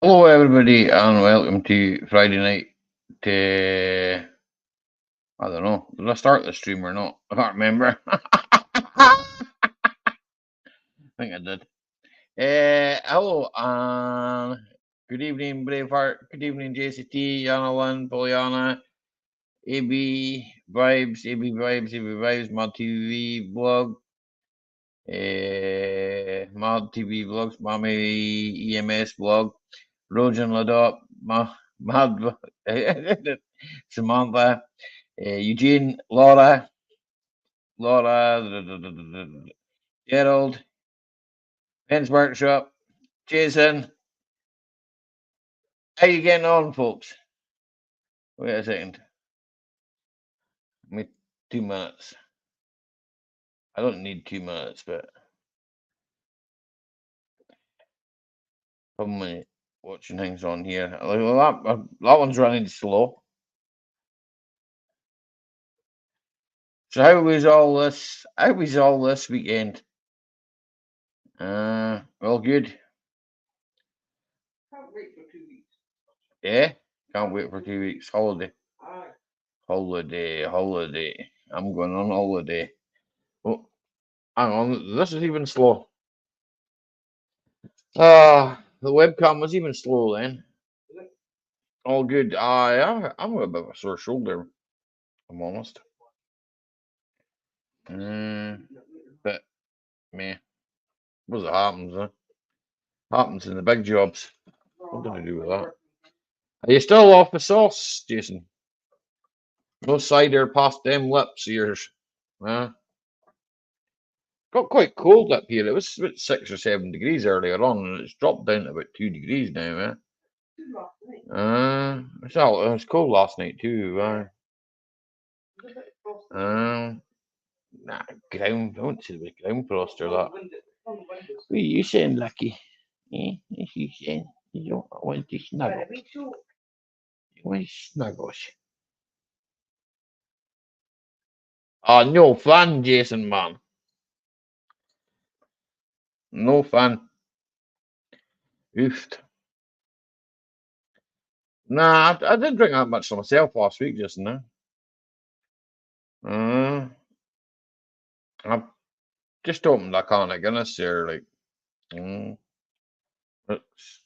Hello, everybody, and welcome to Friday night. To I don't know, did I start the stream or not? I can't remember. I think I did. Hello, and good evening, Braveheart. Good evening, JCT, Yana One, Pollyanna, AB Vibes, Mod TV blog, Mod TV vlogs, Mommy EMS blog, Rojan Ladop, Mad Samantha. Eugene, Laura, Gerald, Ben's Workshop, Jason. How you getting on, folks? Wait a second. Me 2 minutes. I don't need 2 minutes, but probably watching things on here. Like, well, that one's running slow. So how was all this? How was all this weekend? Well, good. Yeah, can't wait for 2 weeks. Holiday, holiday. I'm going on holiday. Oh, hang on. This is even slow. The webcam was even slow then. All good. I'm a bit of a sore shoulder, if I'm honest. But meh, what happens, huh? Happens in the big jobs. What did I do with that? Are you still off the sauce, Jason? No cider past them lips of yours. Huh? Got quite cold up here. It was about 6 or 7 degrees earlier on, and it's dropped down to about 2 degrees now, eh? It was cold last night too. Nah, ground. I wouldn't say it was ground frost or that. What are you saying, Lucky? Eh? What are you saying? You don't want to snuggle. You want snuggles. Oh, no fun, Jason, man. No fun. Oofed. Nah, I didn't drink that much for myself last week, just now. I've just opened a can of Guinness here, like. It's,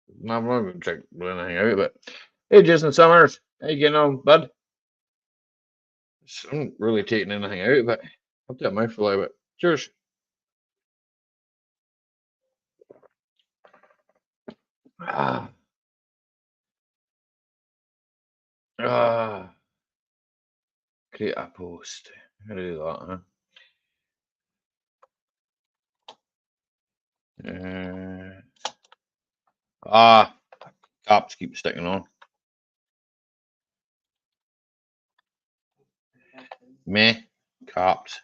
I'm not going to check anything out, but hey, Jason Summers, how you getting on, bud? I'm not really taking anything out, but I've got a mouthful of it. Cheers. Ah, ah, create a post. How do I do that, huh? Caps keep sticking on. Meh, caps.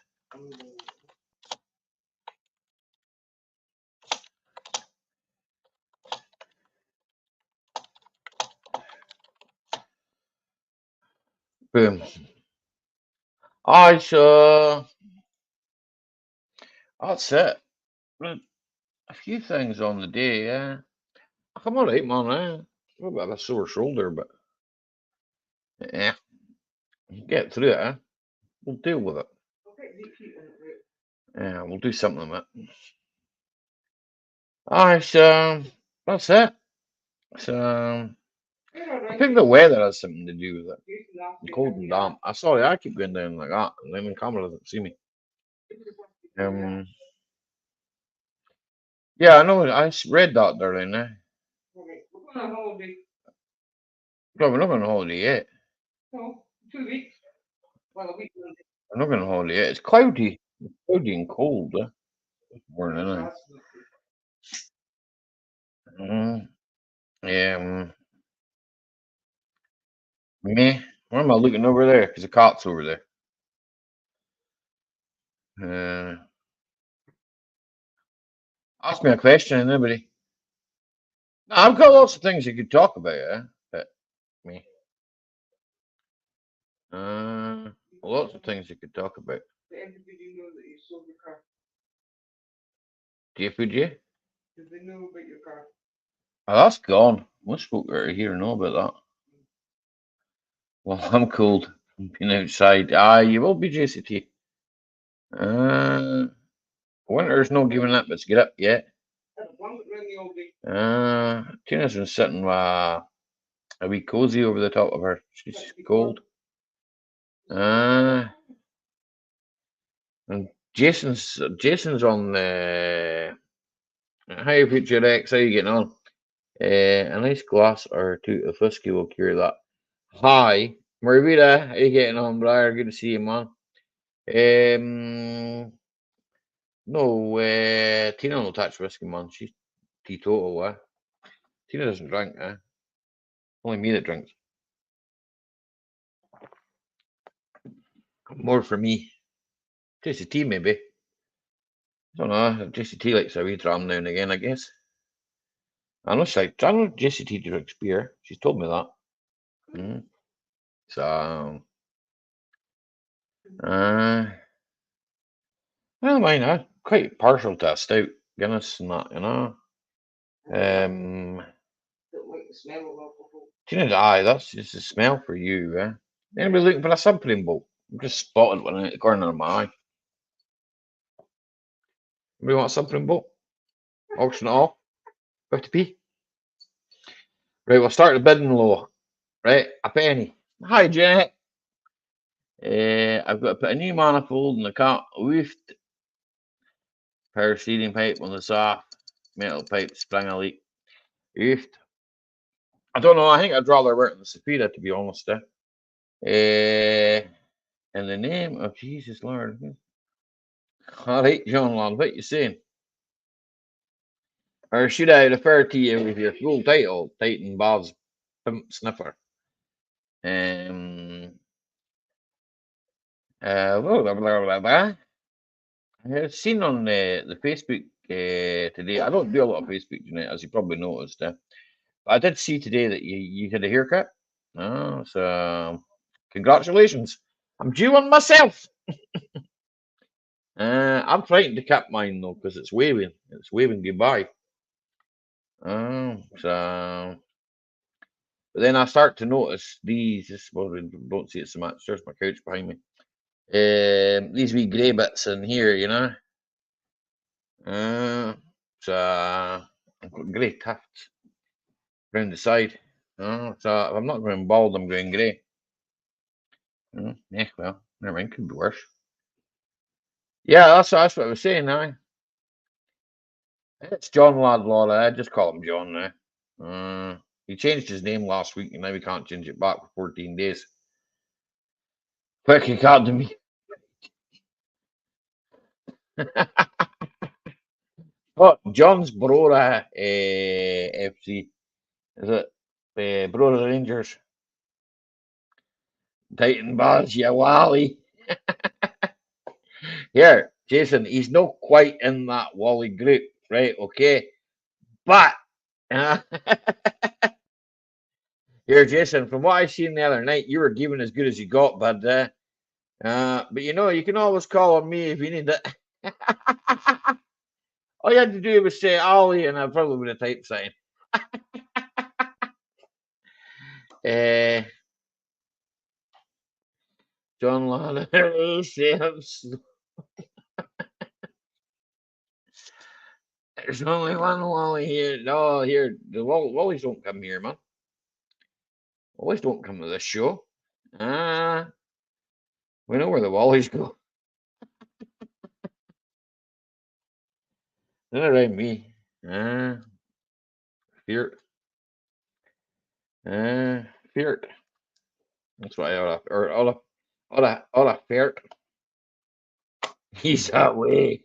Boom. So that's it. A few things on the day, yeah. I'm all right, man. A bit of a sore shoulder, but yeah, get through it. We'll deal with it. Yeah, we'll do something with it. So that's it. So I think the weather has something to do with it. Cold and damp. Sorry, I keep going down like that, and then the camera doesn't see me. Yeah, I know. Read that there, now. No, we're not going on holiday yet. No, 2 weeks. Well, a week. We're not going on holiday yet. It's cloudy. It's cloudy and cold. Morning, isn't it? Yeah. Me? Why am I looking over there? Because the cat's over there. Ask me a question, anybody. No, I've got lots of things you could talk about, but me. Lots of things you could talk about. DFUG? Oh, that's gone. Most folk are here know about that. Well, I'm cold. I'm being outside. Ah, you will be JCT. Winter's not giving up its grip yet. Tina's been sitting a wee cozy over the top of her. She's cold. And Jason's on the Hi Future X. How you getting on? A nice glass or two of whiskey will cure that. Hi, Marvita. How you getting on, brother? Good to see you, man. No, Tina will touch whiskey, man. She's teetotal, Tina doesn't drink, Only me that drinks. More for me. JCT, maybe. I don't know. JCT likes a wee dram now and again, I guess. I know JCT drinks beer. She's told me that. Mm. So, well, mine, I'm quite partial to a stout Guinness and that, you know. Tina, that's just a smell for you, Anybody looking for a submarine boat? I'm just spotted one out the corner of my eye. Anybody want a submarine boat? Auction it off. 50p. Right, we'll start the bidding low. Right, a penny. Hi, Janet. I've got to put a new manifold in the car. Woofed. Power steering pipe on the soft. Metal pipe sprang a leak. Woofed. I don't know. I think I'd rather work in the Sapphira, to be honest. In the name of Jesus Lord. All right, John Land, what you saying? Or should I refer to you with your full title, Titan Bob's Pimp Sniffer? Blah, blah, blah, I've seen on the Facebook today. I don't do a lot of Facebook tonight, as you probably noticed. But I did see today that you had a haircut. Oh, so congratulations! I'm due one myself. I'm frightened to cut mine though because it's waving. It's waving goodbye. So but then I start to notice these. Well, we don't see it so much. There's my couch behind me. These wee grey bits in here, you know. So I've got grey tufts round the side. So if I'm not going bald, I'm going grey. Yeah, well, never mind. Could be worse. Yeah, that's what I was saying now. It's John Ladlaw. I just call him John now. He changed his name last week, and now we can't change it back for 14 days. Quick academy. Oh, John's Brora FC. Is it Brora Rangers? Titan Bars, yeah, Wally. Here, Jason, he's not quite in that Wally group, right? Okay. But here, Jason, from what I seen the other night, you were giving as good as you got, bud. But you know, you can always call on me if you need it. All you had to do was say Ollie, and I probably would have typed something. John Lana, Sam's. There's only one Wally here. No, here the Wallies don't come here, man. Wallies don't come to this show. We know where the Wallies go. They're around me. Feared. Feared. That's what I ought to, or ought to feared. He's away.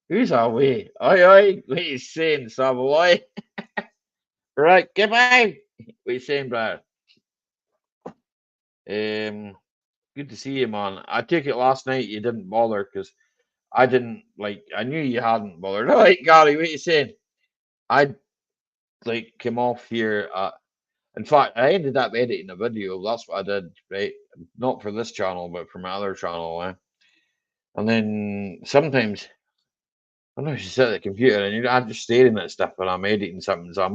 Who's away? Oi, what are you saying, Savoy? Right, get out. What are you saying, Brad? Good to see you, man. I take it last night you didn't bother because I didn't I knew you hadn't bothered. All right, Gary, what are you saying? I came off here. In fact, I ended up editing a video. That's what I did, right? Not for this channel, but for my other channel. And then sometimes, know you sit at the computer and I'm just staring at stuff when I'm editing something. So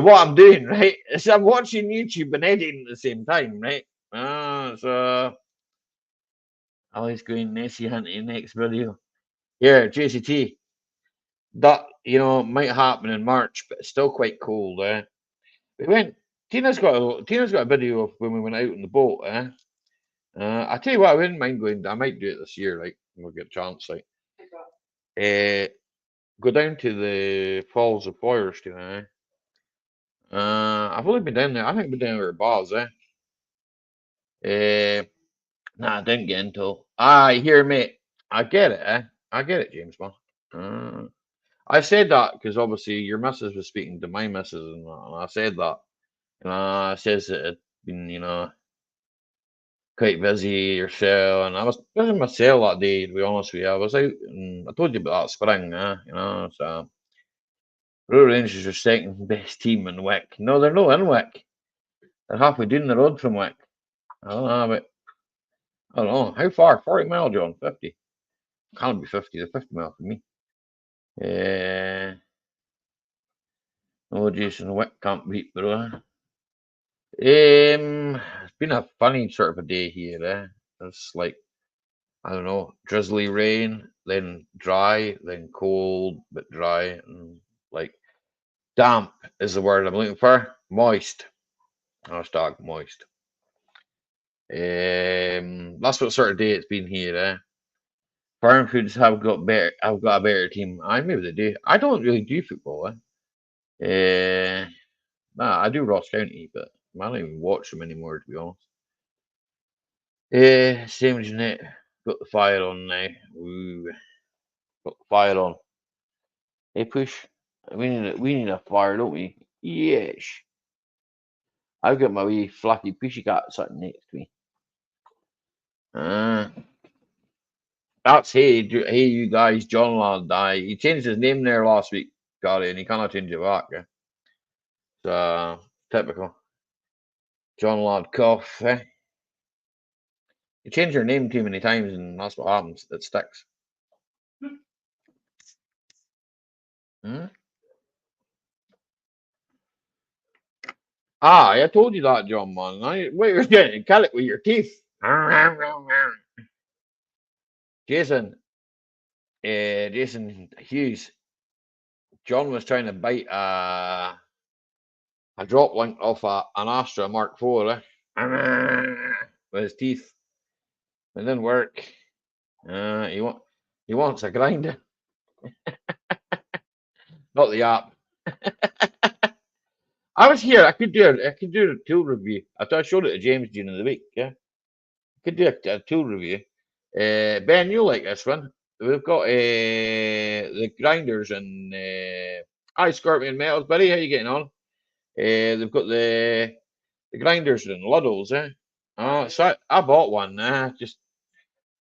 what I'm doing, right, is I'm watching YouTube and editing at the same time, right? So Ali's going Nessie hunting next video. Yeah, JCT. That might happen in March, but it's still quite cold. We went. Tina's got a video of when we went out on the boat. I tell you what, I wouldn't mind going. I might do it this year, like when we get a chance, like. Go down to the Falls of Boyerstown. I've only been down there. I think I've been down there at bars. Nah, I didn't get into. Here, mate. I get it. I get it, James. Man. I said that because obviously your missus was speaking to my missus, and I said that. I says that it'd been, quite busy yourself, and I was busy myself that day. To be honest with you, I was out, and I told you about that spring, So Royal Rangers are second best team in Wick. No, they're not in Wick. They're halfway down the road from Wick. I don't know, but I don't know how far. 40 mile, John. 50. Can't be 50. They're 50 miles from me. No, Jason Wick can't beat, bro. It's been a funny sort of a day here. It's like, I don't know, drizzly rain, then dry, then cold, but dry, and like damp is the word I'm looking for. Moist. Hashtag moist. That's what sort of day it's been here. Farm Foods have got better. I've got a better team. Maybe they do. I don't really do football. Nah, I do Ross County, but I don't even watch them anymore, to be honest. Same as Jeanette. Got the fire on now. Ooh, got the fire on. Hey, push. We need a fire, don't we? Yes. I've got my wee fluffy pushy cat sitting next to me. That's hey, you guys, John Lad. He changed his name there last week, Gary, and he cannot change it back. So typical. John Lad Cough. You change your name too many times, and that's what happens. It sticks. I told you that, John, man. What you're doing? Kill it with your teeth. Jason Hughes. John was trying to bite a drop link off an Astra Mark IV with his teeth. It didn't work. He wants a grinder. Not the app. I was here. I could do a tool review. I showed it to James during the week. Yeah, I could do a tool review. Ben, you like this one? We've got the grinders and hi Scorpion Metals, buddy. How you getting on? They've got the grinders and Luddles. So I bought one. I've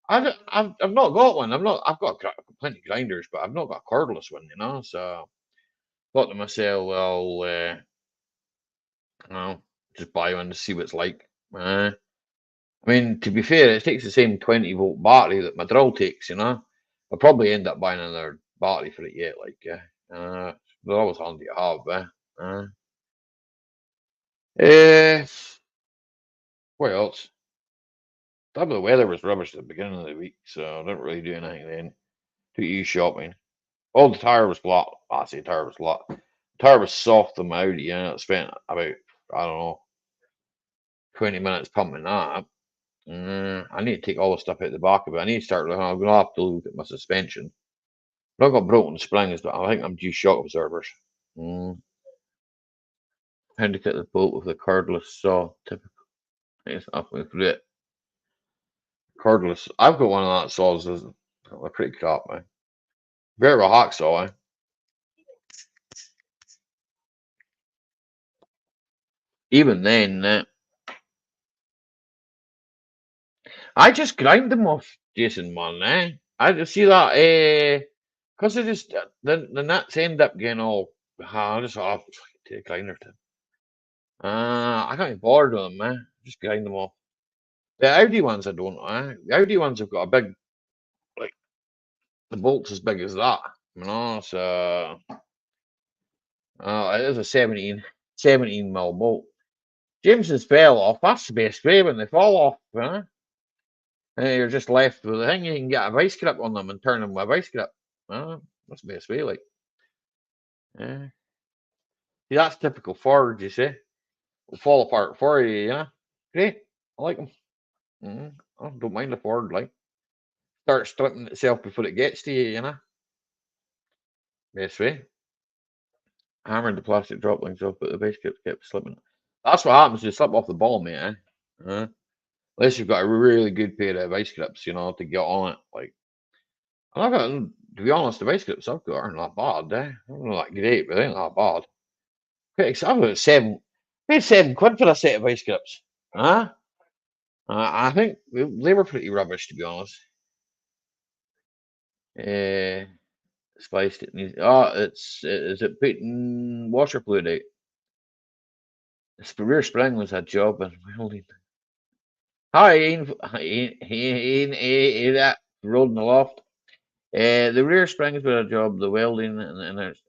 not got one. I've got plenty of grinders, but I've not got a cordless one. So thought to myself, well, just buy one to see what it's like. I mean, to be fair, it takes the same 20-volt battery that my drill takes. I'll probably end up buying another battery for it yet. They're always handy to have. What else? The weather was rubbish at the beginning of the week, so I didn't really do anything then. Took you shopping. Oh, the tire was flat. I say tire was flat. The tire was soft on my Audi, and I spent about, I don't know, 20 minutes pumping that up. I need to take all the stuff out the back of it. I need to start looking. I'm going to have to look at my suspension. I've got broken springs, but I think I'm due shock absorbers. How to get the bolt with the cordless saw. Typical. It's halfway through it. Cordless. I've got one of that saws. They're pretty crap, man. Bit of a hacksaw, Even then, I just grind them off, Jason, man. I just see that, because they just the nuts end up getting all. I just have to take a grinder to. I can't be bored with them, man. Just grind them off. The Audi ones I don't. The Audi ones have got a big, like the bolts as big as that. You know, so it is a 17 mil bolt. Jameson's fell off. That's the best way when they fall off, you know? And you're just left with the thing. You can get a vice grip on them and turn them with a vice grip. That's the best way, like. See, that's typical Ford, you see. Will fall apart for you, you know? Great. I like them. I don't mind the Ford, like. Start stripping itself before it gets to you, you know? Best way. Hammered the plastic droplings off, but the base kept slipping. That's what happens. You slip off the ball, mate. Unless you've got a really good pair of vice grips, you know, to get on it. Like, I'm not gonna, to be honest, the vice grips I've got aren't that bad. They're not that great, but they ain't that bad. I've got paid £7 for a set of vice grips. I think they were pretty rubbish, to be honest. Spliced it needs. Is it putting washer fluid out? The rear spring was a job and welding. Hi, Ian. That road in the loft. The rear springs were a job. The welding and it's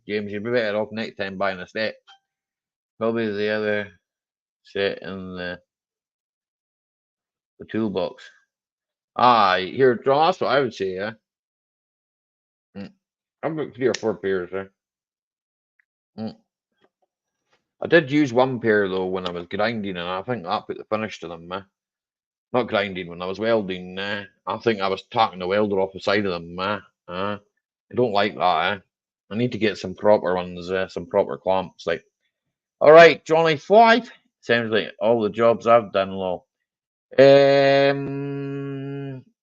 James, you'd be better off next time buying a set. Probably the other set in the toolbox. Here, John. That's what I would say. Yeah. I've got 3 or 4 pairs there. I did use one pair though when I was grinding, and I think that put the finish to them. Not grinding, when I was welding. I think I was tacking the welder off the side of them. I don't like that. I need to get some proper ones, some proper clamps. Like, all right, Johnny 5. Sounds like all the jobs I've done, low.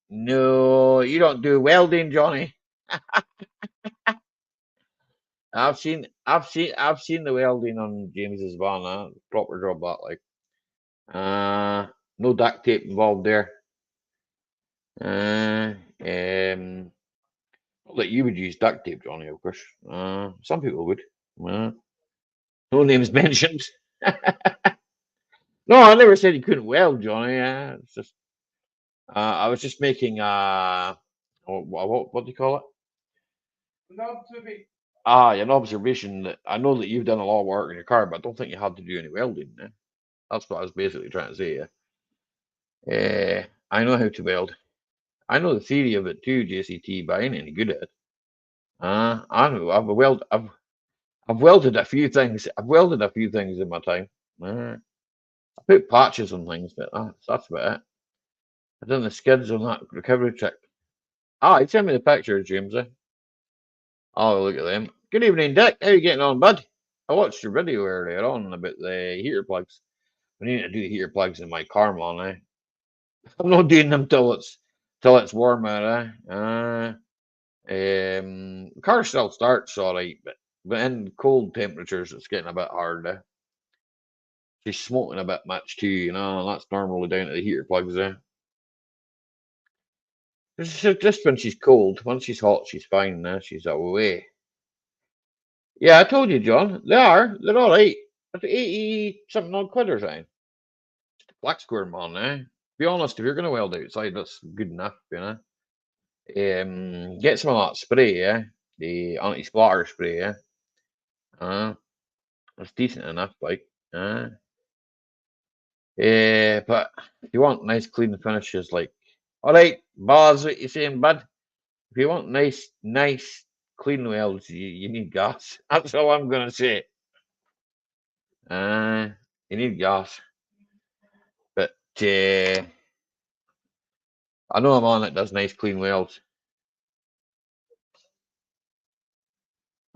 No, you don't do welding, Johnny. I've seen the welding on James's van. Proper job that, like. No duct tape involved there. Not that you would use duct tape, Johnny, of course. Some people would. No names mentioned. No, I never said you couldn't weld, Johnny. It's just I was just making what do you call it? An observation that I know that you've done a lot of work in your car, but I don't think you had to do any welding. That's what I was basically trying to say. I know how to weld. I know the theory of it too, JCT, but I ain't any good at it. I know. I've welded a few things. I've welded a few things in my time. I put patches on things, but that's about it. I've done the skids on that recovery trick. You sent me the pictures, James. I'll have a look at them. Good evening, Dick. How you getting on, bud? I watched your video earlier on about the heater plugs. I need to do heater plugs in my car, man. I'm not doing them till it's warmer. Car still starts all right, but in cold temperatures, it's getting a bit harder. She's smoking a bit much too, you know, and that's normally down to the heater plugs there. Just when she's cold. When she's hot, she's fine. She's away. Yeah, I told you, John. They're all right. That's 80 something odd quid or something. Black square, man. To be honest, if you're going to weld outside, that's good enough, you know. Get some of that spray, the anti-splatter spray, that's decent enough, like. But if you want nice clean finishes, like, all right, bars, what you saying, bud? If you want nice clean welds, you need gas. That's all I'm gonna say. You need gas, but I know a man that does nice clean welds.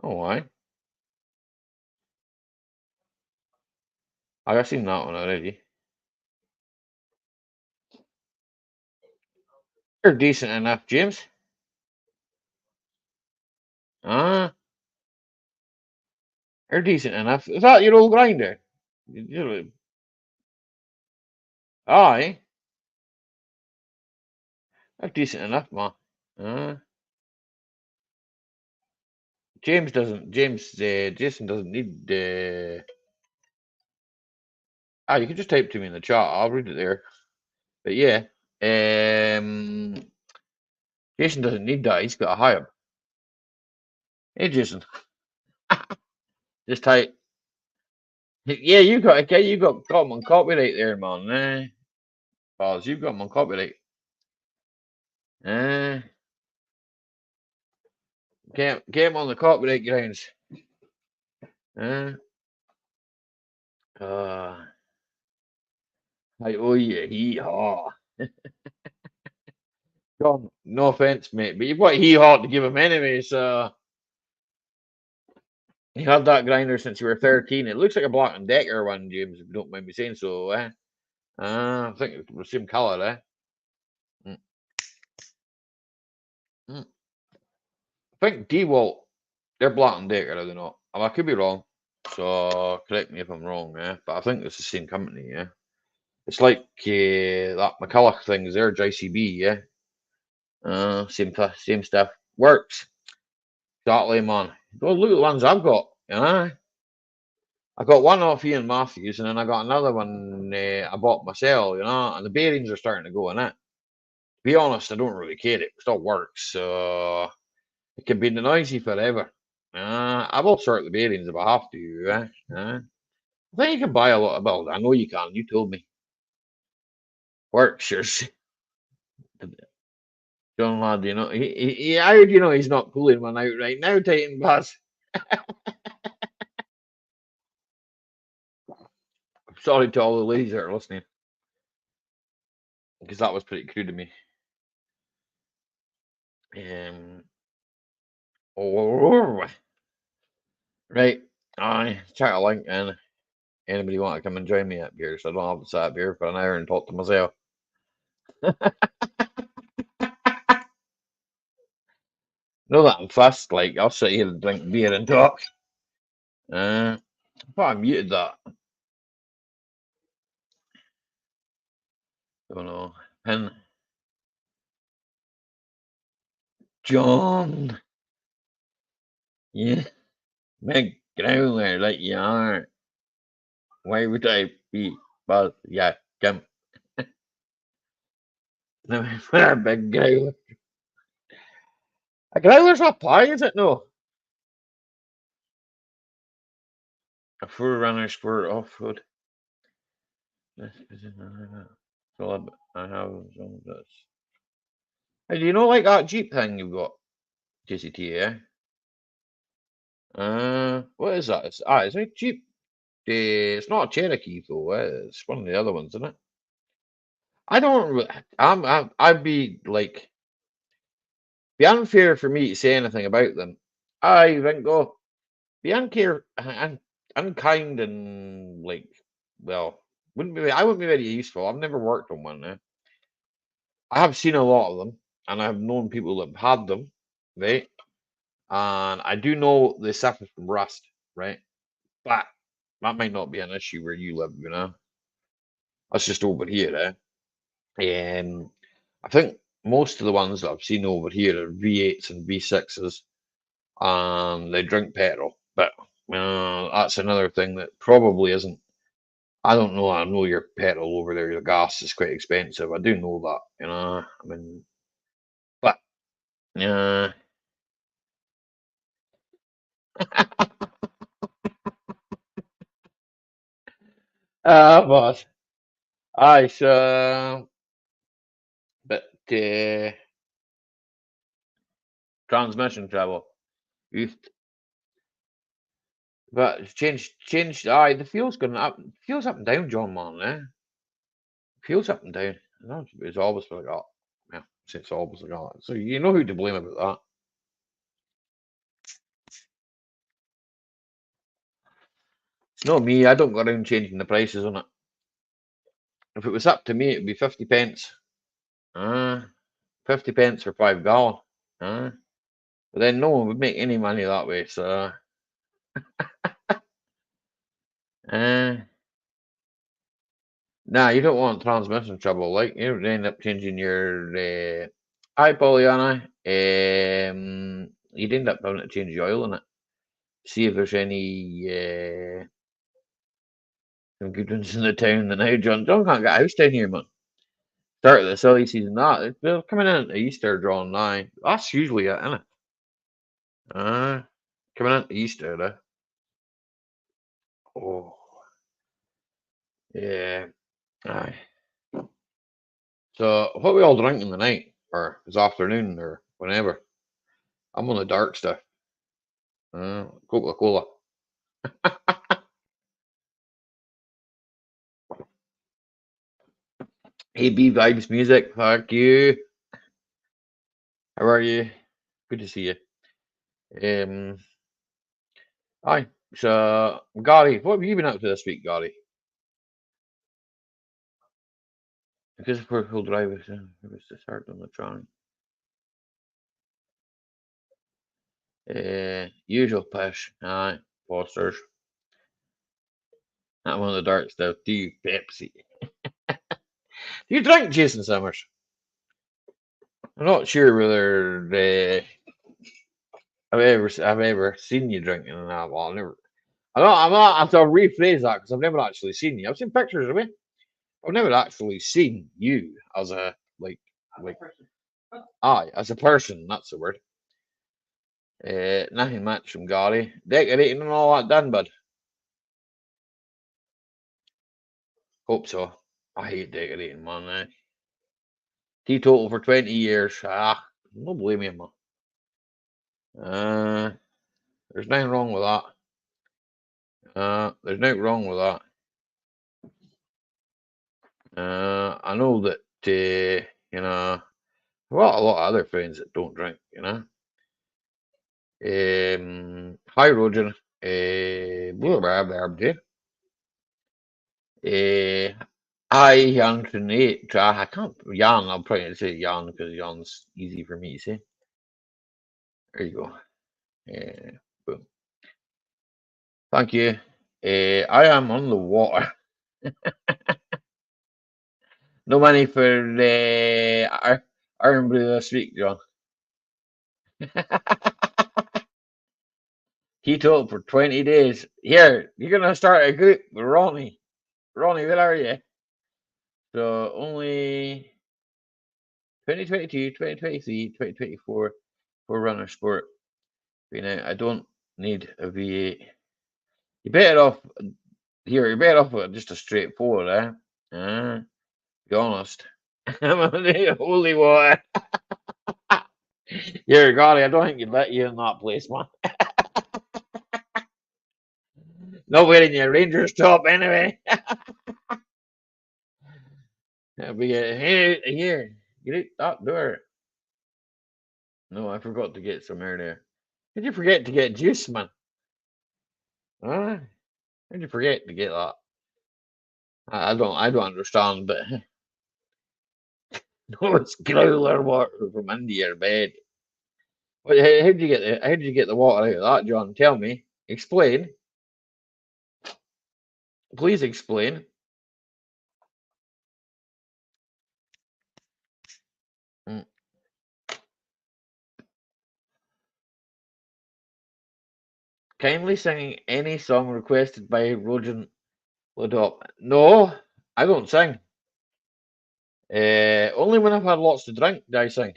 Oh, why? I've seen that one already. They're decent enough, James. They're decent enough. Is that your old grinder? Aye, they're decent enough, man. Jason doesn't need. You can just type to me in the chat. I'll read it there. But yeah, Jason doesn't need that. He's got a high up. Hey, Jason. Just type. Yeah, got them on copyright there, man. Pause. You got them on copyright. Eh, get them on the copyright grounds. Eh, uh, I owe you hee haw. John, no offense, mate, but you've got hee haw to give him anyway. So you had that grinder since you were 13. It looks like a Black and Decker one, James. If you don't mind me saying so. I think it's the same color. Mm, mm. I think DeWalt, they're Black and Decker, are they not? I could be wrong. So correct me if I'm wrong, but I think it's the same company, It's like that McCulloch thing is there, JCB, same stuff. Works. Exactly, man. Well, look at the ones I've got, I got one off Ian Matthews, and then I got another one I bought myself, and the bearings are starting to go in it. To be honest, I don't really care. It still works, so it can be noisy forever. I will sort the bearings if I have to, I think you can buy a lot of build. I know you can. You told me. Works, sure. John Ladd, how do you know he's not pulling one out right now, Titan Buzz? Sorry to all the ladies that are listening, because that was pretty crude of me. Right. I check a link and anybody want to come and join me up here, so I don't have to sit up here for an hour and talk to myself. Know that I'm fast, like I'll sit here and drink beer and talk. I thought I muted that. Don't know. And John, yeah, big growler like you are. Why would I be? But yeah, come. No, big growler. A growler's not pie, is it? No. A forerunner sport off road. So I have some of this. Hey, do you know like that Jeep thing you've got? JCT, what is that? It's a Jeep. It's not a Cherokee though. It's one of the other ones, isn't it? I don't. I'd be like, be unfair for me to say anything about them. I think go be unkind and like, well, wouldn't be. I wouldn't be very useful. I've never worked on one. I have seen a lot of them, and I've known people that have had them, right? And I do know they suffer from rust, right? But that might not be an issue where you live. That's just over here, I think most of the ones that I've seen over here are V8s and V6s, and they drink petrol. But that's another thing that probably isn't. I don't know. I know your petrol over there, your gas is quite expensive. I do know that. I mean, but yeah. But aye, so but transmission trouble. Oof. But it's changed. Aye, the fuel's going up. Fuel's up and down, John, man. Fuel's up and down. No, it's always like that. Yeah, it's always like that. So you know who to blame about that. It's not me. I don't go around changing the prices on it. If it was up to me, it'd be 50 pence. 50 pence for 5 gallon. But then no one would make any money that way. So, nah, you don't want transmission trouble. Like you don't end up changing your. Hi, Pollyanna. You'd end up having to change the oil in it. See if there's any some good ones in the town. And now John can't get a house down here, man. Start of the silly season. They're coming in at Easter, drawn nine. That's usually it, isn't it? Coming into Easter, eh? Oh, yeah. Aye. So, what we all drinking tonight, or this afternoon, or whenever? I'm on the dark stuff. Coca-Cola. AB Vibes Music. Fuck you. How are you? Good to see you. Um, Aye. So, Gary, what have you been up to this week, Gary? Because for who'll drive us, it was this hard on the tron. Usual pish. Aye. Fosters. I'm on the dark stuff. Do you Pepsi? Do you drink Jason Summers? I'm not sure whether I've ever seen you drinking an alcohol. Never. I'm not. I have to rephrase that because I've never actually seen you. I've seen pictures of you. I've never actually seen you as a like as a person. That's the word. Nothing much from Gary. Decorating and all that done, bud. Hope so. I hate decorating, man. Teetotal for 20 years. No blame you, man. There's nothing wrong with that. There's nothing wrong with that. I know that I've got a lot of other friends that don't drink. Hi, Roger. Blah, blah, blah, blah. Hi, Anthony. I can't. Jan, I'm probably going to say Jan because Jan's easy for me to say. There you go. Boom. Thank you. I am on the water. No money for Iron Brew this week, John. Keto for 20 days. Here, you're going to start a group with Ronnie. Ronnie, where are you? So only 2022, 2023, 2024 for runner sport. I don't need a V8. You're better off you're better off with just a straightforward, be honest. I'm on the holy water. Here, Gotti, I don't think you'd let you in that place, man. Not wearing your Rangers top anyway. Here, get out that door. No, I forgot to get some earlier. Did you forget to get juice, man? Huh? Did you forget to get that? I don't understand, but no, it's growler water from under your bed. How did you get the water out of that, John? Tell me. Explain. Please explain. Mm. Kindly sing any song requested by Rogan Ladop. No, I don't sing. Only when I've had lots to drink do I sing.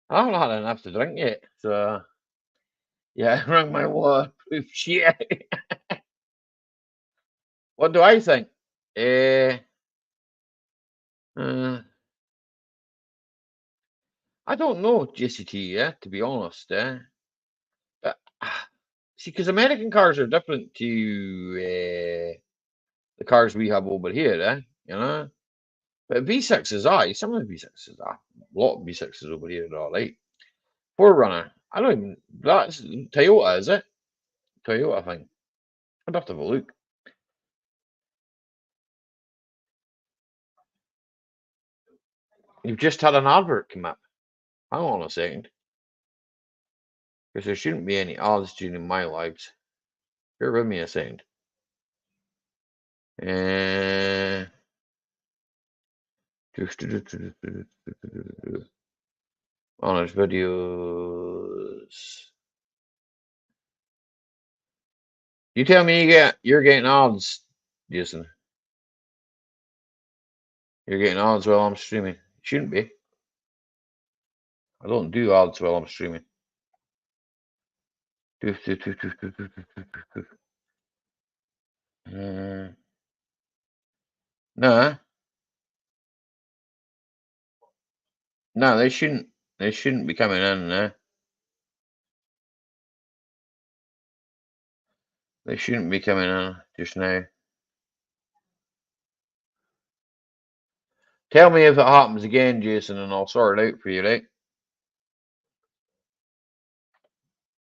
I haven't had enough to drink yet, so yeah, rang my waterproof shit. What do I think? Uh, uh, I don't know, JCT, yeah, to be honest. But, see, because American cars are different to the cars we have over here, you know. But V6s, some of the V6s are. A lot of V6s over here are all right. Forerunner, I don't even, that's Toyota, is it? Toyota thing. I'd have to have a look. You've just had an advert come up. Hang on a second. Because there shouldn't be any ads during my lives. Bear with me a second. Honest videos. You tell me you're getting ads, Jason. You're getting ads while I'm streaming. Shouldn't be. I don't do ads while I'm streaming. No, no, they shouldn't. They shouldn't be coming in. They shouldn't be coming in just now. Tell me if it happens again, Jason, and I'll sort it out for you, right?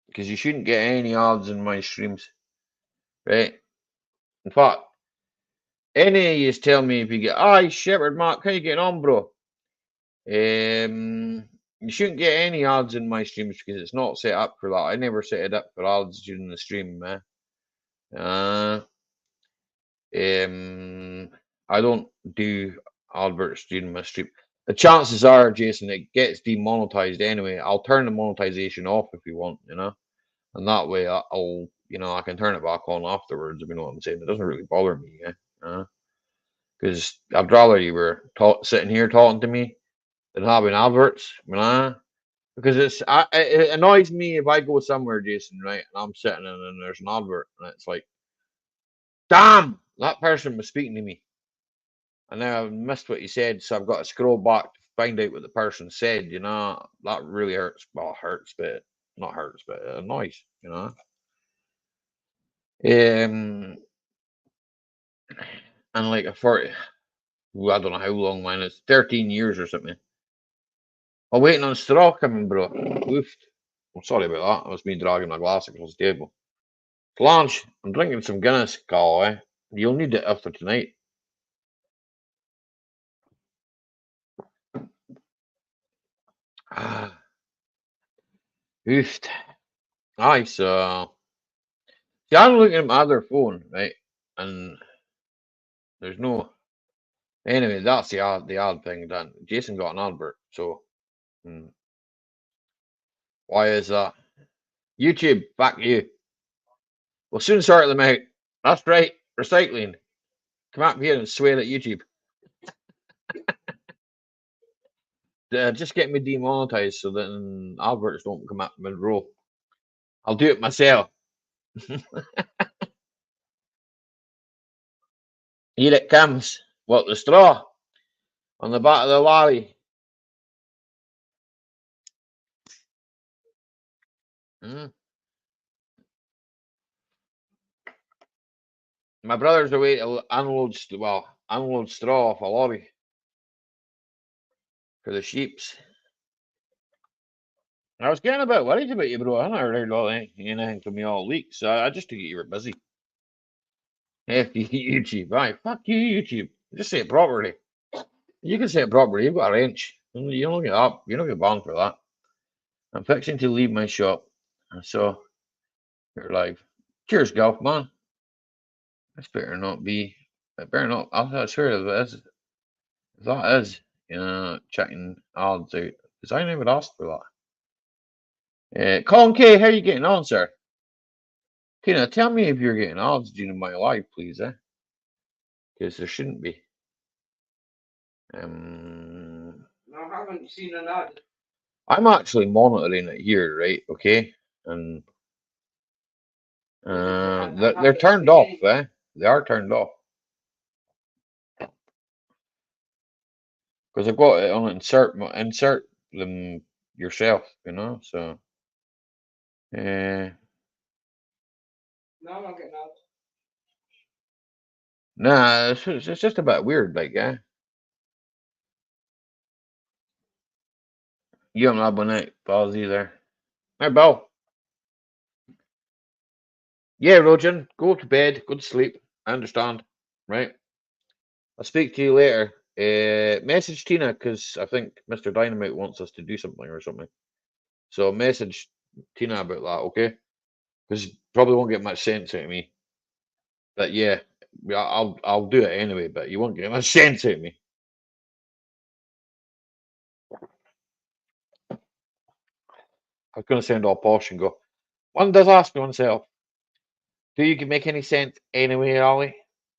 Because you shouldn't get any odds in my streams, right? In fact, any of you tell me if you get, aye, Shepherd Mark, how you getting on, bro? You shouldn't get any odds in my streams because it's not set up for that. I never set it up for odds during the stream, man. I don't do adverts during my stream. The chances are, Jason, it gets demonetized anyway. I'll turn the monetization off if you want, and that way I'll, I can turn it back on afterwards. If you know what I'm saying, it doesn't really bother me, because I'd rather you were sitting here talking to me than having adverts, because it annoys me if I go somewhere, Jason, right, and I'm sitting and there's an advert, and it's like, damn, that person was speaking to me. And now I've missed what he said, so I've got to scroll back to find out what the person said. That really hurts. Well, hurts, but not hurts, but it annoys. And like a 40, I don't know how long, man. It's 13 years or something. I'm waiting on straw coming, bro. Oof. I'm sorry about that. It was me dragging my glass across the table. Blanche, I'm drinking some Guinness, Carl. You'll need it after tonight. Oof. Aye, so. See, I'm looking at my other phone, right? And there's no. Anyway, that's the odd thing done. Jason got an Albert, so why is that? YouTube, back you. We'll soon sort them out. That's right. Recycling. Come up here and swear at YouTube. Just get me demonetized so that Alberts don't come up mid roll. I'll do it myself. Here it comes. What, the straw? On the back of the lorry. My brother's away to unload straw off a lorry for the sheeps. I was getting a bit worried about you, bro. I never heard anything from you all week, so I just took it you were busy. F you, YouTube. Right, fuck you, YouTube. Just say it properly. You can say it properly. You've got a wrench. You don't get up. You don't get banned for that. I'm fixing to leave my shop. So, you're live. Cheers, golf man. This better not be. It better not. I swear it is. If that is, checking odds out. Because I never asked for that. Colin K, how are you getting on, sir? Tina, tell me if you're getting odds during my live, please, because there shouldn't be. No, I haven't seen an ad. I'm actually monitoring it here, right? Okay, and they're turned off, They are turned off because I've got it on insert them yourself, So, No, I'm not getting ads. Nah, it's just a bit weird, like, You haven't had one night, balls either. Hey, Bill. Yeah, Rojan, go to bed, go to sleep. I understand, right? I'll speak to you later. Message Tina because I think Mr. Dynamite wants us to do something or something. So message Tina about that, okay? Because probably won't get much sense out of me. But yeah, I'll do it anyway. But you won't get much sense out of me. I was going to sound all posh and go. One does ask oneself, do you make any sense anyway, Ollie?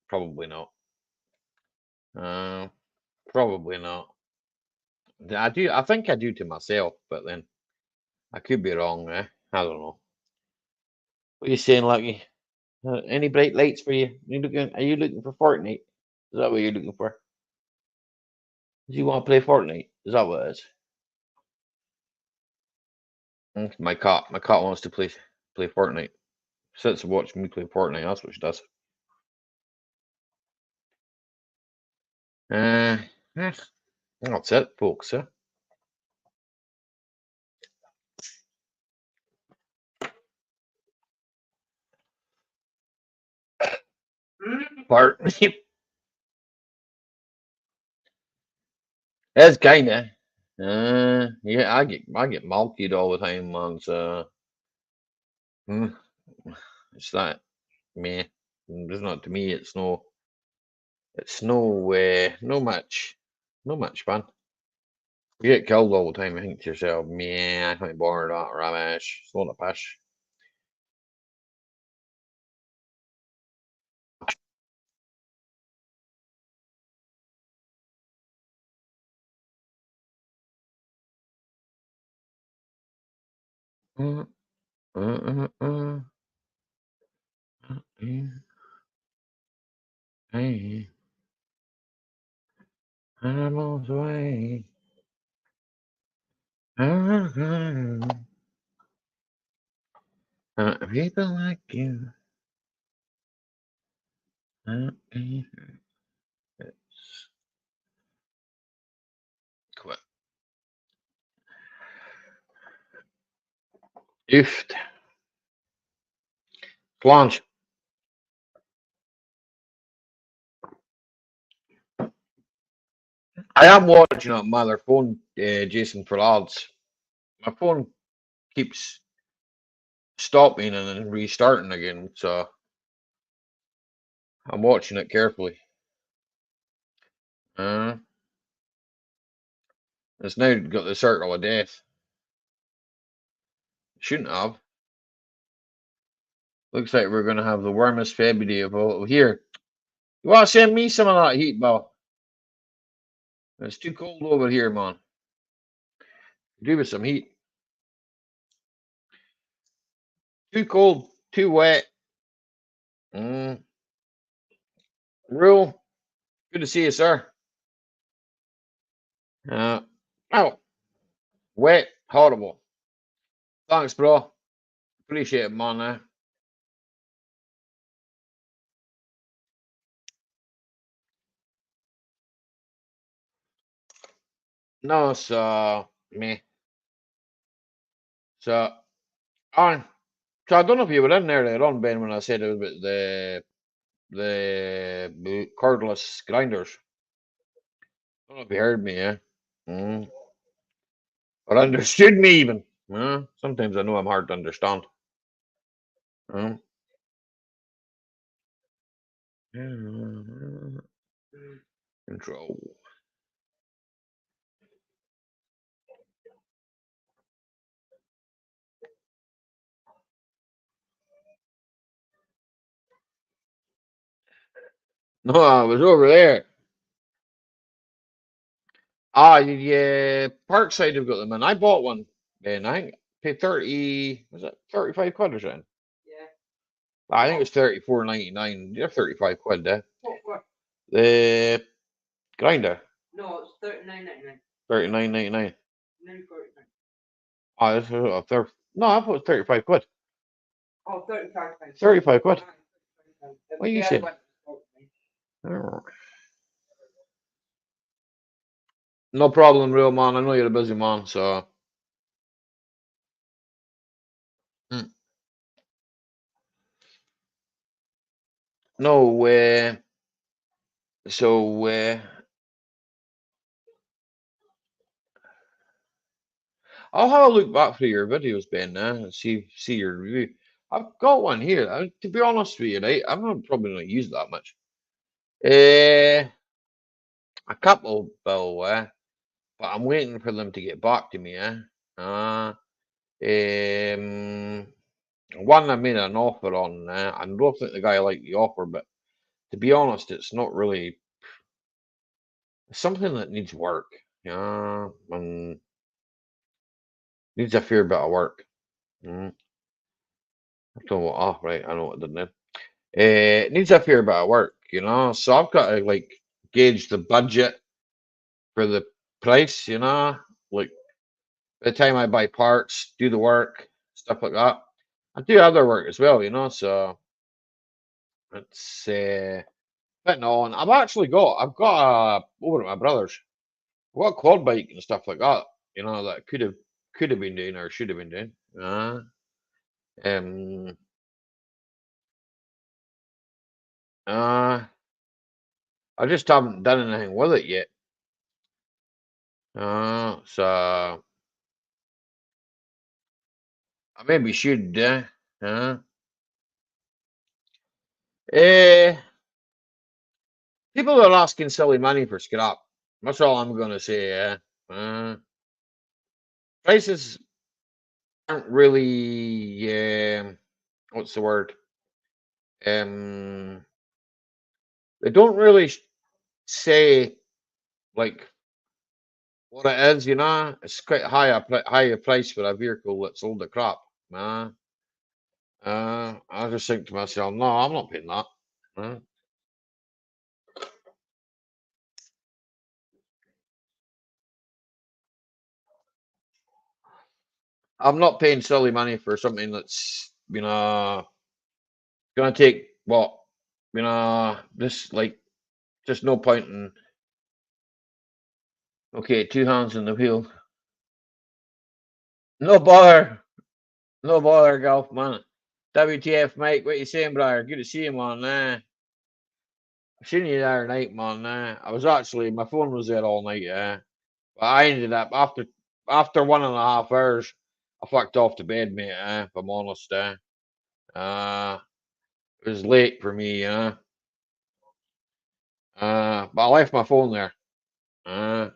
Probably not. Probably not. I do. I think I do to myself, but then I could be wrong. I don't know. What are you saying, Lucky? Any bright lights for you? Are you looking for Fortnite? Is that what you're looking for? Do you want to play Fortnite? Is that what it is? My cat. My cat wants to play Fortnite. Sits and watching me play Fortnite. That's what she does. Yeah, that's it, folks. Pardon me. That's kinda. Yeah, I get malkied all the time, man. So hmm, it's that meh. It's not to me. It's no much fun. You get killed all the time. You think to yourself, meh, I can't be bothered that rubbish. It's not a pish. Uh, uh, uh, uh, hey, I'm on the way. People like you. Quit. Oofed. Flange. I am watching on my other phone, Jason, for ads. My phone keeps stopping and then restarting again, so I'm watching it carefully. Uh, it's now got the circle of death. Shouldn't have. Looks like we're gonna have the warmest February of all here. You wanna send me some of that heat, Bill? It's too cold over here, man. Do with some heat. Too cold, too wet. Mm. Real good to see you, sir. Uh, oh, wet, horrible. Thanks, bro. Appreciate it, man. No, so me. So on. So I don't know if you were in there later on, Ben, when I said it was about the cordless grinders. I don't know if you heard me, yeah. Mm. Or understood me even. Sometimes I know I'm hard to understand. Mm. Control. No, I was over there. Yeah, Parkside have got them, and I bought one. Ben, I think paid 30. Was it 35 quid or something? Yeah. I think it was 34.99. Yeah, 35 quid there. What? The grinder, No, it's 39.99. 39.99. Nearly 49. Oh, this is no, I thought it was 35 quid. Oh, 35 pounds. 35 quid. What What are you saying? Oh. No problem, real man. I know you're a busy man, so. Mm. No way. So I'll have a look back through your videos, Ben, and see your review. I've got one here. To be honest with you, right, I'm not probably not used that much. A couple, Bill, but I'm waiting for them to get back to me, um, one I made an offer on. I don't think the guy liked the offer, but to be honest, it's not really something that needs work. And needs a fair bit of work. Mm. I don't know what, oh, right, I know what I did now. It needs a fair bit of work, you know, so I've got to like gauge the budget for the price, you know, like by the time I buy parts, do the work, stuff like that. I do other work as well, you know, so it's fitting on. I've got over at my brother's, I've got a quad bike and stuff like that, you know, that could have been doing or should have been doing. Um, uh, I just haven't done anything with it yet. So I maybe should. Eh, People are asking silly money for scrap. That's all I'm gonna say. Prices aren't really. What's the word? Um, they don't really say like what it is. You know, it's quite higher price for a vehicle that's sold at crap. Uh, I just think to myself, no, I'm not paying that. Uh, I'm not paying silly money for something that's gonna take what this like just no point in okay, two hands on the wheel. No bother, no bother, golf man. WTF, Mike? What you saying, brother? Good to see you, man. I seen you the other night, man. I was actually my phone was there all night. But I ended up after 1.5 hours, I fucked off to bed, mate. If I'm honest. It was late for me. But I left my phone there. Uh,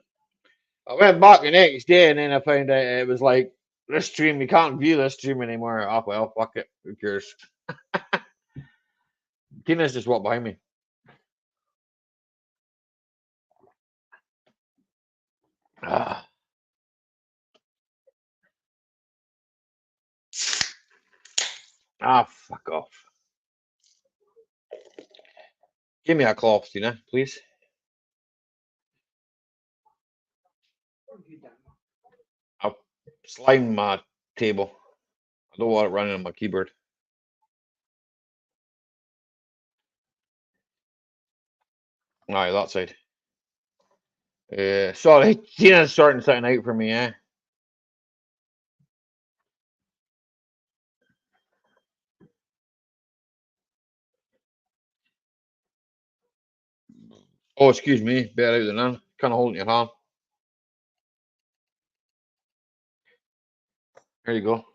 I went back the next day and then I found out it was like this stream, you can't view this stream anymore. Oh well, fuck it. Who cares? Tina's just walked behind me. Ah, fuck off. Give me a cloth, Tina, please. I'll slime my table. I don't want it running on my keyboard. Aye, that side. Sorry, Tina's sorting something out for me, Oh, excuse me. Better out than that. Kind of holding your hand. There you go.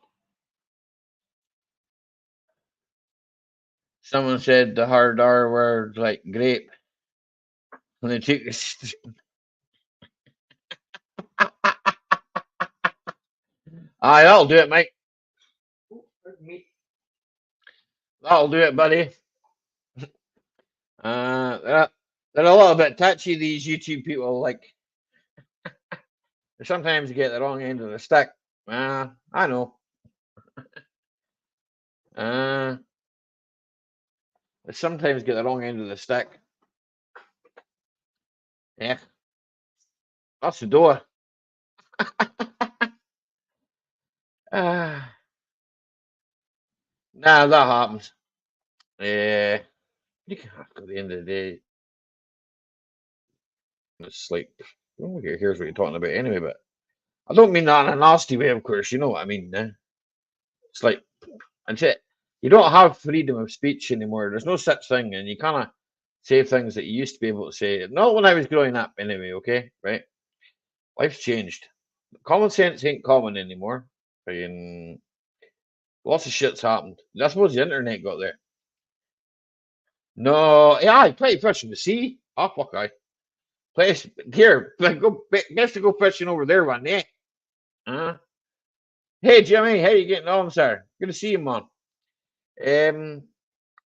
Someone said the hard R word like grape. And they take this. Aye, that'll do it, mate. That'll do it, buddy. They're a little bit touchy, these YouTube people. Like, they sometimes get the wrong end of the stick. I know. They sometimes get the wrong end of the stick. Yeah, that's the door. Nah, that happens. Yeah, you can have to at the end of the day. It's like, here's what you're talking about anyway, but I don't mean that in a nasty way, of course. You know what I mean. It's like, that's it. You don't have freedom of speech anymore. There's no such thing, and you kind of say things that you used to be able to say. Not when I was growing up, anyway. Okay, right? Life's changed. Common sense ain't common anymore. And lots of shit's happened. I suppose the internet got there. No, yeah, I play fish in the sea. Oh fuck, I play here. Go best to go fishing over there one day. Uh, hey Jimmy, how you getting on, sir? Good to see you, man. Um,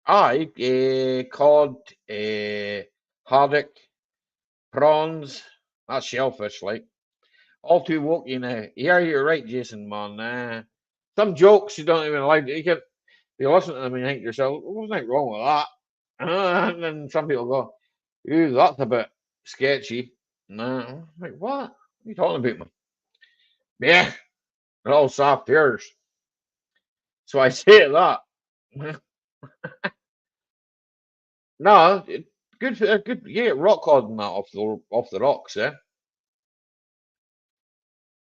I cod, haddock, prawns. That's shellfish, like all too woke. Yeah, you're right, Jason, man. Some jokes you don't even like. You listen to them and you think to yourself, "Well, there's nothing wrong with that." And then some people go, "Ooh, that's a bit sketchy." No, I'm like, what? What are you talking about, man? Yeah, they're all soft ears. So I say that. No, good. You get rock cod and that off the rocks, eh?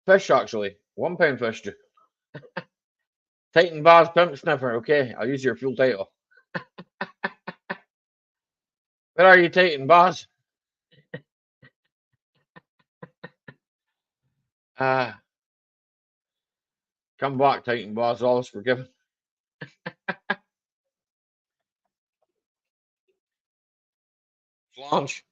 Fish actually, £1 fish. Titan Bars Pimp Sniffer. Okay, I'll use your full title. Where are you, Titan Bars? Uh, come back, Titan Bars. All is forgiven. Flange.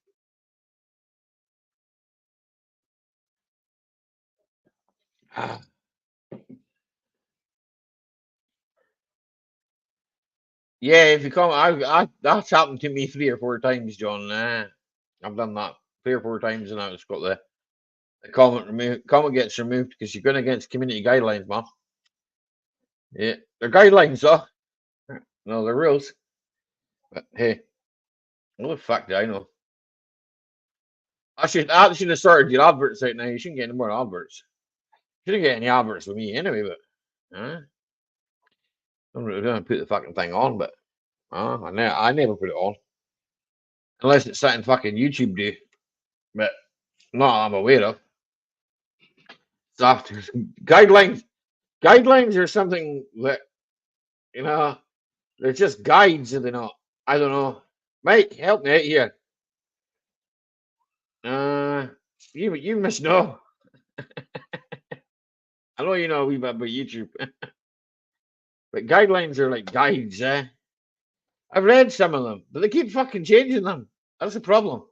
Yeah, if you come, that's happened to me 3 or 4 times, John. I've done that 3 or 4 times, and I just got the comment removed. Comment gets removed because you're going against community guidelines, man. Yeah, they're guidelines, though. No, they're rules. But hey, what the fuck do I know? I should have started your adverts right now. You shouldn't get any more adverts. Shouldn't get any adverts with me anyway. But I'm really gonna put the fucking thing on, but I never put it on unless it's something fucking YouTube do. But not I'm aware of. Soft guidelines. Guidelines are something that you know they're just guides, are they not? I don't know. Mike, help me out here. Uh, you must know. I know you know a wee bit about YouTube, but guidelines are like guides, eh? I've read some of them, but they keep fucking changing them. That's the problem.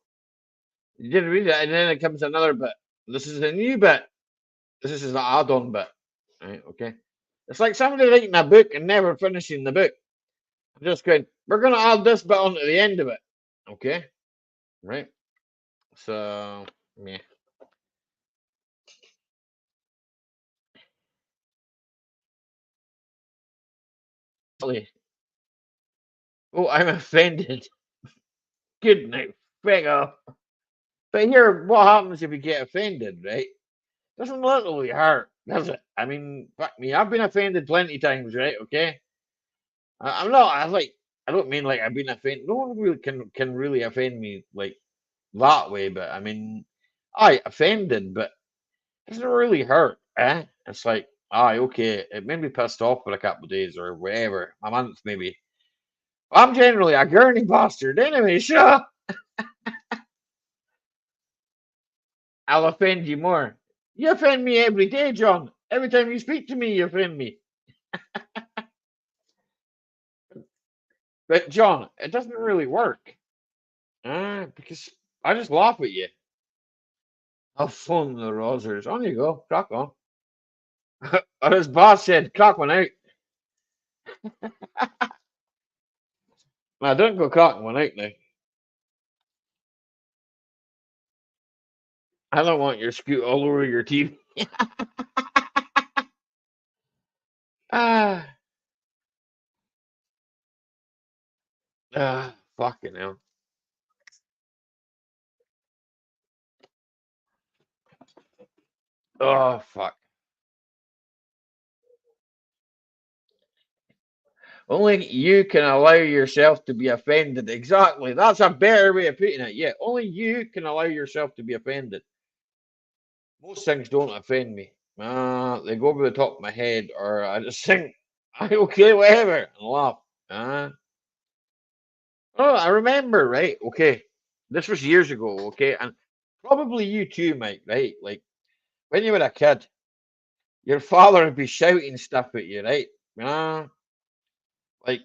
You didn't read it, and then it comes another bit. This is a new bit. This is the add-on bit. Right? Okay. It's like somebody writing a book and never finishing the book. I'm just going. We're going to add this bit on to the end of it. Okay. Right. So, yeah. Oh, I'm offended. Good night. Big off. But here, what happens if you get offended, right? Doesn't literally hurt, does it? I mean, fuck me. I've been offended plenty times, right? Okay. I'm not. I like. I don't mean like I've been offended. No one really can really offend me like that way. But I mean, I offended, but it doesn't really hurt, eh? It's like, okay, it made me pissed off for a couple of days or whatever, a month maybe. I'm generally a gurney bastard anyway, sure. I'll offend you more. You offend me every day, John. Every time you speak to me, you offend me. But John, it doesn't really work. Because I just laugh at you. I'll phone the Rosers. On you go. Crack on. Or as boss said, crack one out. Now, don't go cracking one out now. I don't want your scoot all over your teeth. ah, fucking hell. Oh, fuck. Only you can allow yourself to be offended. Exactly. That's a better way of putting it. Yeah, only you can allow yourself to be offended. Most things don't offend me. They go over the top of my head, or I just think, okay, whatever, and laugh. Oh, I remember, right? Okay, this was years ago, okay, and probably you too, Mike, right? Like when you were a kid, your father would be shouting stuff at you, right? Like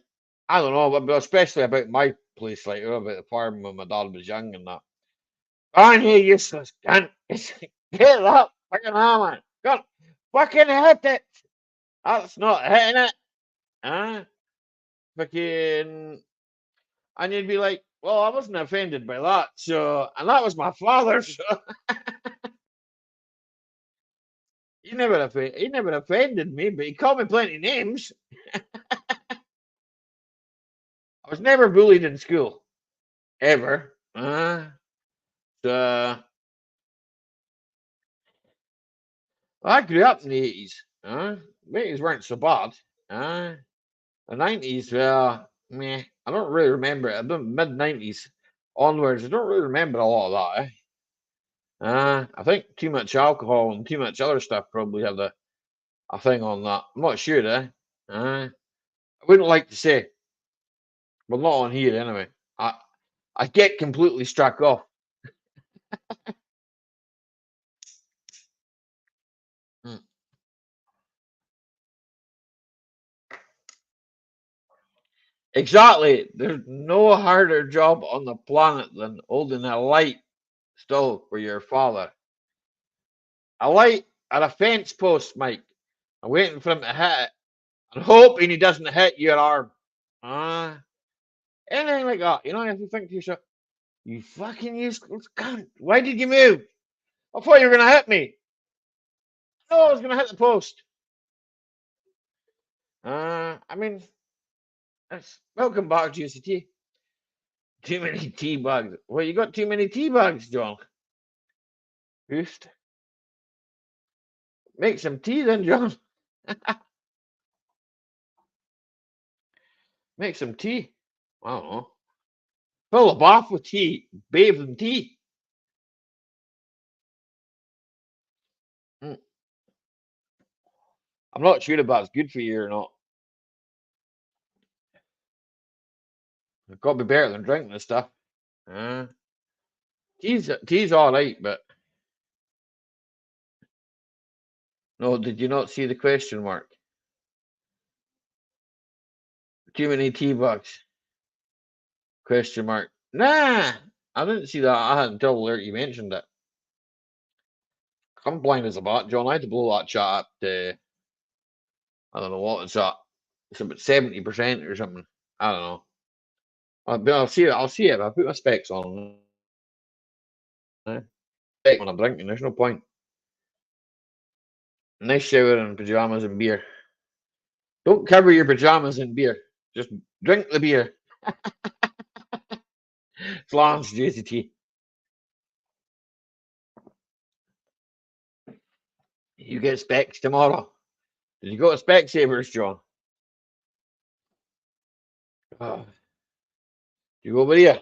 I don't know, but especially about my place, like about the farm when my dad was young and that. On you useless cunt! It's like, get up, fucking hammer! God, fucking hit it! That's not hitting it, huh? Fucking, and you'd be like, well, I wasn't offended by that, so, and that was my father, so he never offended me, but he called me plenty names. was never bullied in school. Ever. I grew up in the 80s. The 80s weren't so bad. The 90s, well, meh. I don't really remember it. Mid 90s onwards, I don't really remember a lot of that. I think too much alcohol and too much other stuff probably had a thing on that. I'm not sure, I wouldn't like to say. Well, not on here anyway. I get completely struck off. Hmm. Exactly. There's no harder job on the planet than holding a light still for your father. A light at a fence post, Mike. I'm waiting for him to hit it and hoping he doesn't hit your arm. Anything like that. You know, you have to think to yourself, you fucking useless cunt. Why did you move? I thought you were going to hit me. No, I was going to hit the post. I mean, welcome back, GCT. Too many tea bags. Well, you got too many tea bags, John. Boost. Make some tea then, John. Make some tea. I don't know. Fill a bath with tea. Bathe in tea. Mm. I'm not sure if that's good for you or not. It's got to be better than drinking this stuff. Tea's all right, but no. Did you not see the question mark? Too many tea bags? Question mark. Nah, I didn't see that. I hadn't until you mentioned it. I'm blind as a bat, John. I had to blow that chat up to, I don't know what it's at. It's about 70% or something. I don't know. I'll see it. I'll see it. I'll put my specs on. When I'm drinking, there's no point. Nice shower and pajamas and beer. Don't cover your pajamas in beer. Just drink the beer. Flans JCT. You get specs tomorrow. Did you go to Specsavers, John? Oh. You go over here?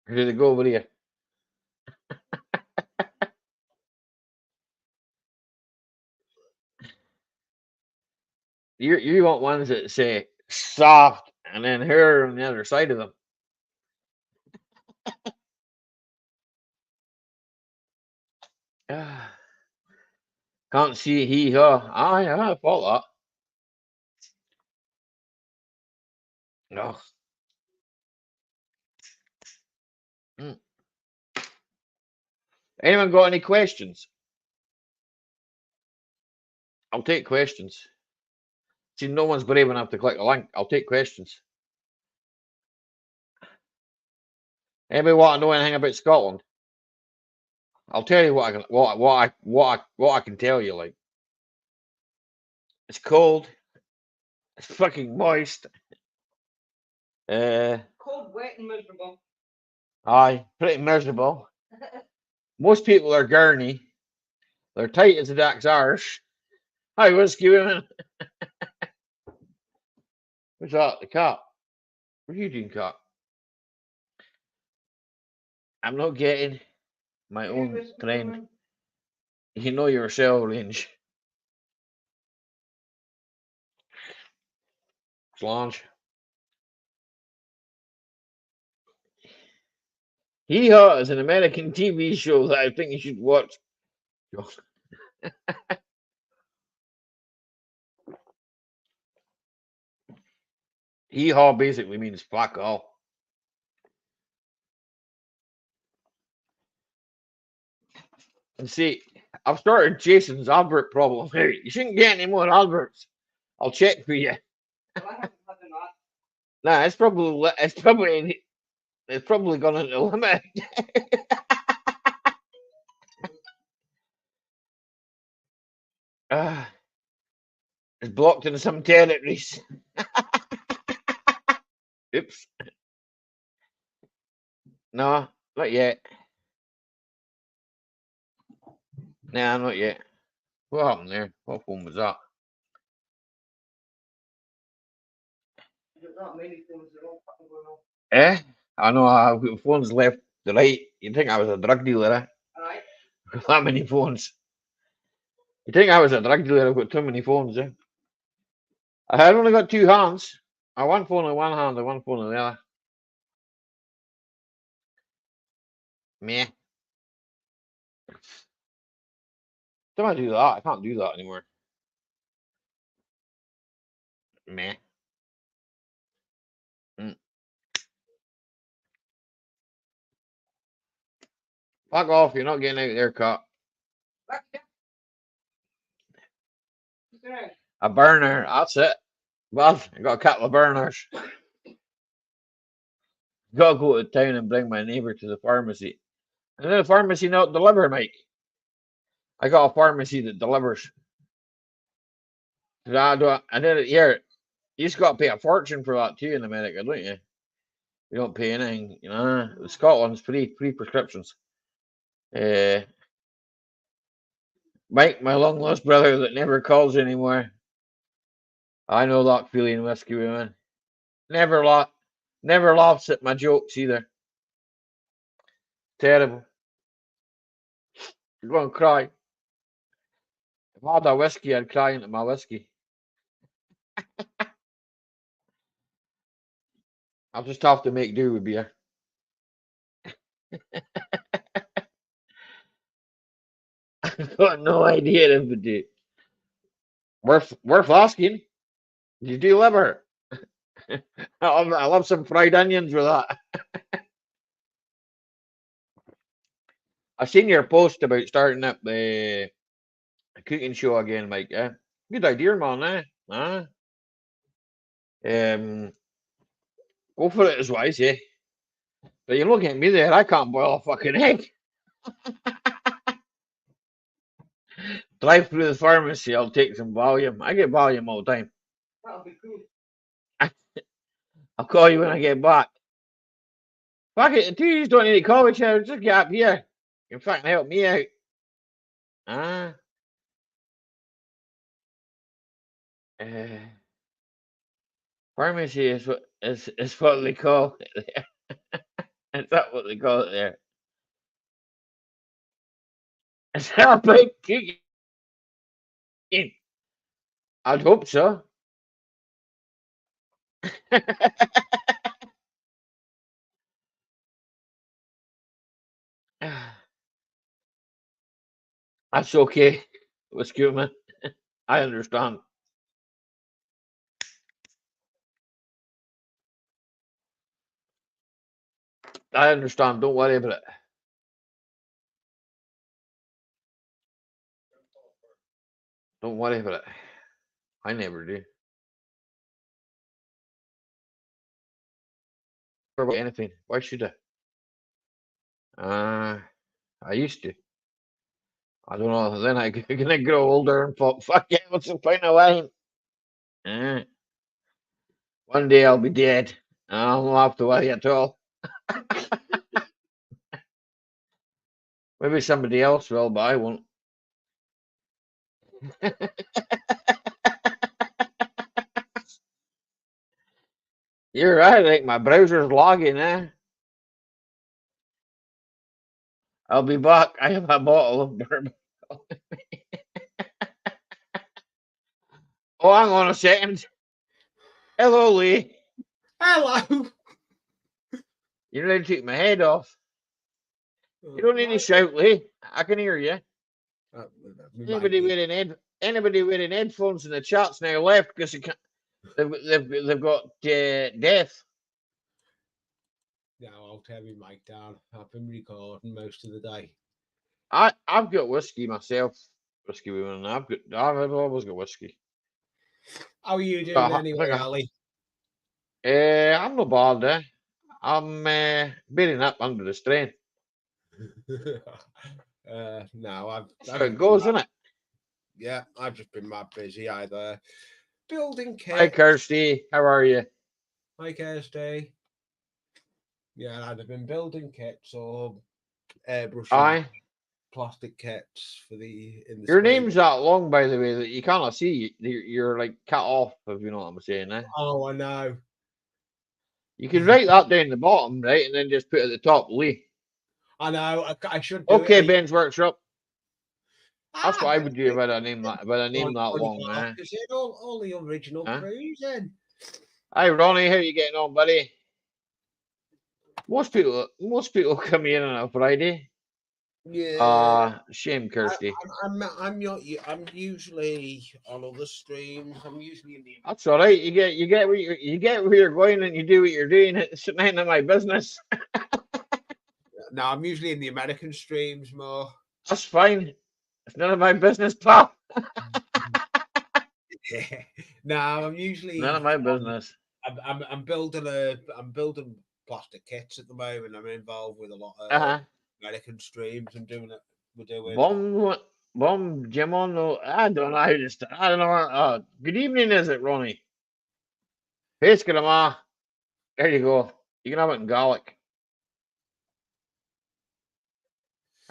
Or did it go over here? You want ones that say soft and then hair on the other side of them. Can't see he her. I thought that. No. Anyone got any questions? I'll take questions. See, no one's brave enough to click the link. I'll take questions. Anybody want to know anything about Scotland? I'll tell you what I can tell you. Like, it's cold. It's fucking moist. Cold, wet, and miserable. Aye, pretty miserable. Most people are gurney. They're tight as a duck's arse. Hi, whiskey women. What's that? The cat. What are you doing, cat? I'm not getting my own friend. You know your cell range. Slange. Hee Haw is an American TV show that I think you should watch. Hee Haw basically means fuck all. And see, I've started Jason's Albert problem. Hey, you shouldn't get any more Alberts. I'll check for you. Nah, it's probably gone into limit. It's blocked in some territories. Oops. No, not yet. Nah, not yet. What happened there? What phone was that? There's not many phones that all fucking going on. Eh? I know I've got phones left to right. You'd think I was a drug dealer, eh? Aye. Got that many phones. You think I was a drug dealer? I've got too many phones, eh? I had only got two hands. I one phone in one hand and one phone in the other. Meh. Don't I do that? I can't do that anymore. Meh. Mm. Fuck off, you're not getting out there, cut. Back here. Okay. A burner, that's it. Well, I got a couple of burners. Gotta go to town and bring my neighbour to the pharmacy. And then the pharmacy not deliver, Mike. I got a pharmacy that delivers. I did it here. You just got to pay a fortune for that too in America, don't you? You don't pay anything, you know. Scotland's free prescriptions. Mike, my long lost brother that never calls anymore. I know that feeling, whiskey woman. Never laughs at my jokes either. Terrible. You're going to cry. If I had a whiskey, I'd cry into my whiskey. I'll just have to make do with beer. I've got no idea if it do. Worth asking. Did you do liver? I love some fried onions with that. I seen your post about starting up the cooking show again, Mike. Good idea, man. Um, go for it as wise, eh? But you're looking at me there. I can't boil a fucking egg. Drive through the pharmacy. I'll take some Valium. I get Valium all the time. That'll be cool. I'll call you when I get back. Fuck it. The twos don't need to call each other. Just get up here. You can fucking help me out. Ah. Pharmacy is what they call it there. Is that what they call it there? Is that about cooking? I'd hope so. That's okay. Whiskey man. I understand. I understand. Don't worry about it. Don't worry about it. I never do. About anything. Why should I? I used to. I don't know. Then I gonna grow older and thought, fuck yeah, what's the point of wine? One day I'll be dead. I'll not have to worry at all. Maybe somebody else will, but I won't. You're right. Like my browser's logging, eh? I'll be back. I have a bottle of bourbon. Oh, hang on a second. Hello, Lee. Hello. You nearly took my head off. You don't need to shout, Lee. I can hear you. Anybody wearing headphones in the chat's now left because they've got death. No, I'll turn my mic down. I've been recording most of the day. I've got whiskey myself. Whiskey woman. I've always got whiskey. How are you doing anyway, Ali? I'm not bad, eh? I'm bearing up under the strain. No, I've That's how it goes, isn't it? Yeah, I've just been mad busy either building kit. Hi, Kirsty. How are you? Hi, Kirsty. Yeah, I'd have been building kits or airbrushing Aye. plastic kits for the in the Your spring. name's that long, by the way, that you cannot see. You're like cut off, if you know what I'm saying. Eh? Oh, I know. You can write that down the bottom, right, and then just put at the top Lee. I know. I should do Okay, it. Ben's Workshop. That's what I But would do about a name that long, Mark eh? is in all the original Huh? crews in. Hi Ronnie, how you getting on, buddy? Most people come in on a Friday. Yeah. Shame, Kirsty. I'm usually on other streams. I'm usually in the. That's all right. You get where you're going, and you do what you're doing. It's none of my business. No, I'm usually in the American streams more. That's fine. It's none of my business, pal. No, I'm usually. None of my business. I'm building plastic kits at the moment. I'm involved with a lot of American streams and doing it. We're doing. Jim on the. I don't know how to start. I don't know. Good evening, is it, Ronnie? Hey, Skidama. There you go. You can have it in Gaelic.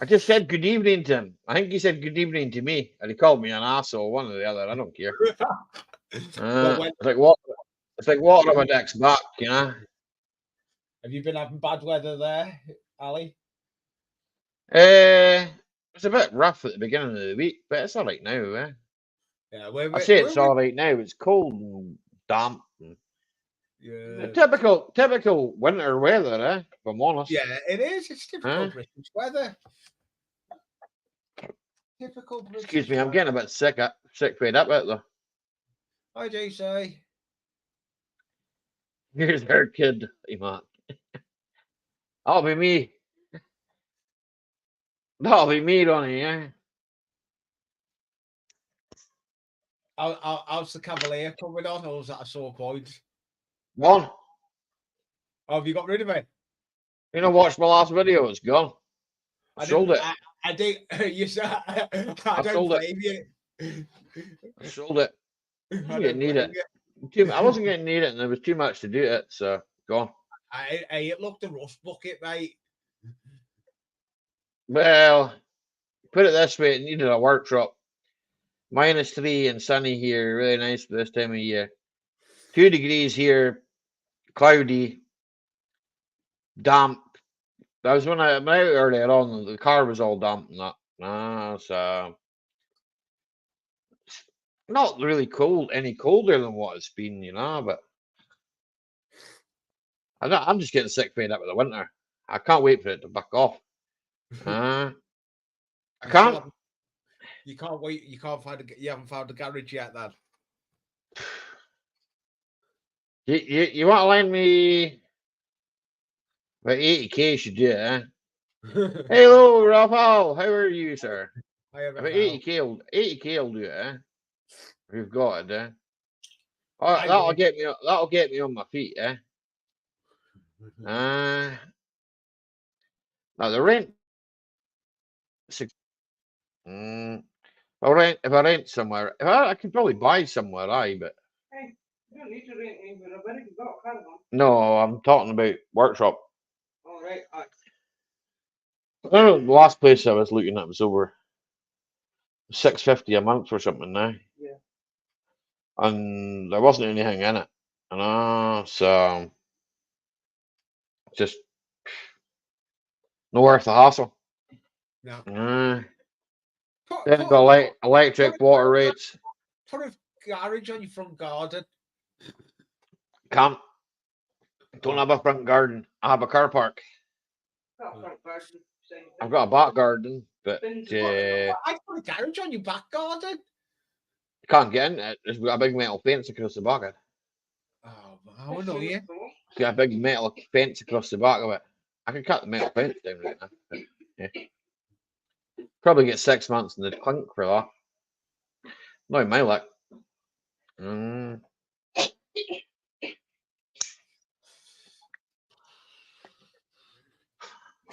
I just said good evening to him. I think he said good evening to me, and he called me an asshole, one or the other. I don't care. It's like what? It's like water on my dick's back, you know. Have you been having bad weather there, Ali? It's a bit rough at the beginning of the week, but it's all right now. Eh? Yeah, I say it's all right now. It's cold and damp. And yeah. Typical winter weather, eh? If I'm honest. Yeah, it is. It's typical British weather. Typical British. Excuse me, I'm getting a bit sick fed up with it though. Hi, JC. Here's our kid, hey, man. That'll be me. That'll be me, Ronnie, yeah. How's the Cavalier coming on, or was that a sore point? Gone. Oh, have you got rid of it? You know, watch my last video. It's gone. I sold it. I think you said I don't blame you. I sold it. I didn't need it. I wasn't going to need it, and there was too much to do it, so gone. It looked a rust bucket, mate. Well, put it this way, it needed a workshop. -3 and sunny here, really nice for this time of year. 2 degrees here, cloudy, damp. That was when I went out earlier on, the car was all damp and that. So not really cold, any colder than what it's been, you know, but I'm just getting sick fed up with the winter. I can't wait for it to back off. I can't. You can't wait. You can't find. You haven't found a garage yet, then. You want to lend me about 80k? Should do it, eh? Hello, Rafael. How are you, sir? About 80k will do it, eh? We've got it, eh? Oh, that'll get me on my feet, eh? Now the rent. If I rent somewhere, I could probably buy somewhere, but. Hey, you don't need to rent anywhere. I've already got a caravan. No, I'm talking about workshop. All right. I don't know, the last place I was looking at was over $650 a month or something now. Yeah. And there wasn't anything in it. So just not worth the hassle. No. Then got electric, water rates. Put a garage on your front garden. Can't. Don't have a front garden. I have a car park. I've got a back garden, but I put a garage on your back garden. You can't get in it. There's got a big metal fence across the back of it. Oh, how annoying! It's got a big metal fence across the back of it. I can cut the metal fence down right now. But, yeah. Probably get 6 months in the clink for that. Not in my luck. Not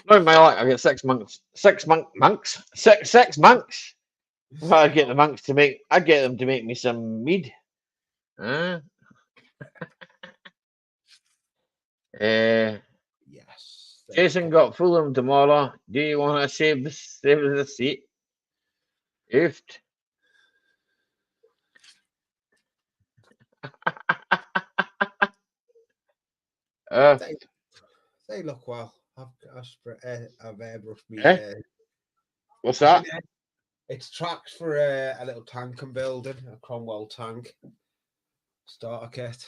in my luck. I get 6 months. 6 monks. 6 monks. I'd get the monks to make. I'd get them to make me some mead. Uh, Yes. there you Jason go. got Fulham tomorrow. Do you want to save the seat? Oofed. They look well. I've airbrushed me. Eh? What's I that? think it's tracks for a little tank I'm building, a Cromwell tank starter kit.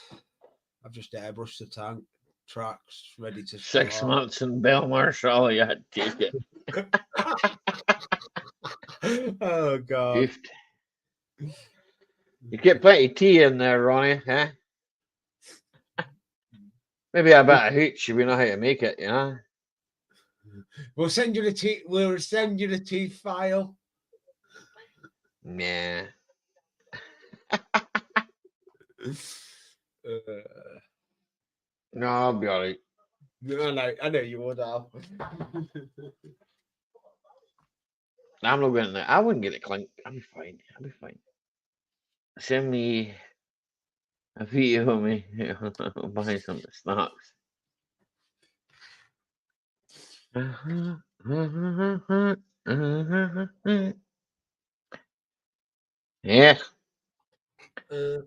I've just airbrushed the tank, tracks ready to 6 start. months in Belmarsh. Yeah, take it. Oh God! Oofed. You get plenty of tea in there, Ronnie, huh? Maybe a bit of hooch if we know how to make it, you know? We'll send you the tea. We'll send you the tea file. Nah. No, I'll be alright. I know you would, Al. I'm not going to. I wouldn't get it clink. I'll be fine. I'll be fine. Send me a video of me buying some snacks. Yeah,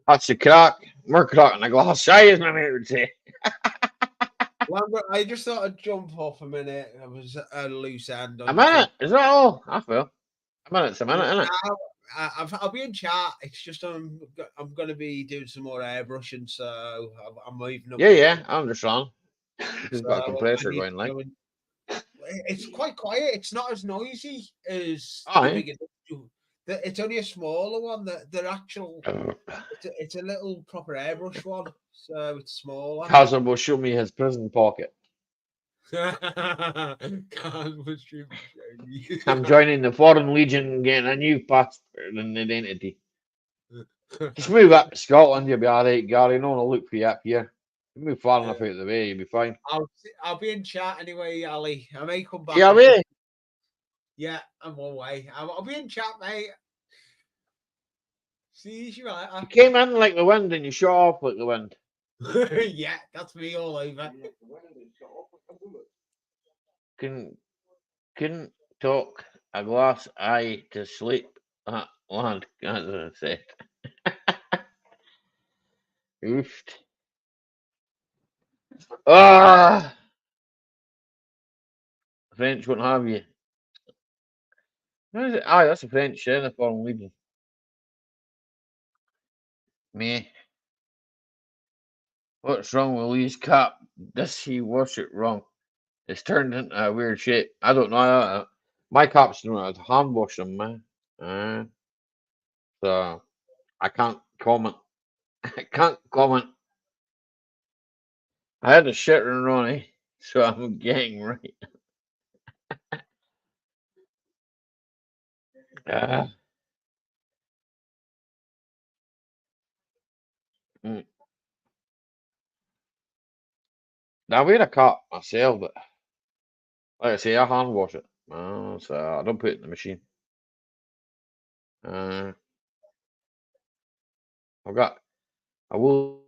that's the crack. We're cracking a glass shy, as my mate would say. Well, I just thought I'd jump off a minute. I was at a loose end. A minute? Is that all? I feel. A minute's a minute, isn't it? I'll be in chat. It's just I'm going to be doing some more airbrushing, so I'm moving up. Yeah, I understand. You've got a So compressor I need going, to like. go in. It's quite quiet. It's not as noisy as Oh, the yeah. big industrial. It's only a smaller one. The actual it's a little proper airbrush one, so it's smaller. Cousin will show me his prison pocket. I'm joining the Foreign Legion and getting a new passport and identity. Just move up to Scotland, you'll be alright, Gary. No one will look for you up here. You move far enough out of the way, you'll be fine. I'll be in chat anyway, Ali. I may come back. Yeah, away. Yeah, I'm one way. I'll be in chat, mate. See you later. You came in like the wind and you shut off like the wind. Yeah, that's me all over. Couldn't talk a glass eye to sleep at land, as I said. Oofed. Ah! French won't have you. What is it? Aye, that's a French, the Foreign Legion. Me. What's wrong with Lee's cap? Does he wash it wrong? It's turned into a weird shape. I don't know. My cap's not a hand wash them, man. So I can't comment. I can't comment. I had a shit run Ronnie, so I'm getting right. Mm. Now we had a cap myself, but like I say, I hand wash it. So I don't put it in the machine. I've got a woolly.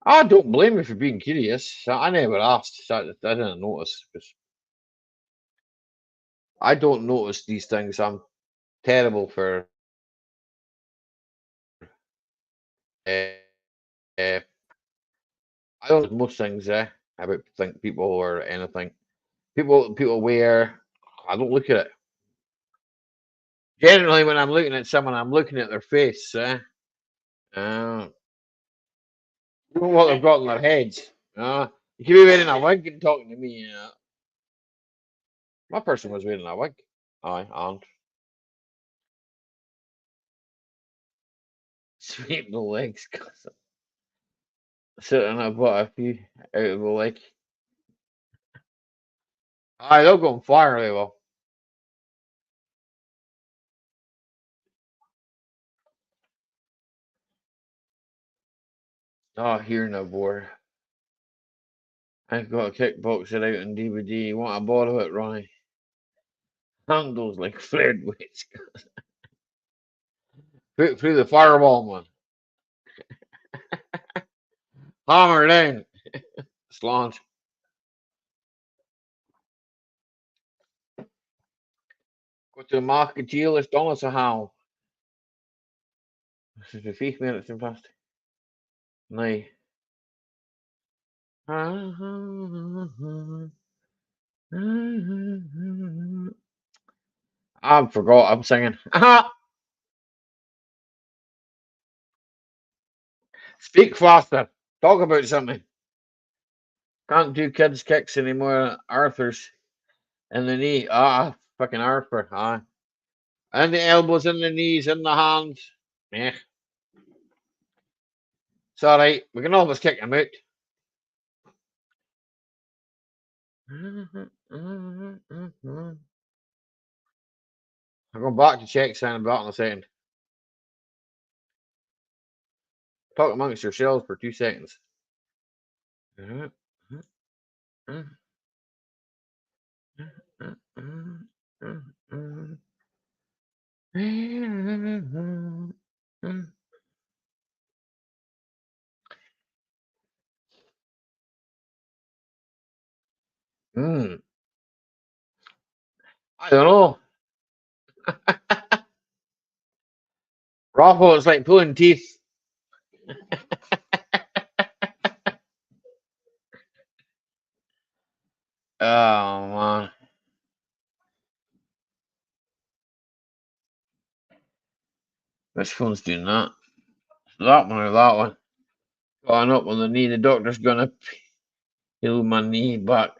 I don't blame you for being curious. I never asked. So I didn't notice because I don't notice these things. I'm terrible for. Uh, uh, I don't know most things about think people or anything. People wear. I don't look at it. Generally, when I'm looking at someone, I'm looking at their face. What they've got in their heads. You could be wearing a wig and talking to me. My person was wearing a wig. Aye, and sweep the legs. Sitting I bought a few out of the leg. Aye, they'll go on fire, they will. Oh, here no board. I've got a kickboxer out on DVD. You want to borrow it, Ronnie? Handles like flared weights. Through the firewall, man. Hammer down. Slange. Gå till Mack-Mechanical stången så här. Så det fick mig sin fast. Nej. I forgot I'm singing. Speak faster. Talk about something. Can't do kids kicks anymore. Arthur's in the knee. Ah, fucking Arthur. Ah. And the elbows in the knees, in the hands. Yeah. It's alright. We can always kick him out. I'm going back to check sign back in a second. Talk amongst yourselves for 2 seconds. I don't know. Raffle is like pulling teeth. Oh man. This phone's doing that. That one or that one. Going up on the knee. The doctor's gonna heal my knee back.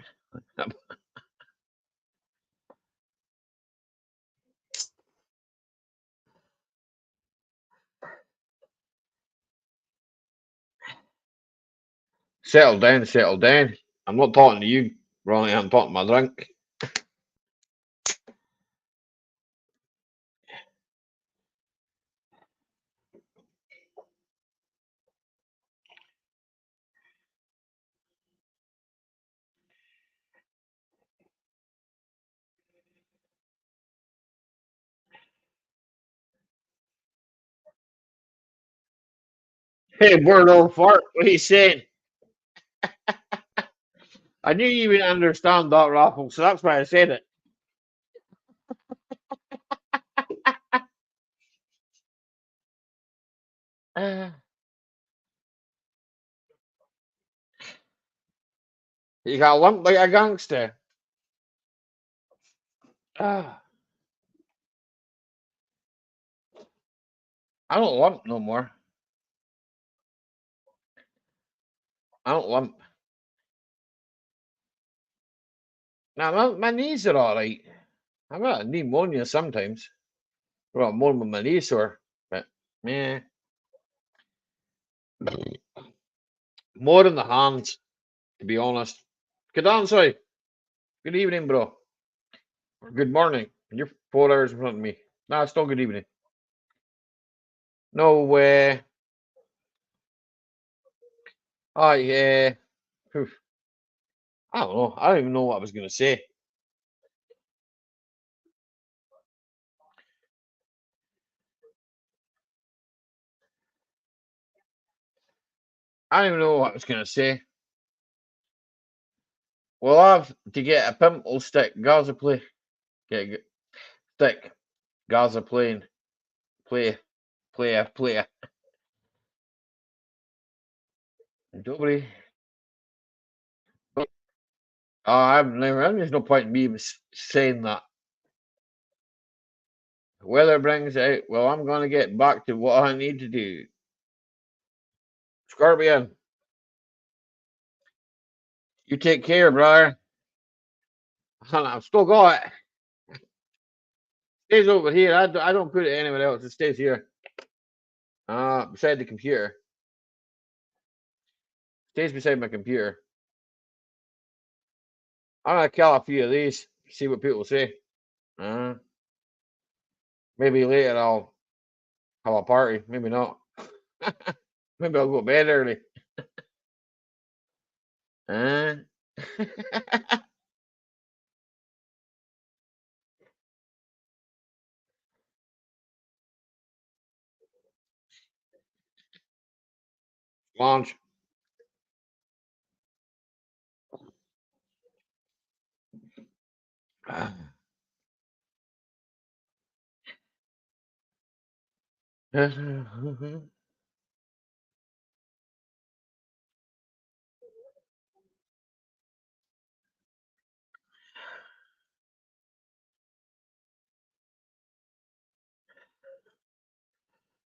Settle down, settle down. I'm not talking to you, Ronnie. I'm talking to my drink. Hey, word old fart. What are you saying? I knew you wouldn't understand that, Raffle, so that's why I said it. You got a lump like a gangster. I don't lump no more. I don't lump. Now, my knees are alright. I've got pneumonia sometimes. Well, more with my knees sore. But, meh. More in the hands, to be honest. Good answer. Good evening, bro. Or good morning. You're 4 hours in front of me. No, it's still good evening. No way. Oh, yeah. I don't know. I don't even know what I was going to say. I don't even know what I was going to say. We'll have to get a pimple stick, Gaza play. Get a stick, Gaza playing. Play. Player. Nobody. I've never. There's no point in me saying that. Weather brings it out. Well, I'm going to get back to what I need to do. Scorpion, you take care, brother. I've still got it. Stays over here. I don't put it anywhere else. It stays here. Beside the computer. Stays beside my computer. I'm gonna kill a few of these. See what people say. Maybe later I'll have a party. Maybe not. Maybe I'll go to bed early. Uh, Launch.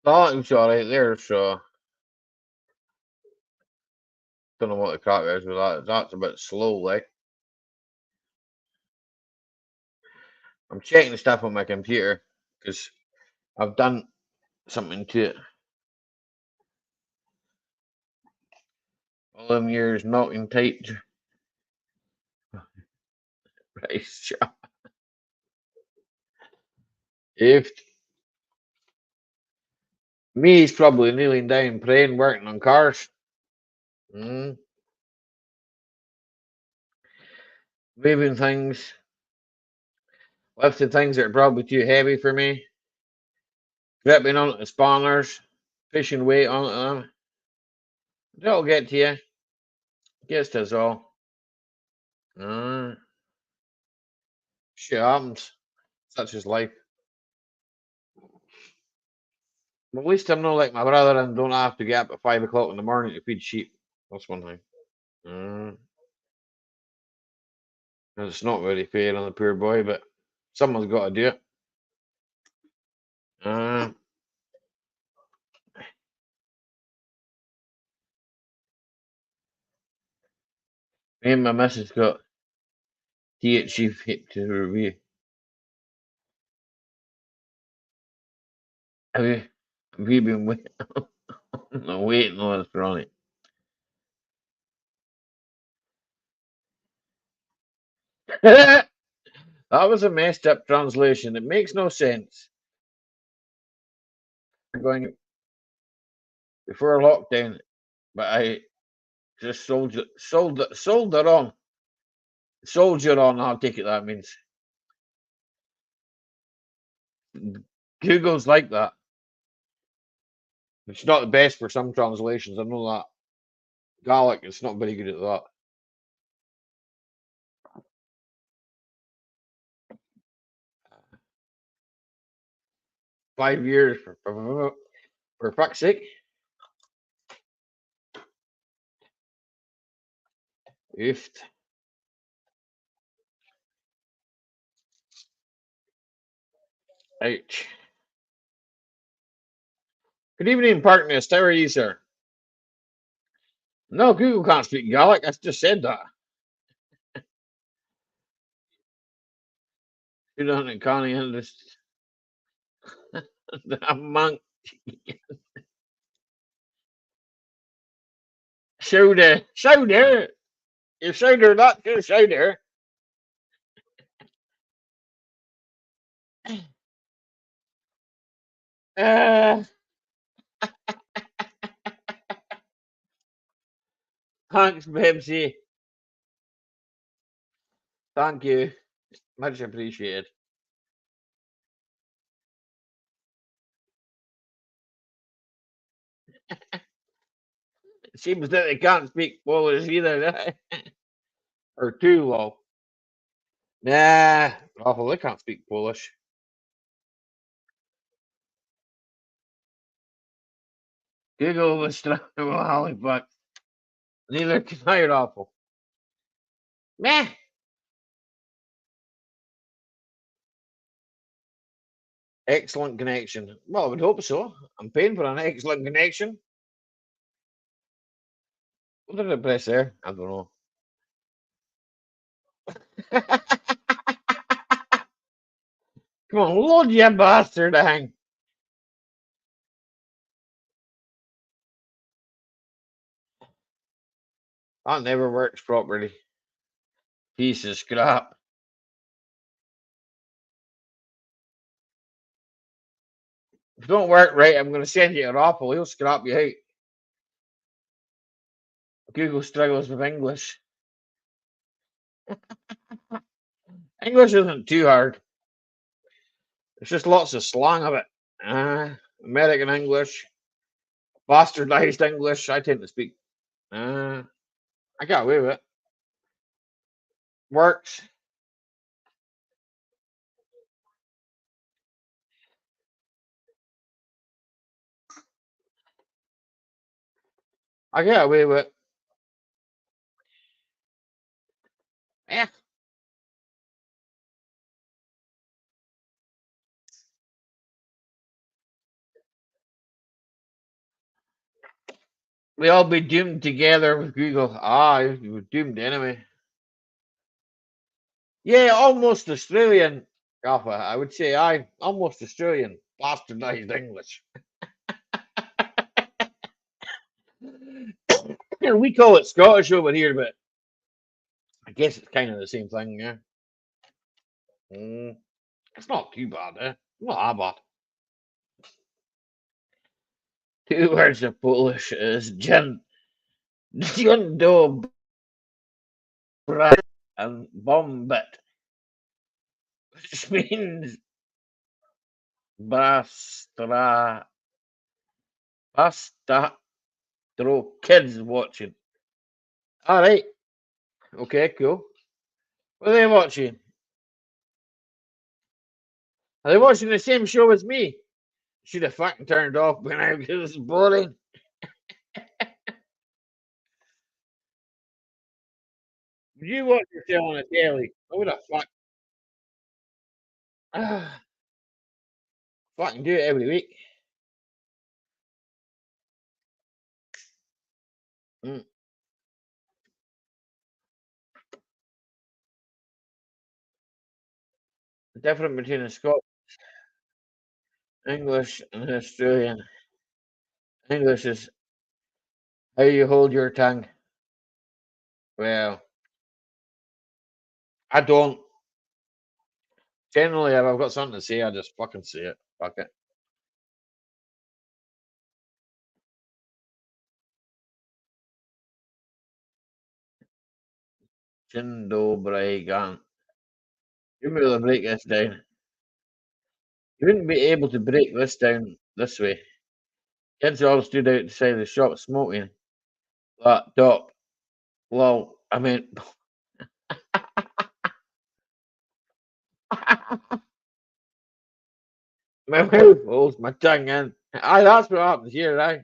Thought it was alright there, so don't know what the crack is with that. That's a bit slow, like. I'm checking the stuff on my computer because I've done something to it. All them years melting tight. Right, if me, he's probably kneeling down, praying, working on cars. Moving things, lifting things that are probably too heavy for me, gripping onto the spawners, pushing weight onto them. That'll get to you. Gets to us all. Shit happens. Such is life. But at least I'm not like my brother and don't have to get up at 5 o'clock in the morning to feed sheep. That's one thing. And it's not very fair on the poor boy, but someone's got to do it. Me and my missus got THC vape to review. Have you been waiting? No, waiting on us for on it. That was a messed up translation. It makes no sense. Going before lockdown, but I just soldier on. Soldier on, I'll take it that means. Google's like that. It's not the best for some translations, I know that. Gaelic, it's not very good at that. Five years for fuck's sake. Oofed. Ouch. Good evening, Parkness. How are you, sir? No, Google can't speak Gaelic. I just said that. You don't can't understand. The monk. Shoulder. Shoulder. You shoulder not to shoulder. Thanks, Bebsy. Thank you. Much appreciated. It seems that they can't speak Polish either. Or too low. Nah, awful. They can't speak Polish. Google was trying to Halifax. Neither can I, awful. Meh. Excellent connection. Well, I would hope so. I'm paying for an excellent connection. What did I press there? I don't know. Come on, load you bastard hang. That never works properly. Piece of scrap. If it don't work right, I'm going to send you to Raffle. He'll scrap you out. Google struggles with English. English isn't too hard. It's just lots of slang of it. American English, bastardized English. I tend to speak. I got away with it. Works. I get away with. Eh, we all be doomed together with Google. Ah, we're doomed anyway. Yeah, almost Australian, Alpha. I would say I almost Australian, bastardized English. Yeah, we call it Scottish over here, but I guess it's kind of the same thing, yeah. It's not too bad, eh? Not that bad. Two words of Polish is dzień dobry and bombet, which means Bastra Basta throw kids watching. Alright, okay, cool. What are they watching? Are they watching the same show as me? Should have fucking turned off when I because it's boring. You watch yourself on the telly. What the fuck? Fucking do it every week. Mm. The difference between a Scottish English and an Australian English is how you hold your tongue. Well, I don't. Generally, if I've got something to say, I just fucking say it. Fuck it. Dzień dobry, gan. You'll be able to break this down. You wouldn't be able to break this down this way. Kids all stood out the side of the shop smoking. Laptop. Lol. I mean, my mouth holds my tongue in. Aye, that's what happens here, right?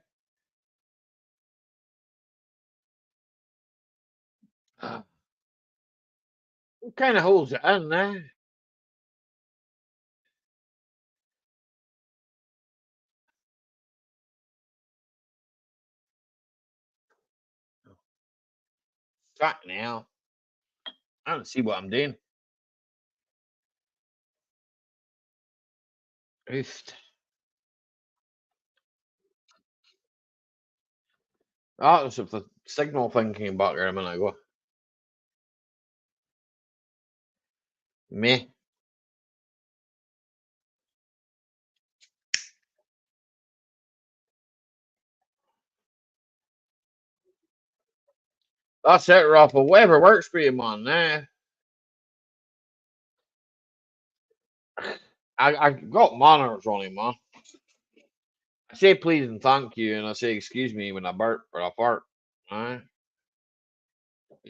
What kind of holds it in, eh? Fuck now. I don't see what I'm doing. Oofed. That was the signal thing came back there a minute ago. Me. That's it, Rafa. Whatever works for you, man. I got manners on him, man. I say please and thank you, and I say excuse me when I burp or I fart. You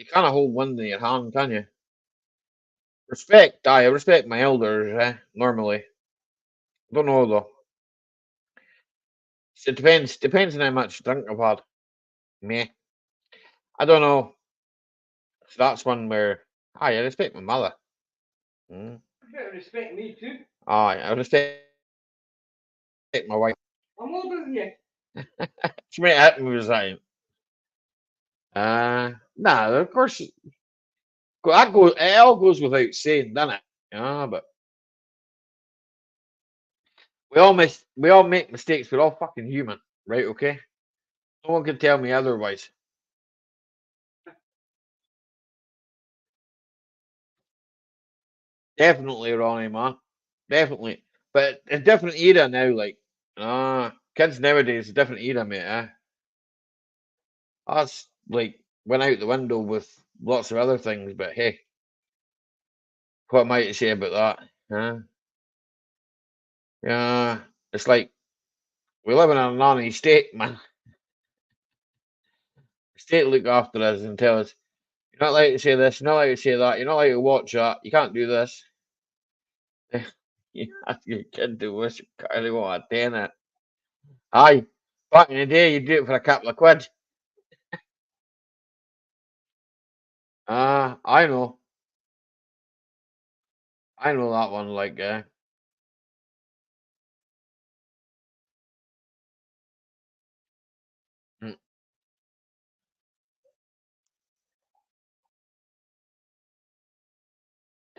can't hold one in your hand, can you? Respect, I respect my elders, normally. Don't know though. It depends on how much drink I've had. Me. I don't know. So that's one where I respect my mother. Mm. You better respect me too. Aye, I respect my wife. I'm older than you. She might hit me with something. Nah, of course that goes. It all goes without saying, doesn't it? Yeah, but we all make mistakes. We're all fucking human, right? Okay. No one can tell me otherwise. Definitely, Ronnie, man. Definitely. But it's a different era now. Like, kids nowadays, a different era, mate. That's like went out the window with lots of other things. But hey, what am I to say about that? Yeah, it's like we live in a nanny state, man. The state look after us and tell us you're not allowed to say this, you're not allowed to say that, you're not allowed to watch that, you can't do this. You ask your kid to wish Carly what a tenner. Aye, back in the day, you'd do it for a couple of quid. I know. I know that one, like, mm,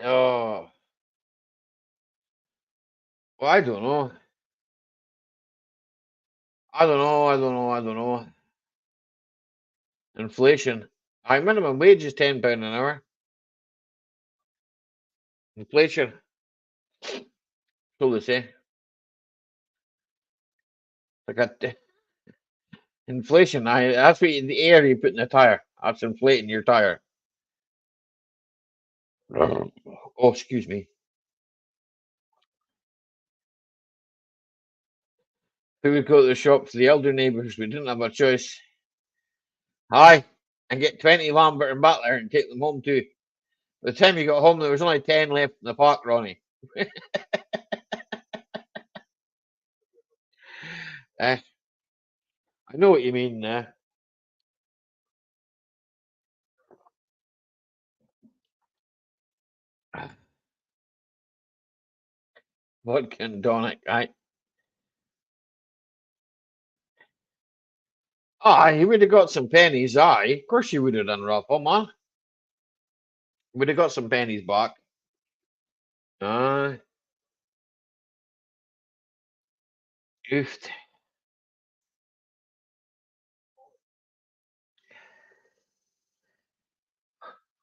oh, well, I don't know. I don't know. I don't know. I don't know. Inflation. Minimum wage is £10 an hour. Inflation. So they say. Like inflation. That's what the air you put in the tire. That's inflating your tire. Oh, excuse me. We would go to the shop for the elder neighbours. We didn't have a choice. Aye, and get 20 Lambert and Butler and take them home too. By the time you got home, there was only 10 left in the park, Ronnie. I know what you mean. Vodka and tonic. Aye, he would have got some pennies. Aye, of course you would have done, Ruffle, man. Would have got some pennies back. Aye, oofed.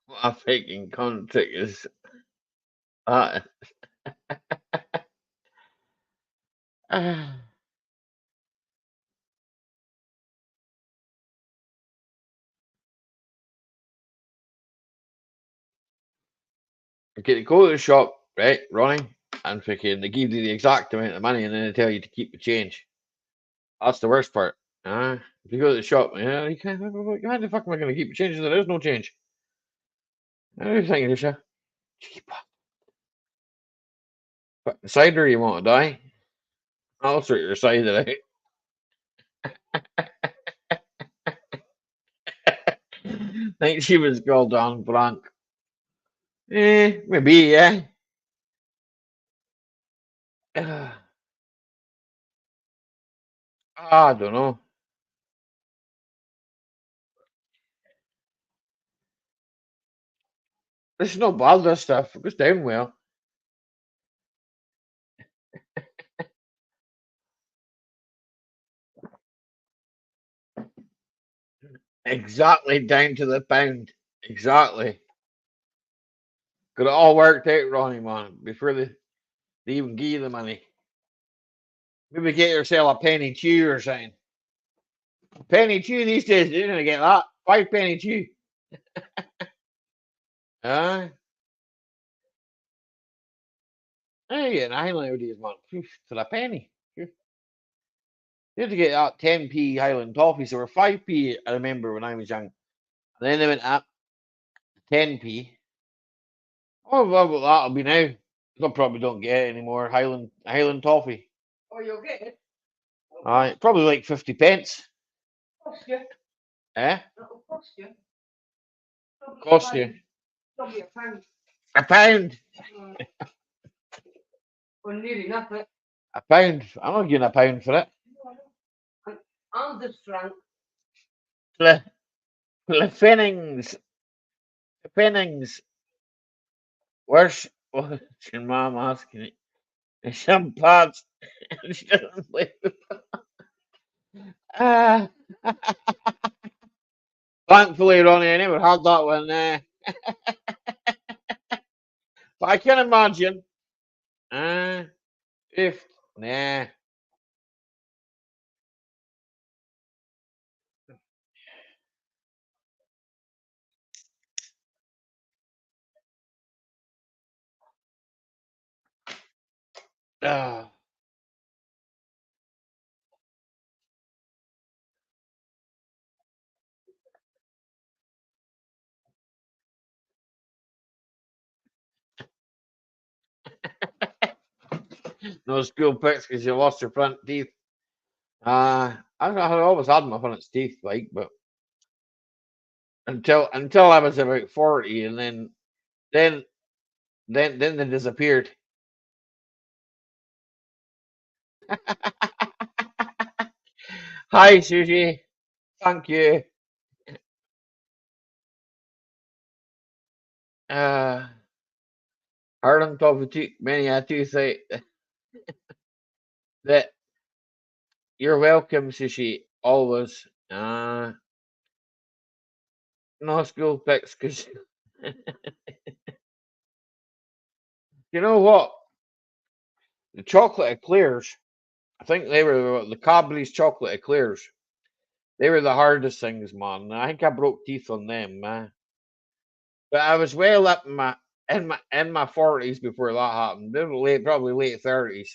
What a fucking contract is that? Okay, go to the shop, right, Ronnie, and freaking they give you the exact amount of money and then they tell you to keep the change. That's the worst part. If you go to the shop, yeah, you can't. How the fuck am I going to keep the change? There is no change. What are you thinking, Isha? Cheap. But the cider you want to die? I'll sort your cider out. Think she was called on blank. Maybe, yeah. I don't know. This is not bad, this stuff. It goes down well. Exactly down to the pound. Exactly. Got it all worked out, Ronnie, man, before they even give you the money. Maybe get yourself a penny chew or something. Penny chew these days, you're going to get that. 5 penny chew. Uh, I get an Highland nowadays, man. For a penny. You had to get that 10p Highland toffees. They were 5p, I remember, when I was young. And then they went up 10p. Oh, well, that'll be now. I probably don't get it anymore. Highland toffee. Oh, you'll get it. Probably like 50 pence. Cost you. Eh? That'll cost you. Cost you Probably a pound. a pound. Well, nearly nothing. A pound. I'm not giving a pound for it. I'm just drunk. The Fennings. The Fennings. Where's your mom asking it? Some parts. She doesn't believe it. Ah. Thankfully, Ronnie, I never had that one. But I can imagine. If nah. Ah. No school picks because you lost your front teeth. I always had my front teeth, like, but until I was about 40, and then then they disappeared. Hi, Susie. Thank you. Harlan told me many a two say that you're welcome, Susie. Always. No school picks, because you know what? The chocolate eclairs, I think they were the Cadbury's chocolate eclairs. They were the hardest things, man. I think I broke teeth on them, man. But I was well up in my 40s before that happened. They were late, probably late 30s.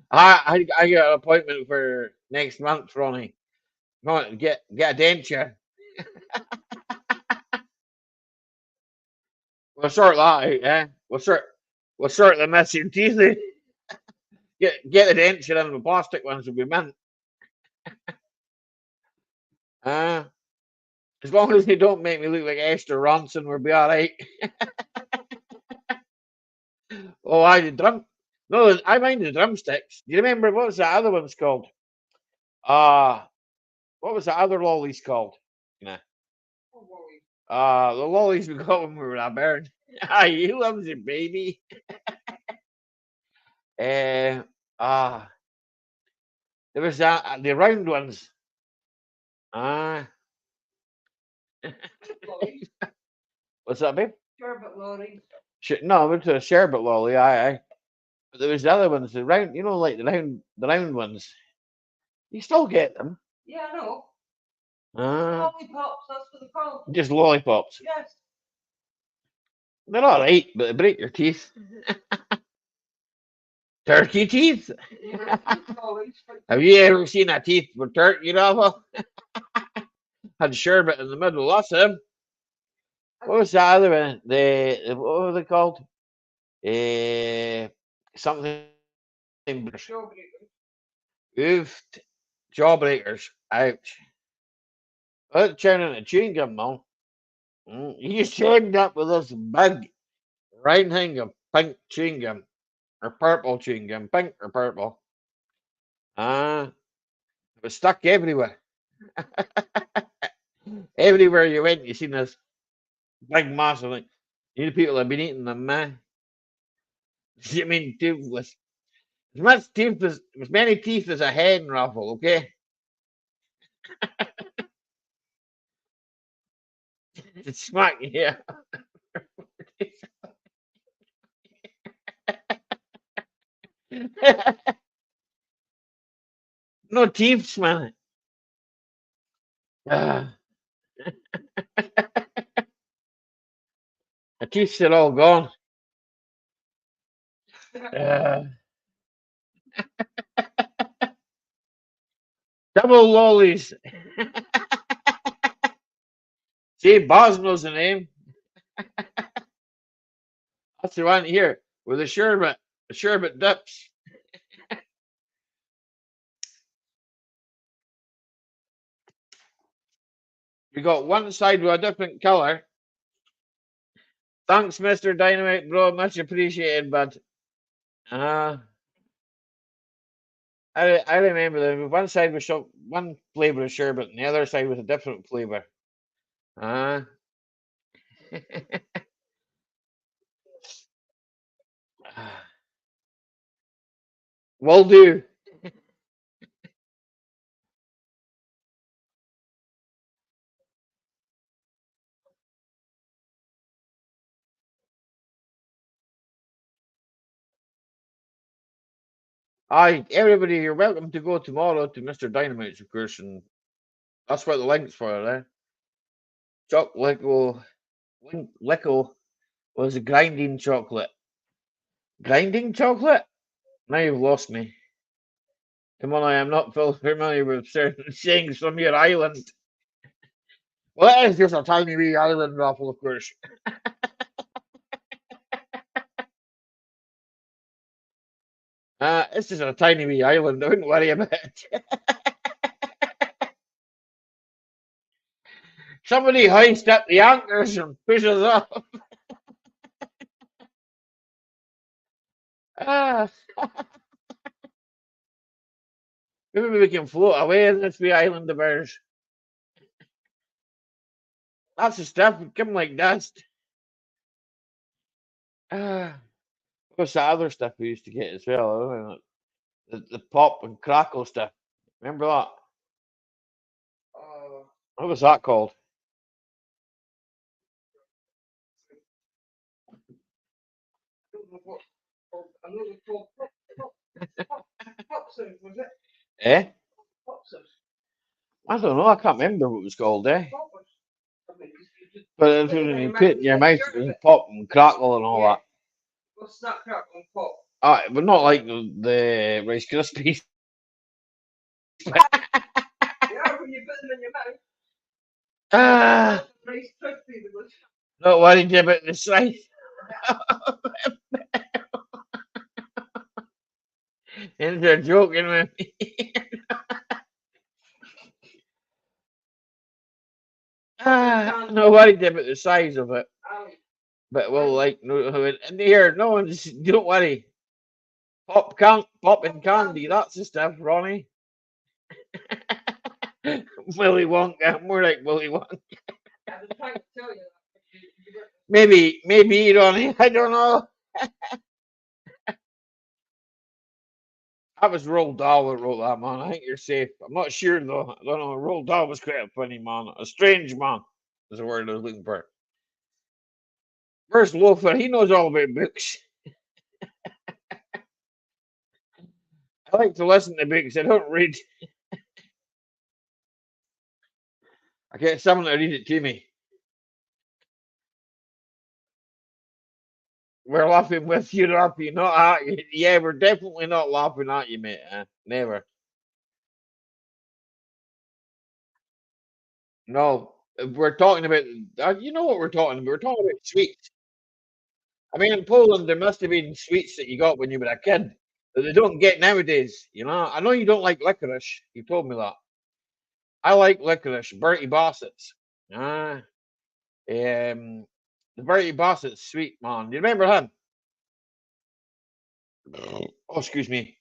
I got an appointment for next month, Ronnie. Come on, get a denture. We'll sort that out, eh? We'll sort the missing teeth out. Get the denture and the plastic ones will be mint. Uh, as long as they don't make me look like Esther Ronson, we'll be all right. Oh, I did drum. No, I mind the drumsticks. Do you remember what was the other one's called? Uh what was the other lollies called? Nah. The lollies we got when we were a bird. Ah, he loves it, baby. Uh, uh there was the round ones. Ah, what's that, babe? Sherbet lorries. No, it was a sherbet lolly. Aye. But there was the other ones, the round. You know, like the round ones. You still get them. Yeah, I know. Ah, Lollipops, that's what they're called. just lollipops. Yes. They're all right, but they break your teeth. Turkey teeth. Lollies, but Have you ever seen a teeth with turkey, Rafa? Had sherbet in the middle. That's him. What was the other one? What were they called? Something. jawbreakers. Oofed. Jawbreakers. Ouch. That's turning into chewing gum, man. You chewed up with this big round thing of pink chewing gum or purple chewing gum, pink or purple. It was stuck everywhere. Everywhere you went, you seen this big massive thing. You know, people have been eating them, man. I mean, toothless. As much teeth as many teeth as a hen ruffle, okay? It's smack, yeah. No teeth, man. Ah, the teeth are all gone. Uh, Double lollies. See, Boz knows the name. That's the one here with the sherbet dips. We got one side with a different color. Thanks, Mr. Dynamite, bro. Much appreciated, bud. Uh, I remember them. One side was one flavor of sherbet, and the other side was a different flavor. Uh, will do. Aye, everybody, you're welcome to go tomorrow to Mr. Dynamite's, of course, and that's what the link's for, eh? Choc Lickle was a grinding chocolate. Grinding chocolate? Now you've lost me. Come on, I am not familiar with certain sayings from your island. Well, it is just a tiny wee island raffle, of course. This is a tiny wee island. I wouldn't worry about it. Somebody hoist up the anchors and push us off. Ah, maybe we can float away in this wee island of ours. Lots of stuff would come like dust. Ah, what's the other stuff we used to get as well? I don't know, the pop and crackle stuff. Remember that? Uh, What was that called? I don't know what. I know they're called Popsons, was it? Eh? Popsons. I don't know. I can't remember what it was called. Eh? Poppers. I mean, you just But it's put it when in you your put it in your mouth, mouth, it pop and crackle and all Yeah. that. What's that crap on pop? But not like the Rice Krispies. Yeah, when you put them in your mouth. Ah, Rice Krispies, it was. not worried about the size. And they're joking with me. Not worried about the size of it. But well, like no, and here, no one's. Don't worry. Pop and candy. That's the stuff, Ronnie. Willy Wonka, more like Willy Wonka. I was trying to tell you that. Maybe Ronnie. I don't know. That was Roald Dahl that wrote that, man. I think you're safe. I'm not sure though. I don't know. Roald Dahl was quite a funny man. A strange man is the word I was looking for. Where's Loafer? He knows all about books. I like to listen to books. I don't read. I get someone to read it to me. We're laughing with you, RP, not at you. Yeah, we're definitely not laughing at you, mate. Never. No, we're talking about. You know what we're talking about? We're talking about sweets. I mean, in Poland, there must have been sweets that you got when you were a kid that they don't get nowadays. You know, I know you don't like licorice. You told me that. I like licorice. Bertie Bassett's. Ah, the Bertie Bassett's sweet man. Do you remember him? Oh, excuse me.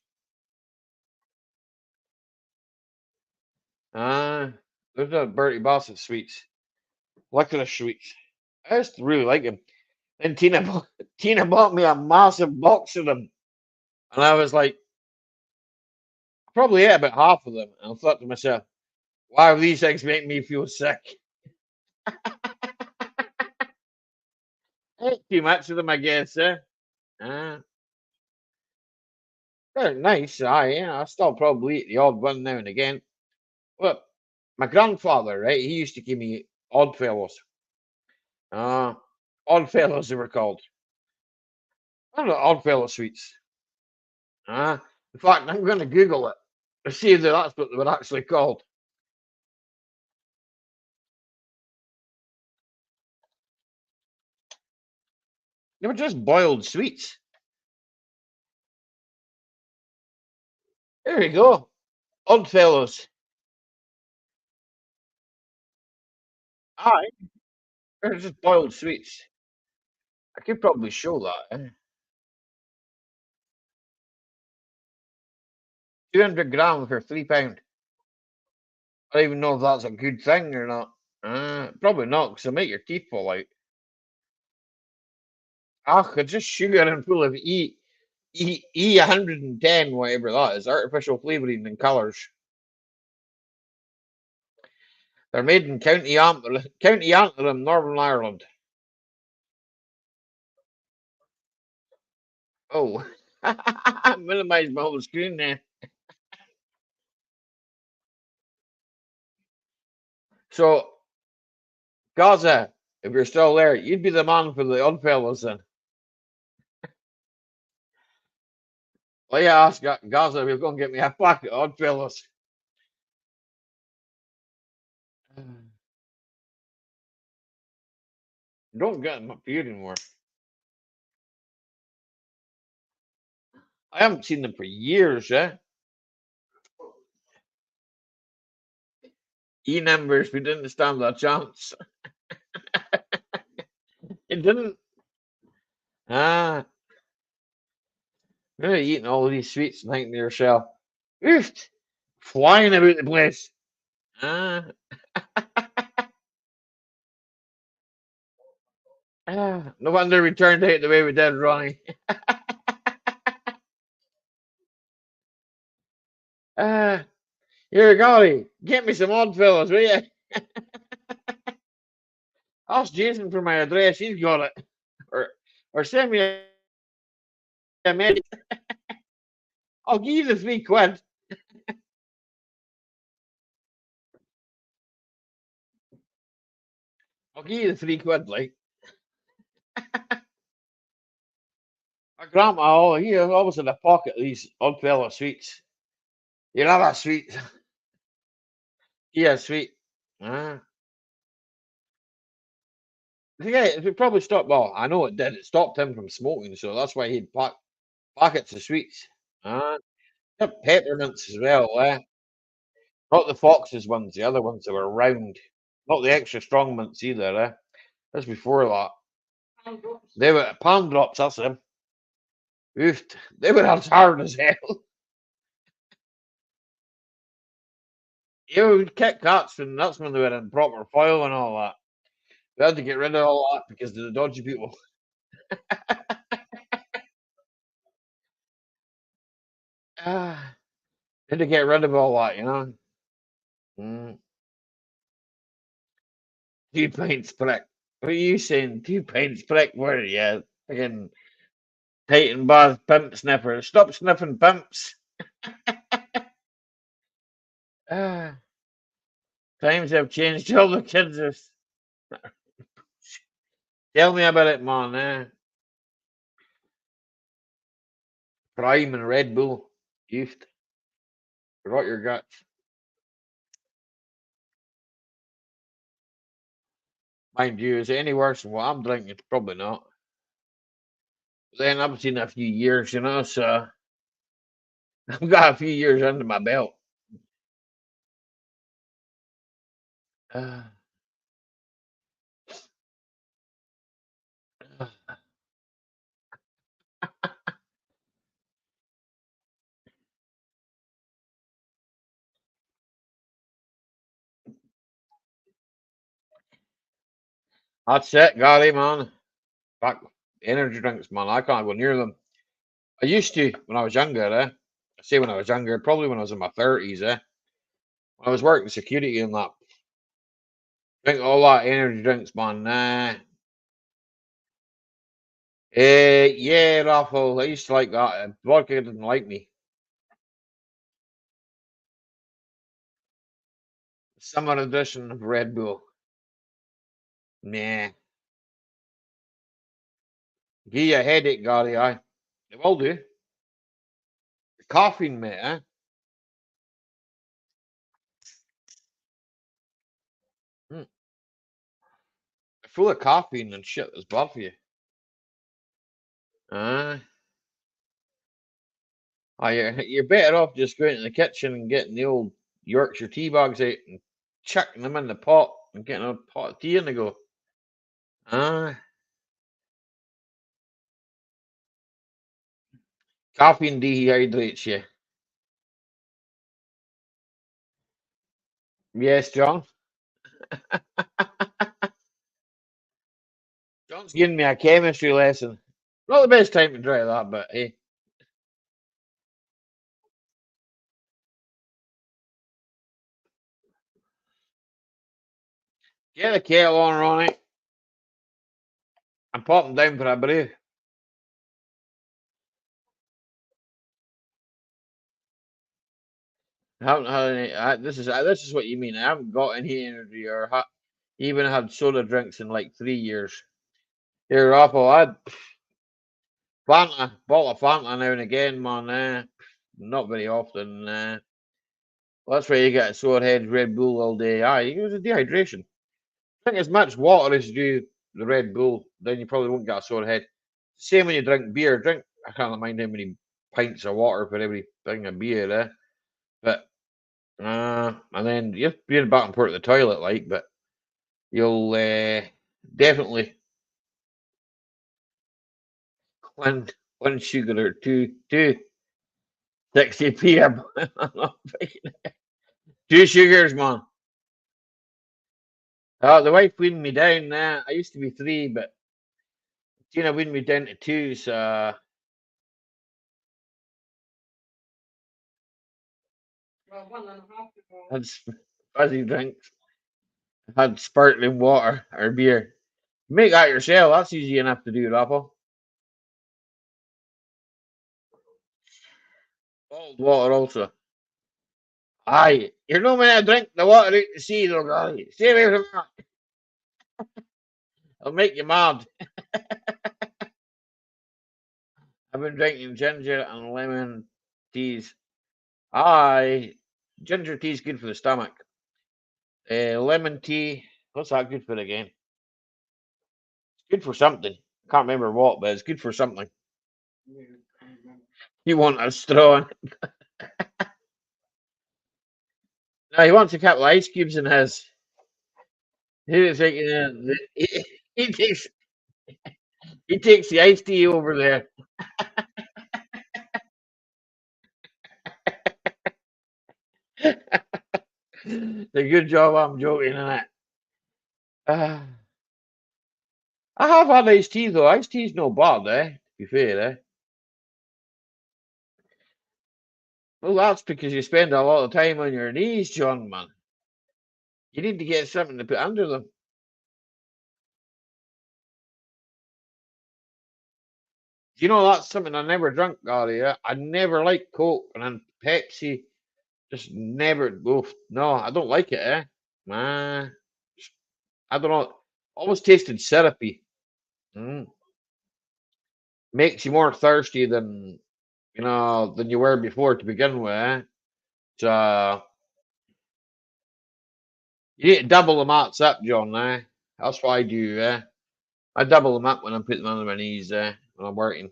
Ah, there's a Bertie Bassett sweets. Licorice sweets. I just really like them. And Tina bought me a massive box of them, and I was like, I probably ate about half of them, and I thought to myself, "Why do these things make me feel sick?" I ate too much of them, I guess. Uh, they're nice. I still probably eat the odd one now and again. But my grandfather, right? He used to give me Oddfellows. Uh, Oddfellows they were called. I don't know, Oddfellow sweets. Uh, in fact, I'm going to Google it to see if that's what they were actually called. They were just boiled sweets. There we go. Oddfellows. Aye, they're just boiled sweets. I could probably show that. 200 grams for £3. I don't even know if that's a good thing or not. Probably not, because it'll make your teeth fall out. It's just sugar and full of E 110, whatever that is, artificial flavouring and colours. They're made in County Antrim, Northern Ireland. Oh, minimise my whole screen there. So, Gaza, if you're still there, you'd be the man for the Oddfellows then. Well, yeah, ask Gaza if you're going to get me a packet of Oddfellows. Don't get them up here anymore. I haven't seen them for years, E-numbers, we didn't stand a chance. It didn't. Ah, you're eating all these sweets and thinking to yourself, oof, flying about the place. Ah, no wonder we turned out the way we did, Ronnie. Ah, here, golly, get me some Oddfellows, will you? Ask Jason for my address, he's got it. Or send me a message. I'll give you the £3. I'll give you the £3, like. My grandma, oh, he always in a pocket these Oddfellow sweets. You have a sweet. Yeah, sweet. Ah. Yeah, it probably stopped. Well, I know it did. It stopped him from smoking, so that's why he'd packets of sweets. Ah, peppermints as well. Not the Fox's ones, the other ones that were round. Not the extra strong mints either. That's before that. They were palm drops. That's them. Oof, they were as hard as hell. You would Kit Kats, and that's when they were in proper foil and all that. We had to get rid of all that because of the dodgy people. Ah, had to get rid of all that, you know. Mm. 2 pints prick. What are you saying? 2 pints prick? Where are you? Fucking Titan Bath pimp sniffer. Stop sniffing pimps. Ah, times have changed. All the kids are. Tell me about it, man. Prime and Red Bull. Youth. Rot your guts. Mind you, is it any worse than what I'm drinking? It's probably not. But then I've seen a few years, you know, so I've got a few years under my belt. Uh, that's it, golly, man. Back energy drinks, man. I can't go near them. I used to when I was younger, I say when I was younger, probably when I was in my 30s, When I was working security and that, drink all that energy drinks, man. Yeah, Raffle. I used to like that. Vodka didn't like me. Summer edition of Red Bull. Nah. Give you a headache, Gary, aye. They will do. The caffeine, mate, Mm. They're full of caffeine and shit that's bad for you. Aye. You're better off just going to the kitchen and getting the old Yorkshire tea bags out and chucking them in the pot and getting a pot of tea in the go. Aye. Caffeine dehydrates you. Yes, John. John's giving me a chemistry lesson. Not the best time to try that, but hey. Get the kettle on, Ronnie. I'm popping down for a brew. I haven't had any. This is what you mean. I haven't got any energy or even had soda drinks in like 3 years. Here, Raffle, I had Fanta, bottle of Fanta now and again, man. Not very often. Well, that's why you get a sore head, Red Bull all day. Aye, it was a dehydration. Drink as much water as you do the Red Bull, then you probably won't get a sore head. Same when you drink beer. I can't mind how many pints of water for every thing of beer, eh? But and then you have to be in back and forth to the toilet, like, but you'll definitely one sugar or two 60 p.m. Two sugars, man. The wife weaned me down. I used to be 3, but Tina weaned me down to 2. So Well, 1.5 to go. had fuzzy drinks, had sparkling water or beer. Make that yourself. That's easy enough to do, Raffle. Bottled water also. Aye, you're no man to drink the water out the sea, though, guy. Stay away from that. It'll make you mad. I've been drinking ginger and lemon teas. Aye, ginger tea's good for the stomach. Lemon tea, what's that good for again? It's good for something. Can't remember what, but it's good for something. You want a straw. No, he wants a couple of ice cubes in his. He was thinking, he takes the iced tea over there. The good job I'm joking in it. I have had iced tea though. Iced tea's no bad, eh? To be fair, eh? Well, that's because you spend a lot of time on your knees, John, man. You need to get something to put under them. You know, that's something I never drunk, Gary. I never liked Coke and then Pepsi. Just never. Oof, no, I don't like it, eh? Nah, I don't know. Always tasted syrupy. Mm. Makes you more thirsty than than you were before to begin with. Eh? So you need to double the mats up, John. Eh? That's what I do. Eh? I double them up when I'm putting them on my knees. When I'm working.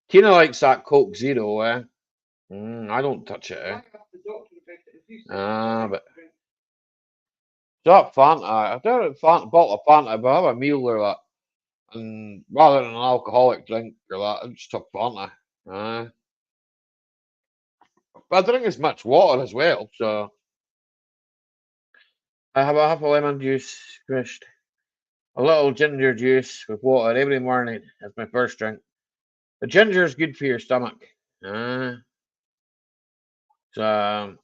Tina likes that Coke Zero. Eh? I don't touch it. Eh? I got the doctor about it. If you say But that Fanta, I don't know Fanta, bottle of Fanta, but I have a meal or that. And rather than an alcoholic drink or that, I just took Fanta. Uh, but I drink as much water as well, so I have a half a lemon juice squished. A little ginger juice with water every morning. That's my first drink. The ginger is good for your stomach. Uh, so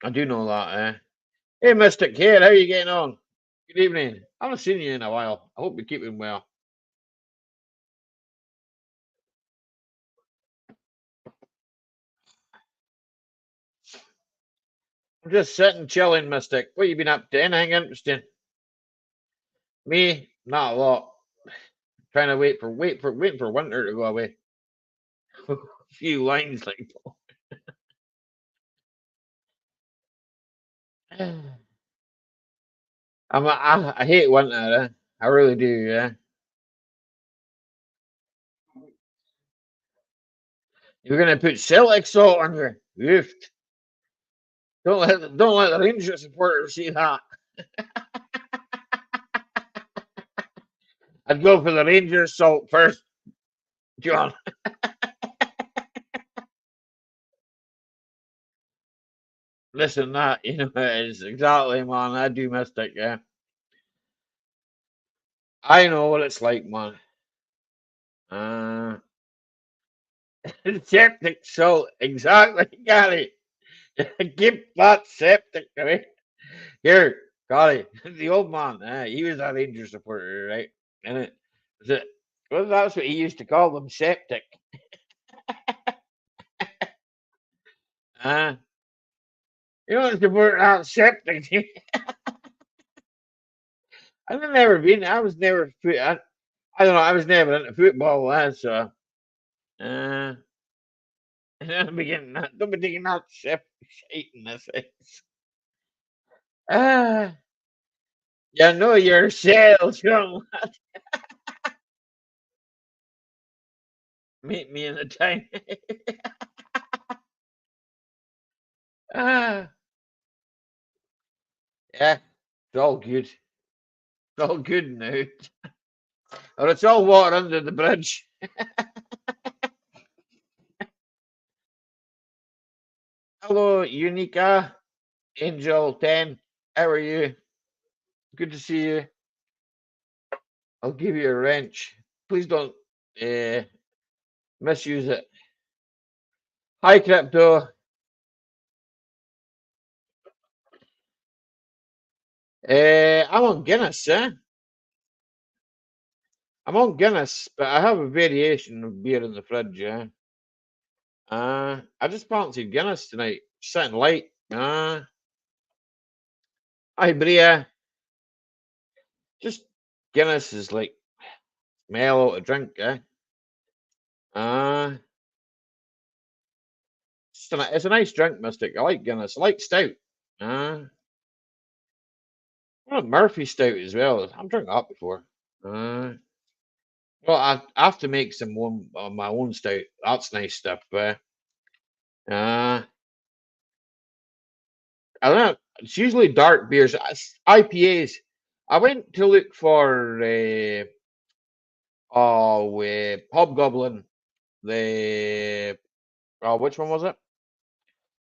I do know that. Hey, Mystic here, how are you getting on? Good evening. I haven't seen you in a while. I hope you're keeping well. I'm just sitting chilling, Mystic. What you been up to? Anything interesting? Me? Not a lot. Trying to waiting for winter to go away. A few lines like I hate winter, I really do, yeah. You're gonna put Celtic salt on your oof. Don't let the Rangers supporters see that. I'd go for the Rangers salt first, John. Listen, that is exactly, man. I do Mystic, yeah. I know what it's like, man. Uh, septic salt, exactly, Gary. Keep that septic, right? Here, Gary, the old man. He was a Ranger supporter, right? And it was it. Well, that's what he used to call them, septic. Uh, you don't support that septic. I've never been. I was never. I don't know. I was never into football, so. Uh, don't be getting that. Don't be taking that septic shit in the face. Ah, you know yourself, you know. Meet me in the time. Ah, yeah, it's all good. It's all good now. Or it's all water under the bridge. Hello, Unica, Angel 10. How are you? Good to see you. I'll give you a wrench. Please don't misuse it. Hi, Crypto. I'm on Guinness, eh? I'm on Guinness, but I have a variation of beer in the fridge, yeah. I just fancied Guinness tonight. Sitting light. Hi, Bria. Just Guinness is like mellow to drink, eh? Uh, it's a nice drink, Mystic. I like Guinness. I like stout. Uh, I like Murphy stout as well. I've drank that before. Well, I have to make some my own stout. That's nice stuff. Uh, I don't know. It's usually dark beers. IPAs. I went to look for Hobgoblin. The which one was it?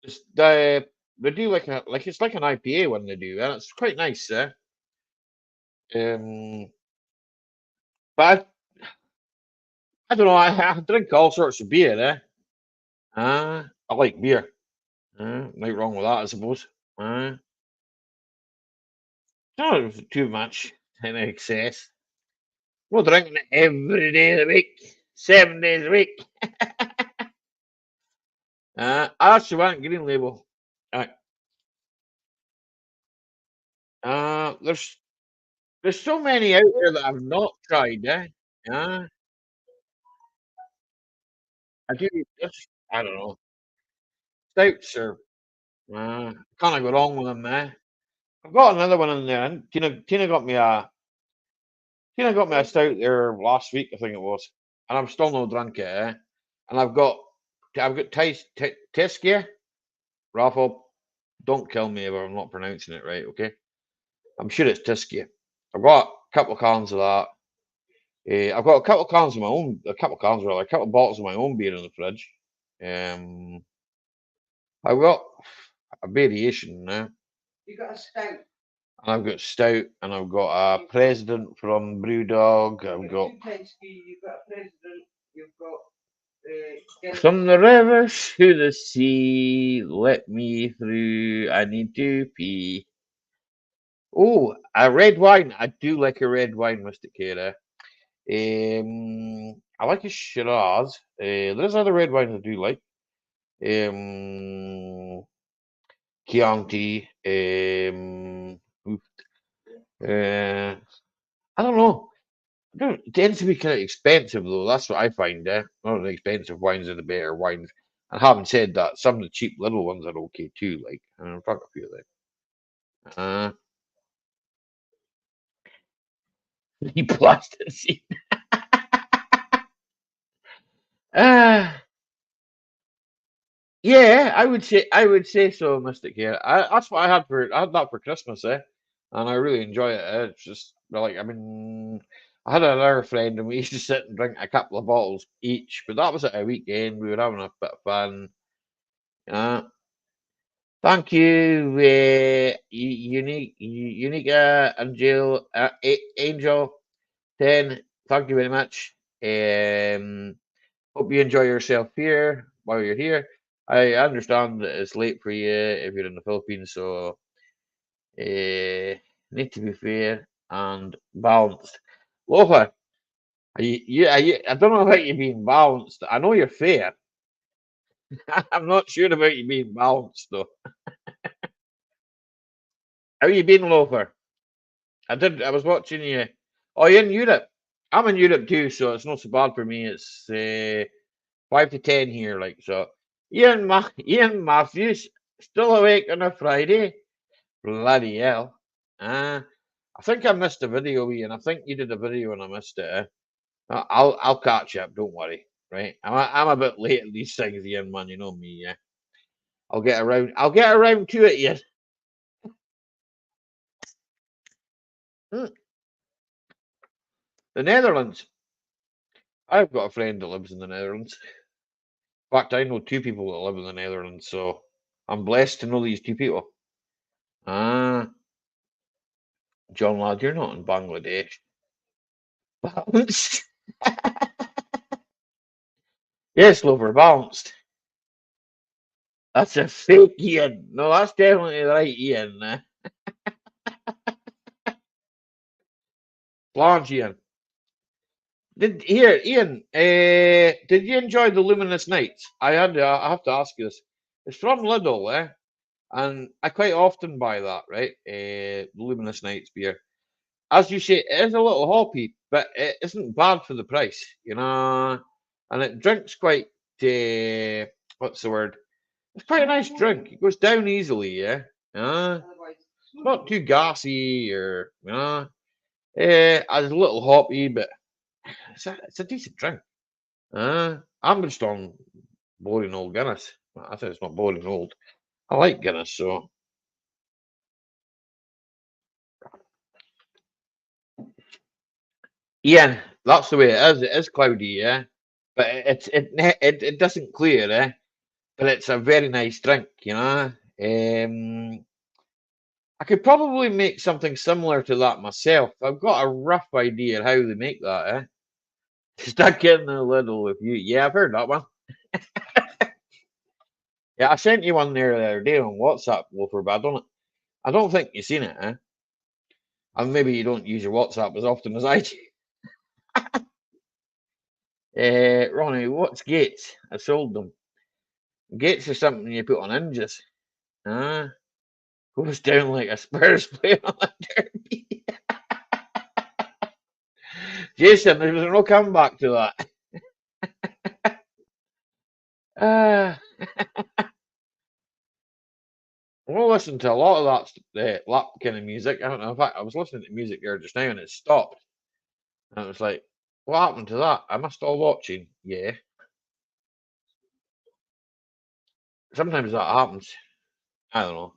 It's they do like it's like an IPA when they do, and it's quite nice. Um, but I don't know. I drink all sorts of beer. I like beer. Nothing wrong with that, I suppose. Not too much in excess. We're drinking it every day of the week, 7 days a week. That's the one green label. Right. There's so many out there that I've not tried. Uh, I do. I don't know. Stouts are can't go wrong with them. I've got another one in there. And Tina got me a stout there last week, I think it was, and I'm still no drunk it. And I've got Teskia. Raffle, don't kill me if I'm not pronouncing it right, okay? I'm sure it's Tiskia. I've got a couple of cans of that. I've got a couple of cans of my own, a couple of cans, rather, a couple of bottles of my own beer in the fridge. I've got a variation now. You got a stout. And I've got stout, and I've got a president from Brewdog. I've got You've got a president. You've got from the rivers to the sea, let me through. I need to pee. Oh, a red wine. I do like a red wine, Mr. Kera. I like a Shiraz. There's other red wines I do like. Chianti. I don't know. It tends to be kind of expensive though. That's what I find. Not the expensive wines are the better wines. And having said that, some of the cheap little ones are okay too. Like I've got a few of them. The plasticine. Yeah, I would say so, Mystic. Yeah, that's what I had that for Christmas, and I really enjoy it. It's just like I had another friend and we used to sit and drink a couple of bottles each, but that was at a weekend. We were having a bit of fun. Uh, Thank you, unique Angel 10. Thank you very much. Hope you enjoy yourself here while you're here. I understand that it's late for you if you're in the Philippines, so need to be fair and balanced. Lofa, I don't know about you being balanced. I know you're fair. I'm not sure about you being balanced though. How you been, Loafer? I was watching you. Oh, you're in Europe. I'm in Europe too, so it's not so bad for me. It's 5 to 10 here, like so. Ian Matthews still awake on a Friday. Bloody hell. I think I missed a video, Ian. I think you did a video and I missed it. I'll catch up. Don't worry. right? I'm a bit late at these things, Ian, man. You know me, yeah. I'll get around. I'll get around to it, Ian. Hmm. The Netherlands. I've got a friend that lives in the Netherlands. In fact, I know two people that live in the Netherlands, so I'm blessed to know these two people. Ah, John lad, you're not in Bangladesh. Balanced. Yes, Lover, balanced. That's a fake Ian. No, that's definitely the right Ian. Blanche Ian. Ian? Did you enjoy the Luminous Nights? I have to ask you this. It's from Lidl, and I quite often buy that, right? Luminous Nights beer. As you say, it is a little hoppy, but it isn't bad for the price, you know. And it drinks quite. What's the word? It's quite a nice drink. It goes down easily, yeah. It's not too gassy or you know. It's a little hoppy, but it's a decent drink. I'm just on boring old Guinness. I think it's not boring old. I like Guinness, so yeah, that's the way it is. It is cloudy, yeah, but it doesn't clear, But it's a very nice drink, you know. I could probably make something similar to that myself. I've got a rough idea how they make that, Stuck in the little with you. Yeah, I've heard that one. Yeah, I sent you one there the other day on WhatsApp, Wolfer, but I don't think you've seen it, And maybe you don't use your WhatsApp as often as I do. Ronnie, what's gates? I sold them. Gates are something you put on hinges. Goes down like a Spurs player on a derby. Jason, there's no coming back to that. I will listen to a lot of that lap kind of music. I don't know. In fact, I was listening to music there just now and it stopped. And it was like, what happened to that? Am I still watching? Yeah. Sometimes that happens. I don't know.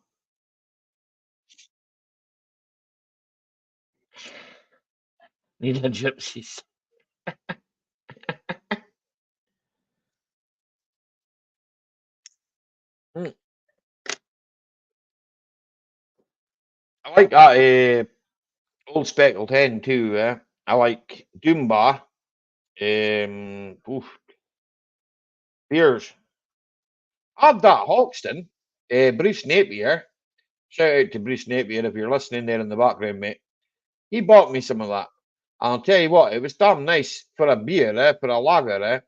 Need a gypsies. Hmm. I like that old speckled hen too. I like Doomba. Oof, beers. I had that Hoxton. Bruce Napier. Shout out to Bruce Napier if you're listening there in the background, mate. He bought me some of that. And I'll tell you what, it was damn nice for a beer, for a lager,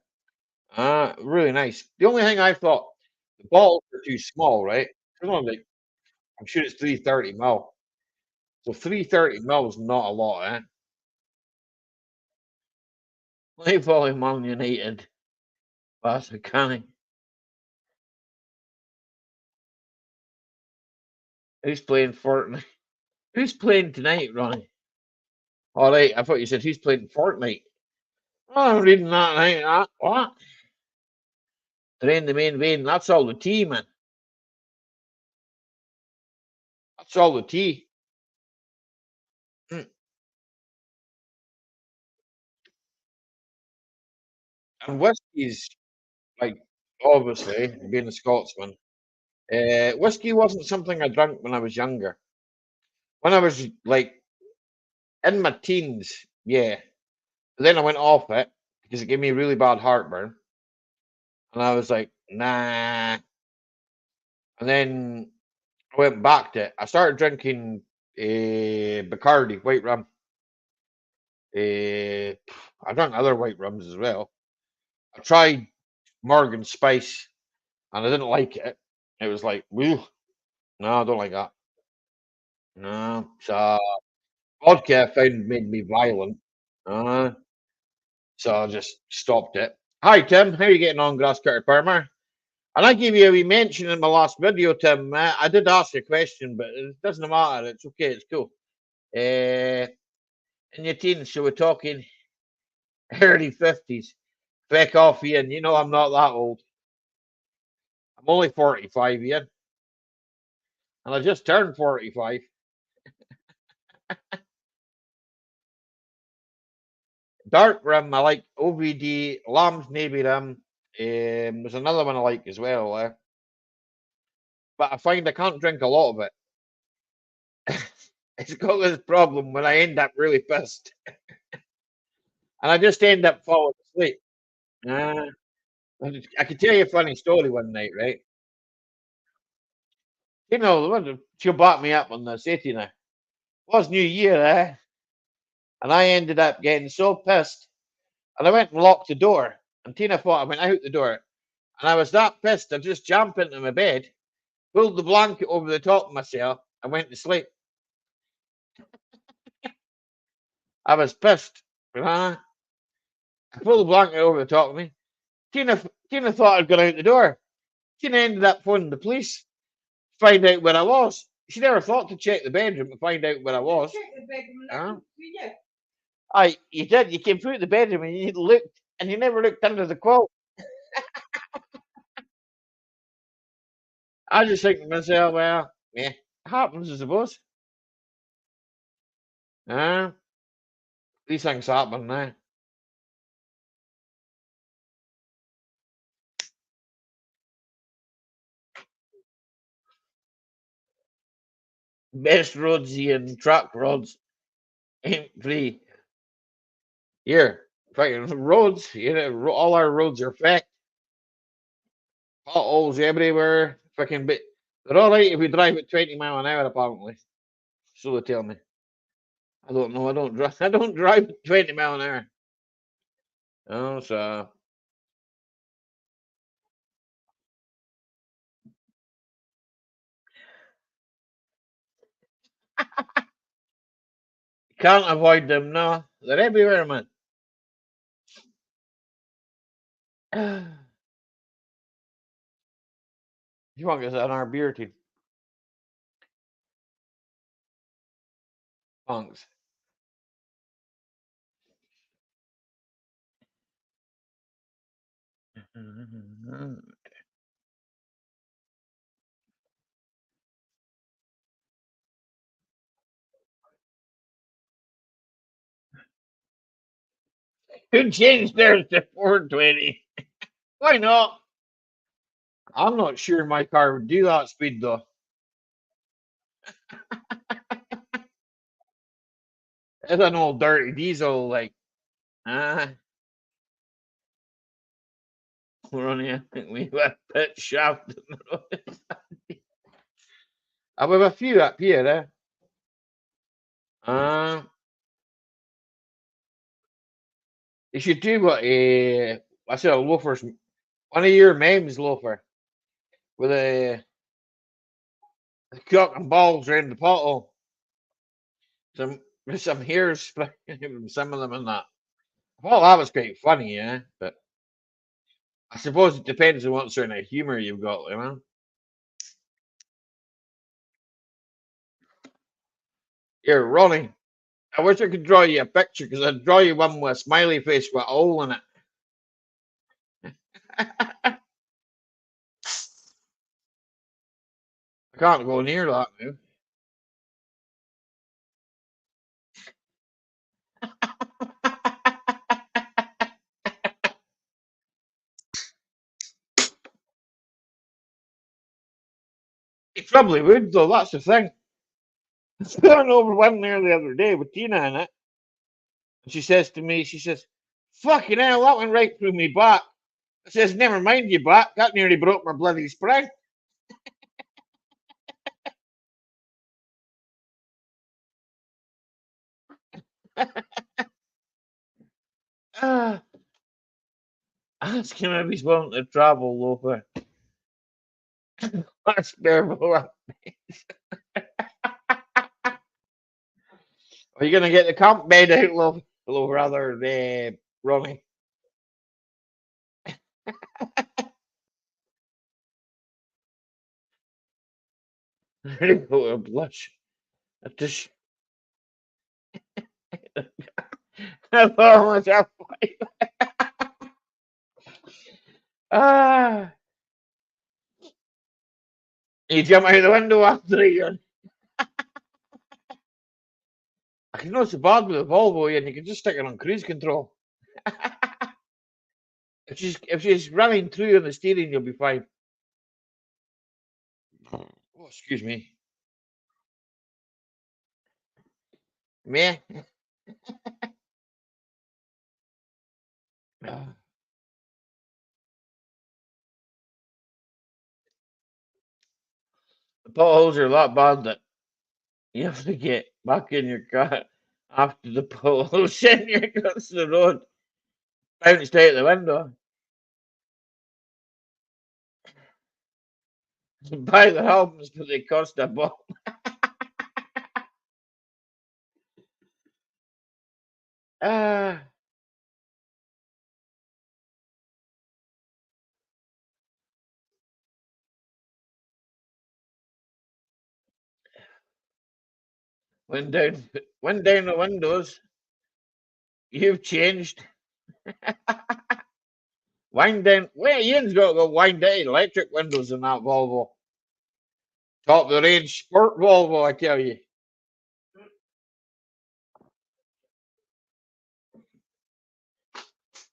really nice. The only thing I thought, the bottles are too small, right? Like, I'm sure it's 330 ml. So 330 ml is not a lot, Play volume Man United. That's a canny. Who's playing Fortnite? Who's playing tonight, Ronnie? All right, I thought you said who's playing Fortnite. Oh, I'm reading that right. What? Drain the main vein. That's all the tea, man. That's all the tea. Mm. And whiskey's like obviously being a Scotsman. Whiskey wasn't something I drank when I was younger. When I was like in my teens, yeah. But then I went off it because it gave me really bad heartburn, and I was like, nah. And then I went back to it. I started drinking Bacardi white rum. I drank other white rums as well. I tried Morgan Spice, and I didn't like it. It was like, woo, no, I don't like that. No, so vodka I found made me violent. Uh, so I just stopped it. Hi Tim, how are you getting on, Grass Cutter Farmer? And I gave you a wee mention in my last video, Tim. I did ask you a question, but it doesn't matter. It's okay. It's cool. In your teens, so we're talking early 50s. Feck off, Ian. You know I'm not that old. I'm only 45, Ian. And I just turned 45. Dark rim, I like OVD, Lamb's Navy rim. There's another one I like as well. But I find I can't drink a lot of it. It's got this problem when I end up really pissed. And I just end up falling asleep. Uh, I could tell you a funny story one night, right? You know, she'll back me up on this, say to you now. It was New Year, eh? And I ended up getting so pissed. And I went and locked the door. And Tina thought I went out the door. And I was that pissed, I just jumped into my bed, pulled the blanket over the top of myself, and went to sleep. I was pissed. I pulled the blanket over the top of me. Tina thought I'd gone out the door. Tina ended up phoning the police to find out where I was. She never thought to check the bedroom to find out where I was. Check the bedroom and Huh? nothing for you. You did. You came through the bedroom and you looked, and you never looked under the quilt. I just think to myself, well, yeah, it happens, I suppose. These things happen now. Best roads and truck roads ain't free. Here, fucking roads, all our roads are fecked. Potholes everywhere. Fucking bit. They're all right if we drive at 20 mile an hour, apparently. So they tell me. I don't know. I don't drive. I don't drive at 20 mile an hour. Oh, so can't avoid them. No, they're everywhere, man. You want us on our beer team? Punks. Who changed theirs to 420? Why not? I'm not sure my car would do that speed though. It's an old dirty diesel, like, ah, we're on here. We have a pit shaft. I have a few up here, eh? You should do what I said a loafer's one of your memes loafer with a cock and balls around the pothole. Some with some hairs from some of them in that. I thought that was quite funny, yeah. But I suppose it depends on what sort of humour you've got, you know. Here, Ronnie. I wish I could draw you a picture because I'd draw you one with a smiley face with a hole in it. I can't go near that now. He probably would, though. That's the thing. I was going over one there the other day with Tina in it. And she says to me, she says, fucking hell, that went right through me back. I says, never mind you back. That nearly broke my bloody spring. Ask him if he's willing to travel over. That's terrible. Are you going to get the camp bed out, love rather, Ronnie? There you go, a blush. I just. I thought myself. Ah, you jump out the window after it. I can know it's bad with the Volvo, and you can just stick it on cruise control. If she's running through on the steering, you'll be fine. Oh, excuse me. Me? Ah. The potholes are a lot bad that you have to get back in your car after the potholes send you across the road, bounced out the window. Buy the helmets, but they cost a bomb. Ah, went down the windows. You've changed. Wind down. Well, Ian's got to go wind down electric windows in that Volvo. Top of the range sport Volvo, I tell you.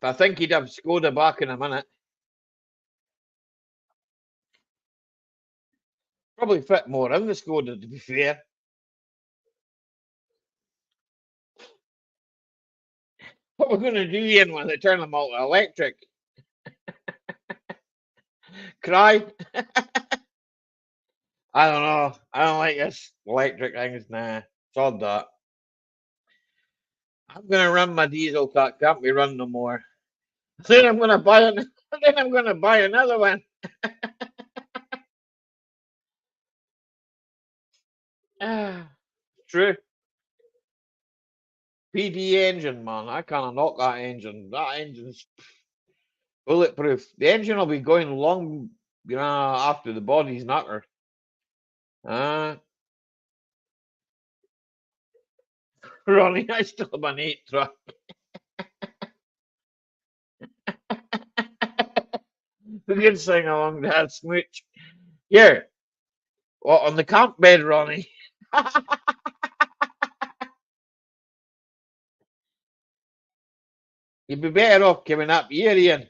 I think he'd have Skoda back in a minute. Probably fit more in the Skoda, to be fair. What we're going to do, Ian, when they turn them all to electric? Cry? I don't know. I don't like this electric things. Nah, sod that. I'm going to run my diesel car. Can't be run no more. Then I'm going to buy then I'm going to buy another one. True. PD engine, man. I can't knock that engine. That engine's bulletproof. The engine will be going long, after the body's knackered. Ronnie, I still have an 8 truck. We can sing along to that smooch. Here. What, on the camp bed, Ronnie? You'd be better off coming up here, Ian.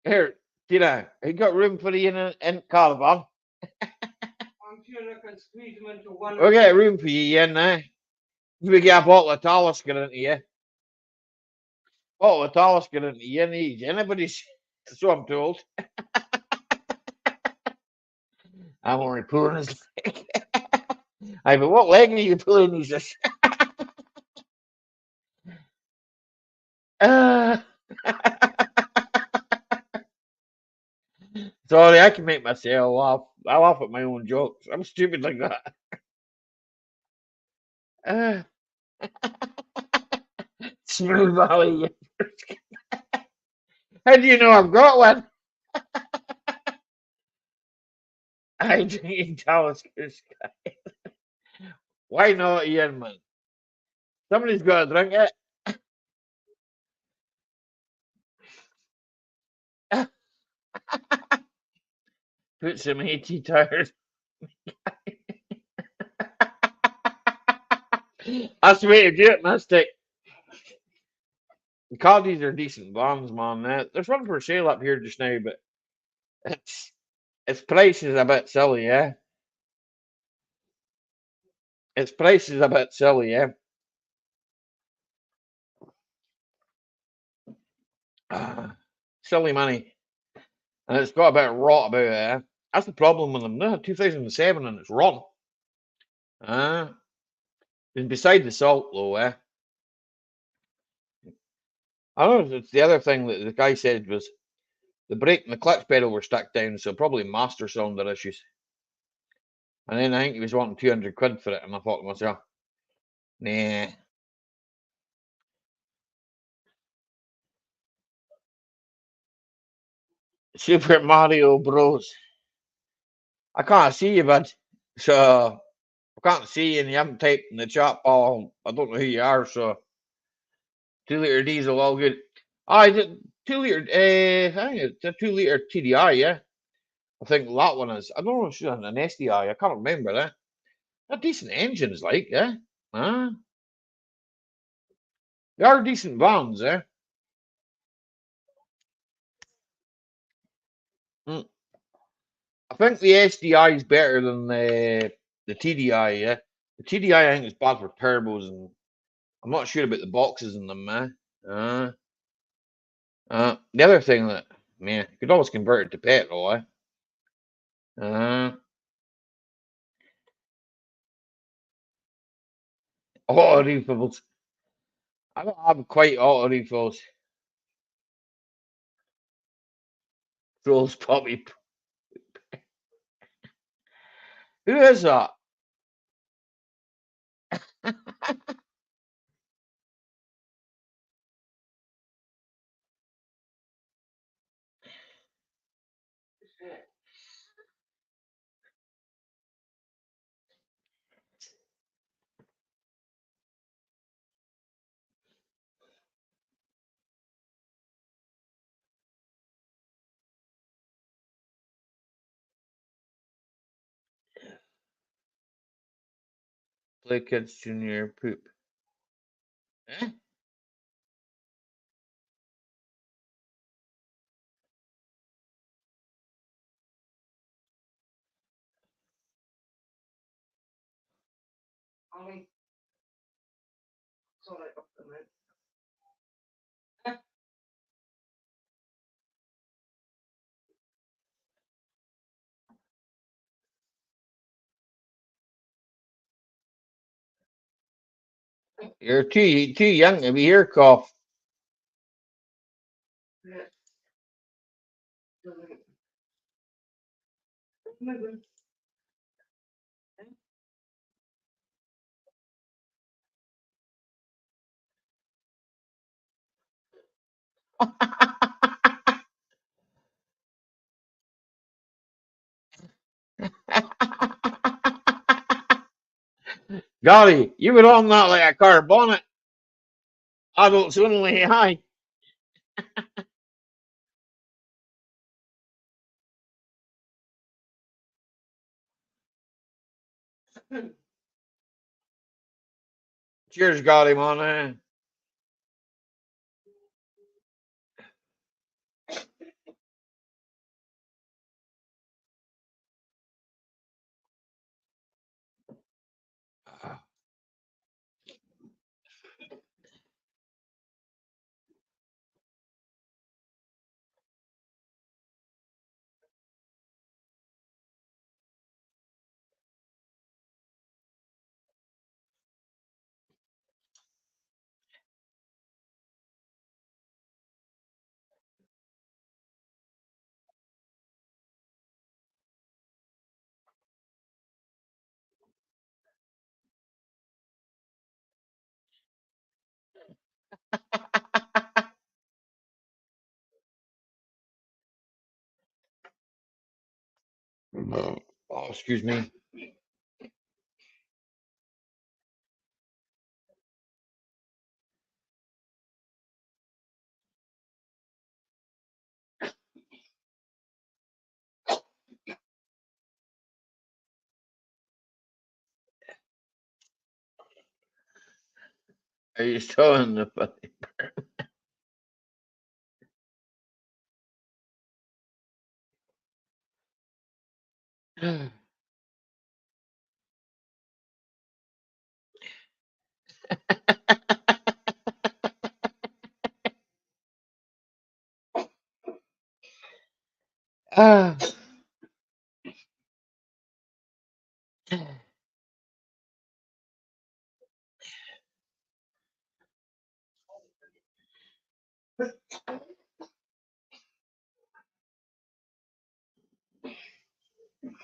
Here, Tina, you got room for Ian in caravan? I'm sure I can squeeze them into one. We'll get room for you, Ian, now. We get a bottle of Talisker into you. Bottle of Talisker into you, needs anybody's. So I'm told. I'm only pulling his leg. Aye, but what leg are you pulling? He says. Sorry, I can make myself laugh. I laugh at my own jokes. I'm stupid like that. Smooth Valley. How do you know I've got one? I drinking Talisker. Why not, Ian, man? Somebody's got to drink it. Put some 80 tires. That's the way to do it, Mystic. The Coddies are decent vans, man. There's one for sale up here just now, but its price is a bit silly, yeah. Its price is a bit silly, yeah. Silly money. And it's got a bit of rot about it, eh? That's the problem with them. No, 2007 and it's rotten. And beside the salt, though, eh? I don't know. It's the other thing that the guy said was the brake and the clutch pedal were stuck down, so probably master cylinder issues. And then I think he was wanting 200 quid for it, and I thought to myself, nah. Super Mario Bros. I can't see you, bud. So I can't see you, and you haven't typed in the chat, Paul. I don't know who you are, so 2 litre diesel, all good. I did. 2 liter. I think it's a 2 liter TDI. Yeah, I think that one is. I don't know if she's an SDI. I can't remember that. A decent engines, like, yeah. They are decent vans, eh? Mm. I think the SDI is better than the TDI, yeah. The TDI, I think, is bad for turbos, and I'm not sure about the boxes in them, man. The other thing that, man, you could always convert it to petrol, eh? Auto refills. I don't have quite auto refills. Throws puppy. Who is that? Play Kids Junior Poop. Eh? Ollie, sorry about the minute. You're too young to be here, cough. Yeah. Maybe. Golly, you were on that like a car bonnet. Adults only, hi. Cheers, Golly, man. Oh, excuse me. Are you still in the funny? Ah.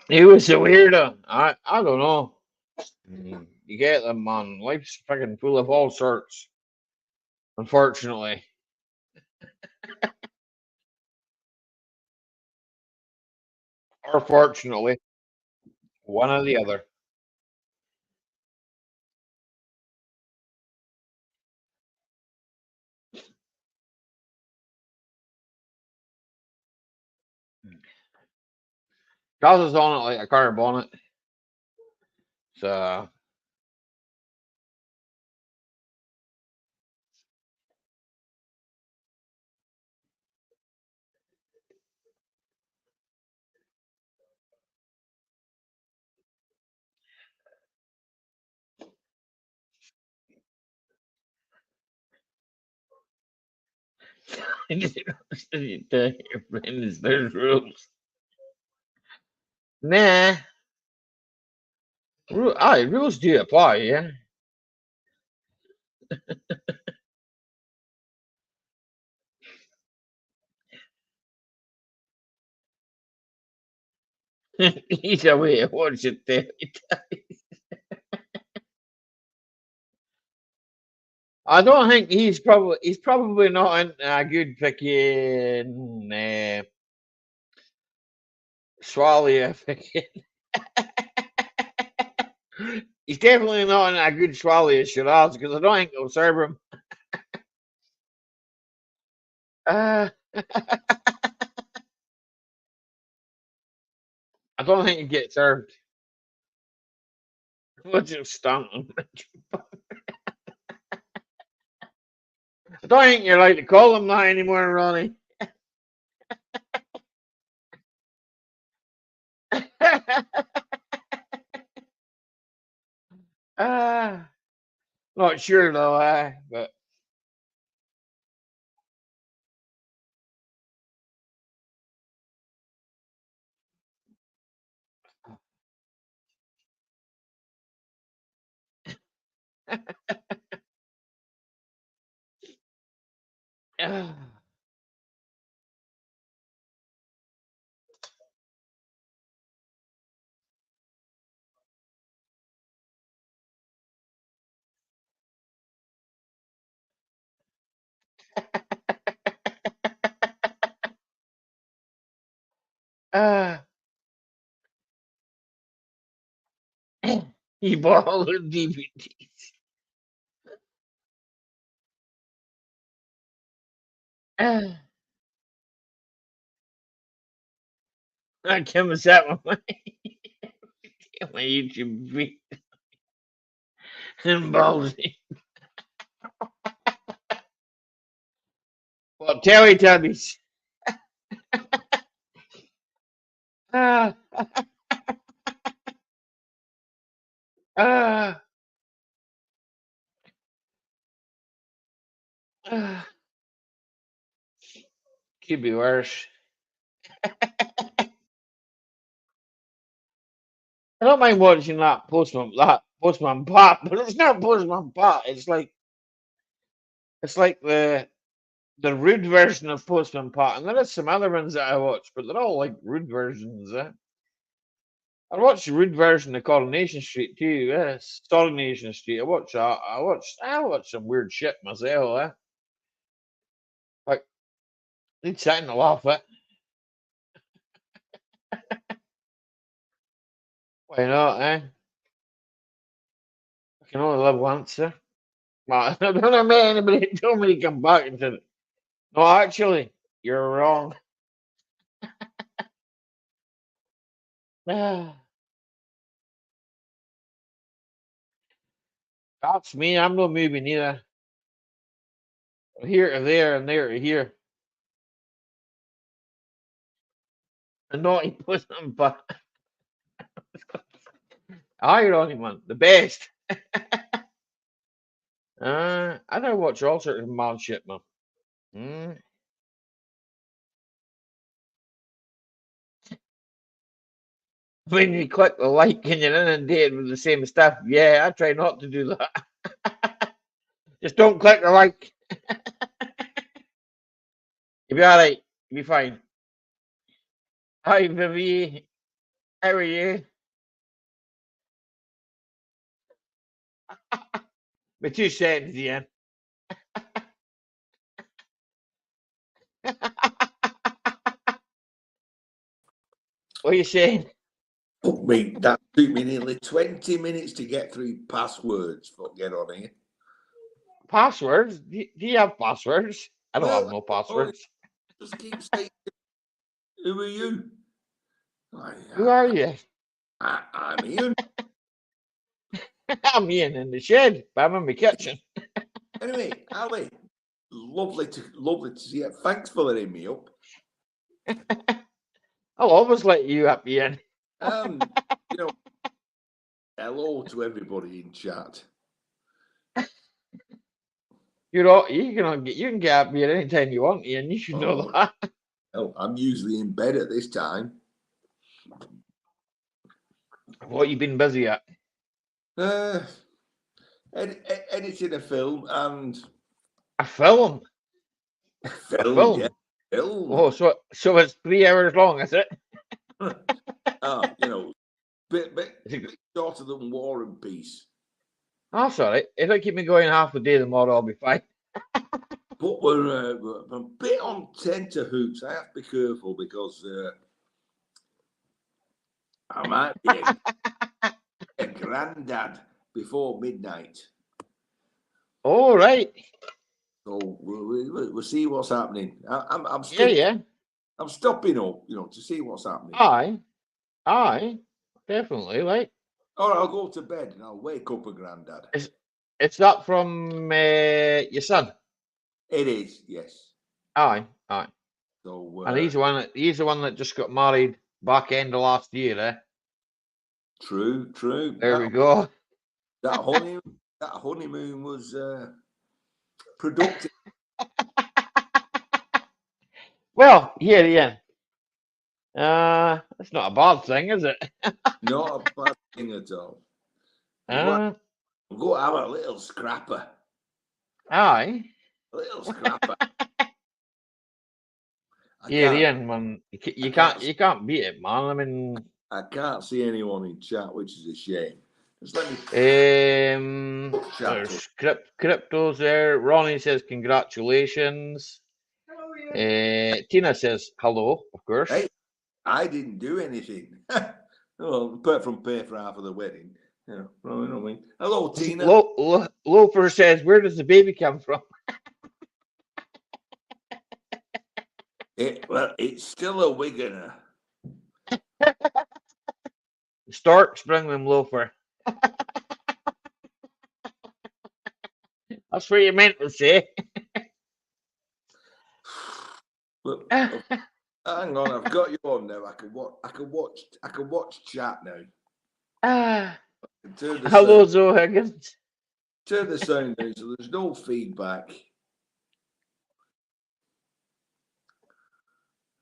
He was a weirdo. I don't know. You get them, man. Life's fucking full of all sorts. Unfortunately, or fortunately, one or the other. Cause it's on it like a car bonnet. So your friend is there's rules. Nah. Rules do apply, yeah. Either way, watch it there. I don't think he's probably not in a good picking Swalia picking. He's definitely not in a good Swalia Shiraz because I don't think it'll serve him. I don't think he gets served. What's it stunting? I don't think you're allowed to call him that anymore, Ronnie. Not sure though, but he bought all the DVDs. I came and sat with my YouTube feed and Baldy. Well, Teletubbies. Ah, ah, ah. Could be worse. I don't mind watching that Postman Pat, but it's not Postman Pat. It's like the rude version of Postman Pat, and there is some other ones that I watch, but they're all like rude versions. I watched the rude version of Coronation Street too. Yes, Coronation Street. I watched that. I watched some weird shit myself. Like they'd sit and laugh at. Why not? I can only live once. Well, I don't know anybody told me to come back and said, no, actually, you're wrong. That's me. I'm not moving either. Here to there and there to here. A naughty Postman Pat. Irony, man. The best. I don't watch all sorts of mad shit, man. Mm. When you click the like and you're inundated with the same stuff, yeah, I try not to do that. Just don't click the like. You'll be alright. You'll be fine. Hi, Vivi. How are you? My 2 cents, Ian. What are you saying? Fuck me, that took me nearly 20 minutes to get through passwords. Fuck, get on here. Passwords? Do you have passwords? I don't have no Well, passwords. just keep saying, who are you? Who are you? I'm Ian. I'm Ian in the shed, but I'm in my kitchen. Anyway, Ali, lovely to see you. Thanks for letting me up. I'll always let you up, Ian. You know, hello to everybody in chat. You can get up here anytime you want, Ian. You should know that. Oh, I'm usually in bed at this time. What you been busy at? Editing a film and A film. film. Film. Yeah, film. Oh, so it's 3 hours long, is it? You know, bit shorter than War and Peace. That's all right. If I keep me going half the day tomorrow, I'll be fine. But we're a bit on tenterhooks. I have to be careful because I might be a granddad before midnight. All right. So we'll see what's happening. I'm stopping up, to see what's happening. Aye, definitely. Like, Or I'll go to bed and I'll wake up a granddad. it's that from your son? It is, yes. Aye. So And he's the one that just got married back end of last year, eh? True. There we go. That honeymoon was productive. Well, here Ian. It's not a bad thing, is it? Not a bad thing at all. Uh, We'll go have a little scrapper. aye. A little scrapper. Yeah, Ian, man, you can't beat it, man. I mean, I can't see anyone in chat, which is a shame. Just let me. There's cryptos there. Ronnie says congratulations. Tina says hello, of course. Hey, I didn't do anything. Well, apart from pay for half of the wedding. You know what I mean? Hello, Tina. Loafer says, where does the baby come from? It's still a Wiganer. Storks bring them, Loafer. That's what you meant to say. But, hang on, I've got you on now. I can watch chat now. Hello, Zoe Higgins. Turn the sound down so there's no feedback.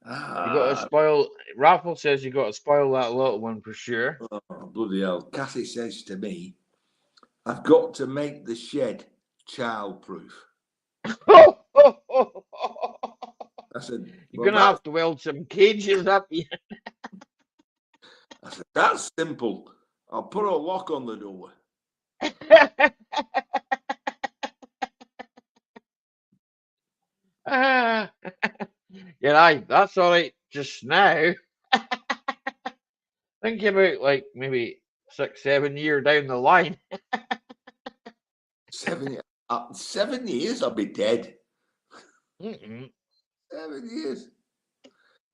You got to spoil. Raffle says you got to spoil that little one for sure. Oh, bloody hell. Cassie says to me, I've got to make the shed childproof. I said, you're going to have to weld some cages up here. I said, that's simple. I'll put a lock on the door. Yeah, that's all right just now. Think about like maybe 6-7 years down the line. 7 years, I'll be dead. Mm-mm. 7 years.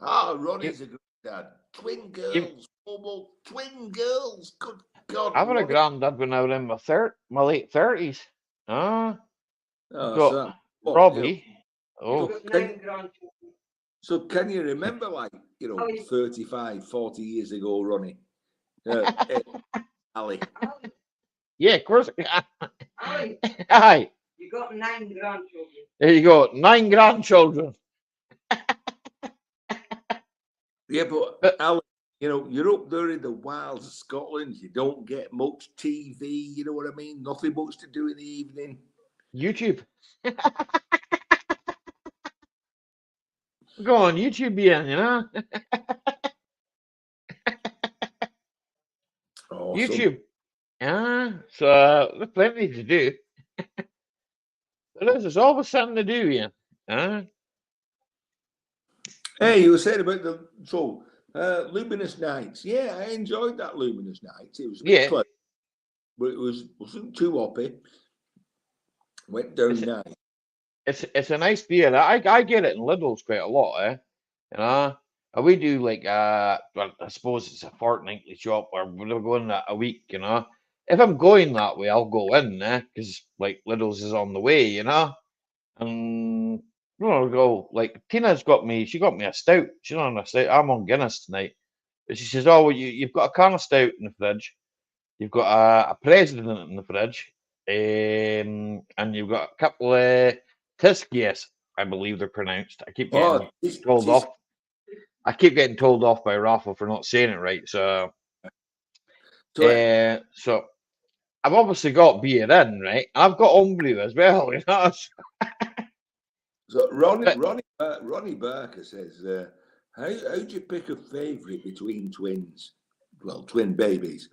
Ronnie's a good dad. Twin girls, almost twin girls. Good God. I had a granddad when I was in my late 30s. Got Robbie. So can you remember, 35, 40 years ago, Ronnie? Ali. Yeah, of course I can. Aye. You got 9 grandchildren. There you go, 9 grandchildren. Yeah, but Ali, you're up there in the wilds of Scotland. You don't get much TV. You know what I mean? Nothing much to do in the evening. YouTube. Go on YouTube, Ian, Awesome. YouTube. So there's plenty to do. There's always something to do, Ian. Hey, you were saying about the Luminous Nights. Yeah, I enjoyed that Luminous Nights. It was a bit close, but it wasn't too hoppy. Went down nice. It's a nice beer. I get it in Lidl's quite a lot, We do like well, I suppose it's a fortnightly shop, or we're going a week, you know. If I'm going that way, I'll go in, because like Lidl's is on the way, you know. And you know, go like Tina's got me. She got me a stout. She's on a stout. I'm on Guinness tonight, but she says, "Oh, well, you've got a can of stout in the fridge. You've got a president in the fridge, and you've got a couple of Tiskies, I believe they're pronounced. I keep getting Oh, told off. I keep getting told off by Rafa for not saying it right. So, so I've obviously got beer in, right? I've got homebrew as well, you know. So Ronnie Barker says, how do you pick a favourite between twins? Well, twin babies.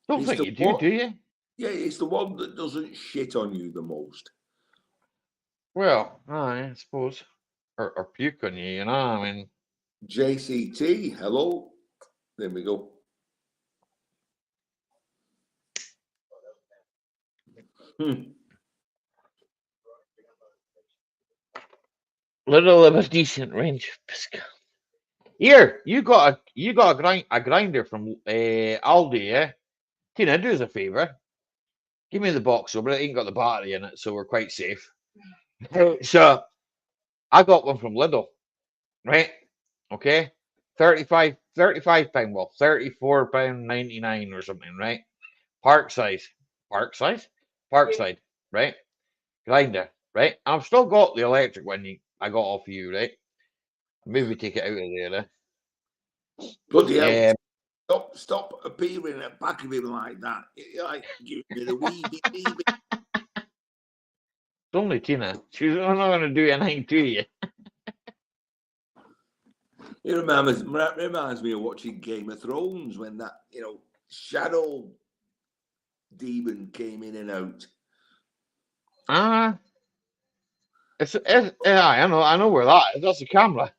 Don't think you do, do you? Yeah, it's the one that doesn't shit on you the most. Well, I suppose. Or puke on you, you know. I mean, JCT, hello. There we go. little of a decent range. Here, you got a grinder from Aldi, yeah? Tina, do us a favour. Give me the box over. It ain't got the battery in it, so we're quite safe. So I got one from Lidl, right? Okay. 35 pound, well, £34.99 or something, right? Park size, right? Grinder, right? I've still got the electric one I got off you, right? Maybe take it out of there. Bloody hell. Stop appearing at the back of him like that. You're like, give me the weeby. It's only Tina. She's not going to do anything to you. It reminds me of watching Game of Thrones when that, shadow demon came in and out. I know where that is. That's the camera.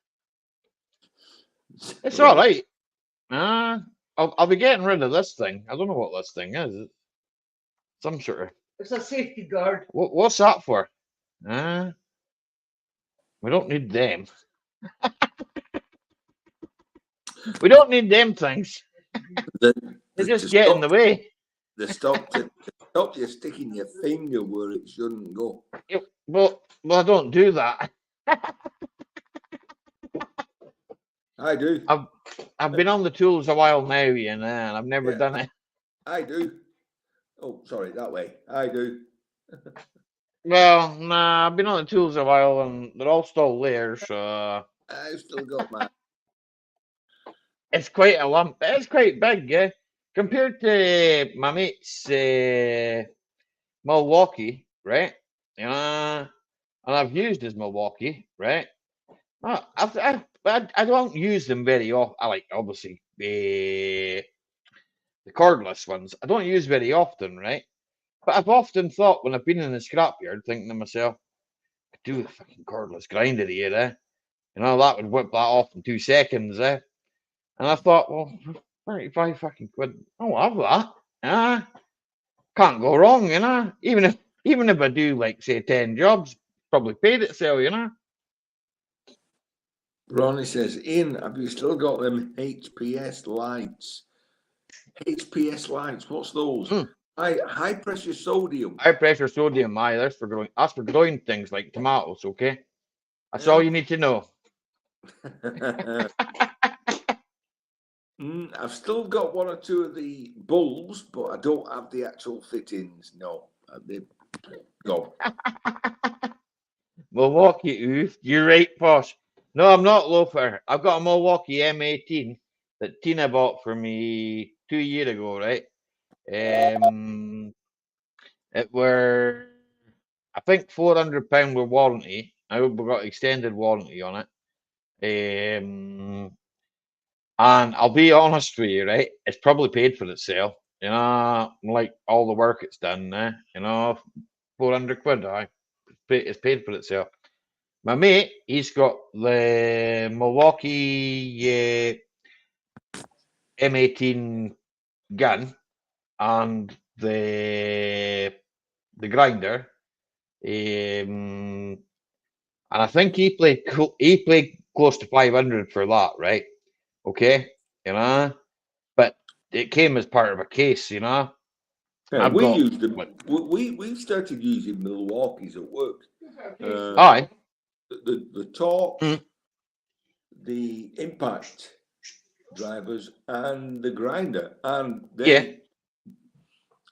It's all right. I'll be getting rid of this thing. I don't know what this thing is. It's some sort of. It's a safety guard. What's that for? We don't need them. We don't need them things. They just get in the way. They stop you sticking your finger where it shouldn't go. Well, I don't do that. I do. I've been on the tools a while now, and I've never done it. I do. Oh, sorry, that way. I do. Well, nah, I've been on the tools a while, and they're all still there, so... I've still got mine. It's quite a lump. It's quite big, yeah. Compared to my mate's Milwaukee, right? And I've used his Milwaukee, right? I don't use them very often. I like, obviously, the cordless ones. I don't use very often, right? But I've often thought when I've been in the scrapyard, thinking to myself, I could do a fucking cordless grinder here, that would whip that off in 2 seconds, And I thought, well, 35 fucking quid, I'll have that. Can't go wrong, Even if I do, like, say, 10 jobs, probably paid itself, Ronnie says, Ian, have you still got them HPS lights? HPS lights, what's those? High pressure sodium. High pressure sodium, that's for growing things like tomatoes, okay? That's all you need to know. I've still got one or two of the bulbs, but I don't have the actual fittings. No, they've gone. Milwaukee, you're right, Posh. No, I'm not loafer. I've got a Milwaukee M18 that Tina bought for me 2 years ago, right? It were, I think, £400 with warranty. I hope we got extended warranty on it. And I'll be honest with you, right? It's probably paid for itself. Like all the work it's done, 400 quid. It's paid for itself. My mate, he's got the Milwaukee M18 gun and the grinder, and I think he played close to 500 for that, right? Okay, you know, but it came as part of a case, you know. Yeah, I've we got used them. what? We started using Milwaukee's at work. Aye. The torques, Mm. the impact drivers, and the grinder, and Yeah,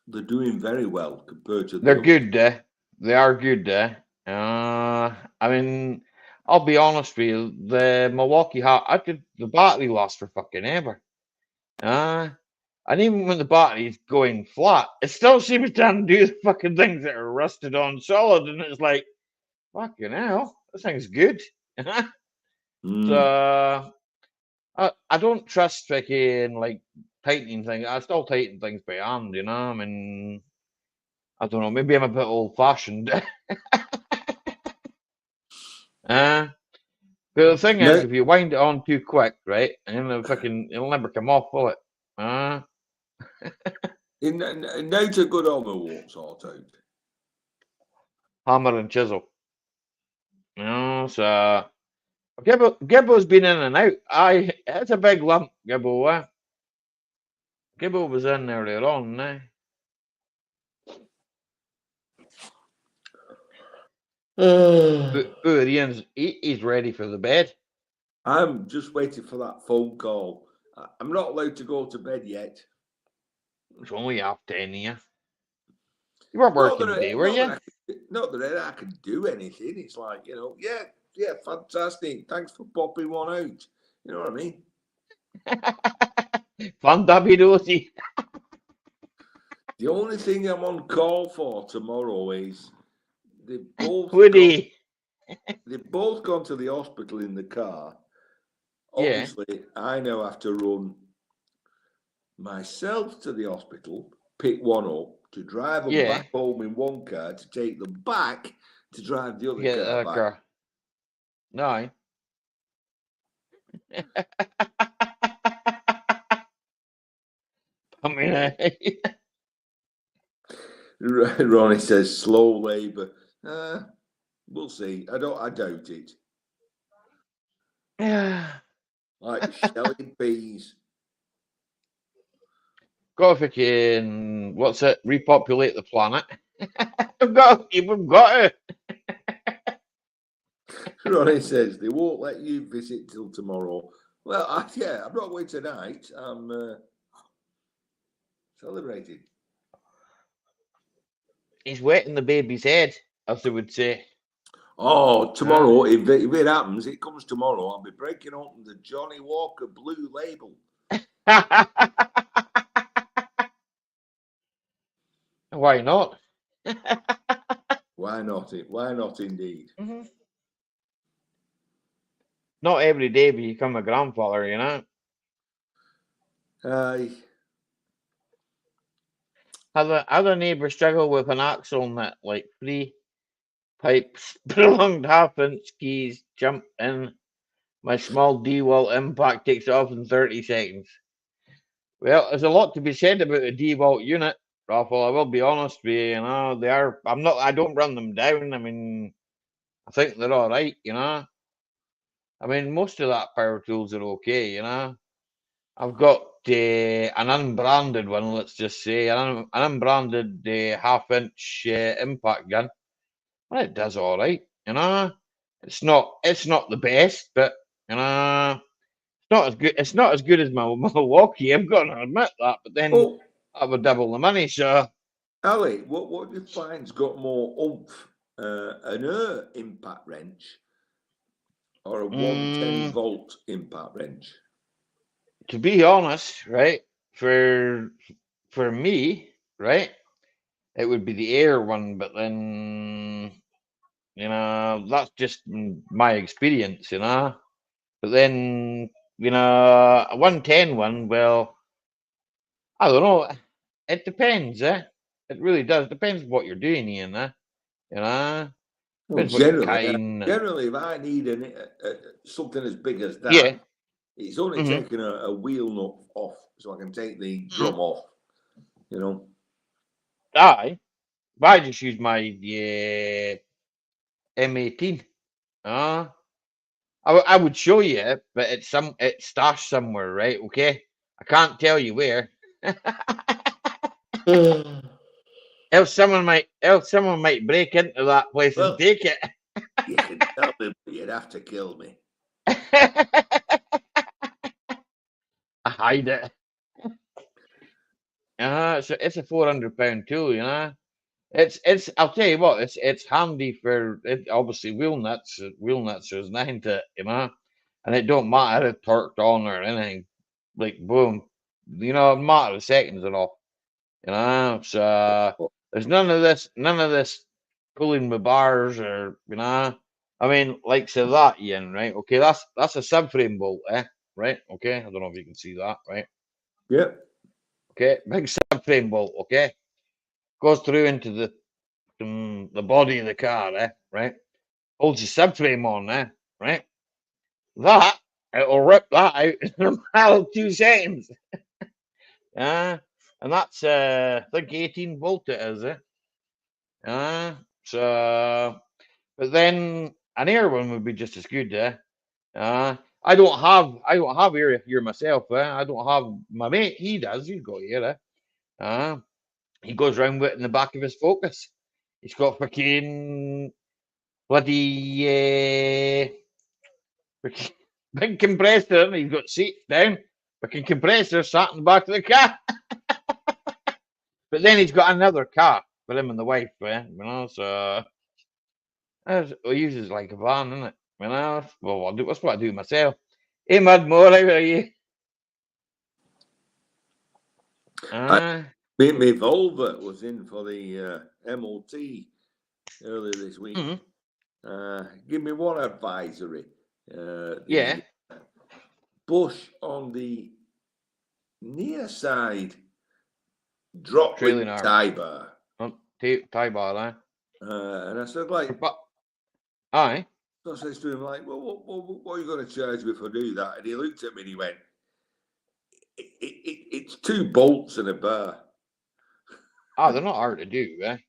they're doing very well compared to they're the others. good. They are good. I mean, I'll be honest with you. The Milwaukee the battery lasts for fucking ever. Uh, and even when the battery's going flat, it still seems to undo the fucking things that are rusted on solid, and it's like, fucking hell, this thing's good. So I don't trust fucking like tightening things. I still tighten things by hand, you know. I mean, I don't know. Maybe I'm a bit old fashioned. But the thing is, No, if you wind it on too quick, right, and it'll never come off, will it? now to good armor won't sort out. Hammer and chisel. You know, so Gibbo's been in and out. It's a big lump, Gibbo. Gibbo was in earlier on, But Ian's he's ready for the bed. I'm just waiting for that phone call. I'm not allowed to go to bed yet. It's only 10:30 here. You weren't Not working that today, were you? not that I can do anything. It's like, yeah, fantastic. Thanks for popping one out. You know what I mean? Fun Davidosi. The only thing I'm on call for tomorrow is they both Woody. they've both gone to the hospital in the car. Yeah. Obviously, I now have to run myself to the hospital, pick one up, to drive them Yeah. back home in one car, to take them back to drive the other Get car that back. car. No. I mean, Ronnie says slow labour. We'll see. I doubt it. yeah. Like shelling peas. Got if we can, what's it? Repopulate the planet. We've got it. Ronnie says they won't let you visit till tomorrow. Well, I'm not going tonight. I'm celebrating. He's wetting the baby's head, as they would say. Oh, tomorrow, if it happens, it comes tomorrow. I'll be breaking open the Johnny Walker Blue Label. Why not? Why not? Why not, indeed? Mm-hmm. Not every day we become a grandfather, you know. Other neighbours struggle with an axle nut, like 3 pipes, prolonged half-inch keys, jump in. My small D-wall impact takes off in 30 seconds. Well, there's a lot to be said about the D-wall unit, Raffle. I will be honest with you, you know. I don't run them down. I mean, I think they're all right, you know. I mean, most of that power tools are okay, you know. I've got an unbranded one, let's just say, an unbranded half-inch impact gun. Well, it does all right, you know. It's not the best, but you know, it's not as good. It's not as good as my Milwaukee. I'm going to admit that, but then that would double the money. So, Ali, what do you find's got more oomph? An air impact wrench or a 110-volt impact wrench? To be honest, right, for me, right, it would be the air one, but then you know that's just my experience, you know. But then you know a 110 one, well, I don't know. It depends, eh? It really does. Depends what you're doing, Ian, you know. Well, Depends what you're generally, if I need something as big as that, yeah. it's only taking a wheel nut off, so I can take the drum off. You know. I just use my M18. I would show you, but it's stashed somewhere, right? Okay, I can't tell you where. Else someone might break into that place Well, and take it. you can tell me, but you'd have to kill me. I hide it. It's a £400 tool, you know. It's. I'll tell you what. It's handy for it. Obviously, wheel nuts. Wheel nuts. There's nothing to it, you know, and it don't matter if it's torqued on or anything. Like boom, you know, a matter of seconds and all. You know, so there's none of this pulling with bars or you know. I mean, like say that, Ian, right? Okay, that's a subframe bolt, right? Okay, I don't know if you can see that, right? Yep. Okay, big subframe bolt, okay, goes through into the body of the car, right? Holds the subframe on, right? That it'll rip that out in a matter of 2 seconds. And that's I think 18 volt it is, so but then an air one would be just as good, I don't have air here myself, I don't have my mate, he does, he's got air, he goes around with it in the back of his Focus. He's got fucking bloody big compressor, and he's got seats down, fucking compressor sat in the back of the car. But then he's got another car for him and the wife, you know, so he uses like a van, isn't it? You know, well, that's what I do myself. Hey, Mudmore, how are you? My Volvo was in for the MOT earlier this week. Give me one advisory. Yeah. Bush on the near side dropped with the tie bar. Tie bar, and I said, like, aye. So I said to him, like, well, what are you going to charge me if I do that? And he looked at me and he went, it's 2 bolts and a bar. Oh, they're not hard to do, I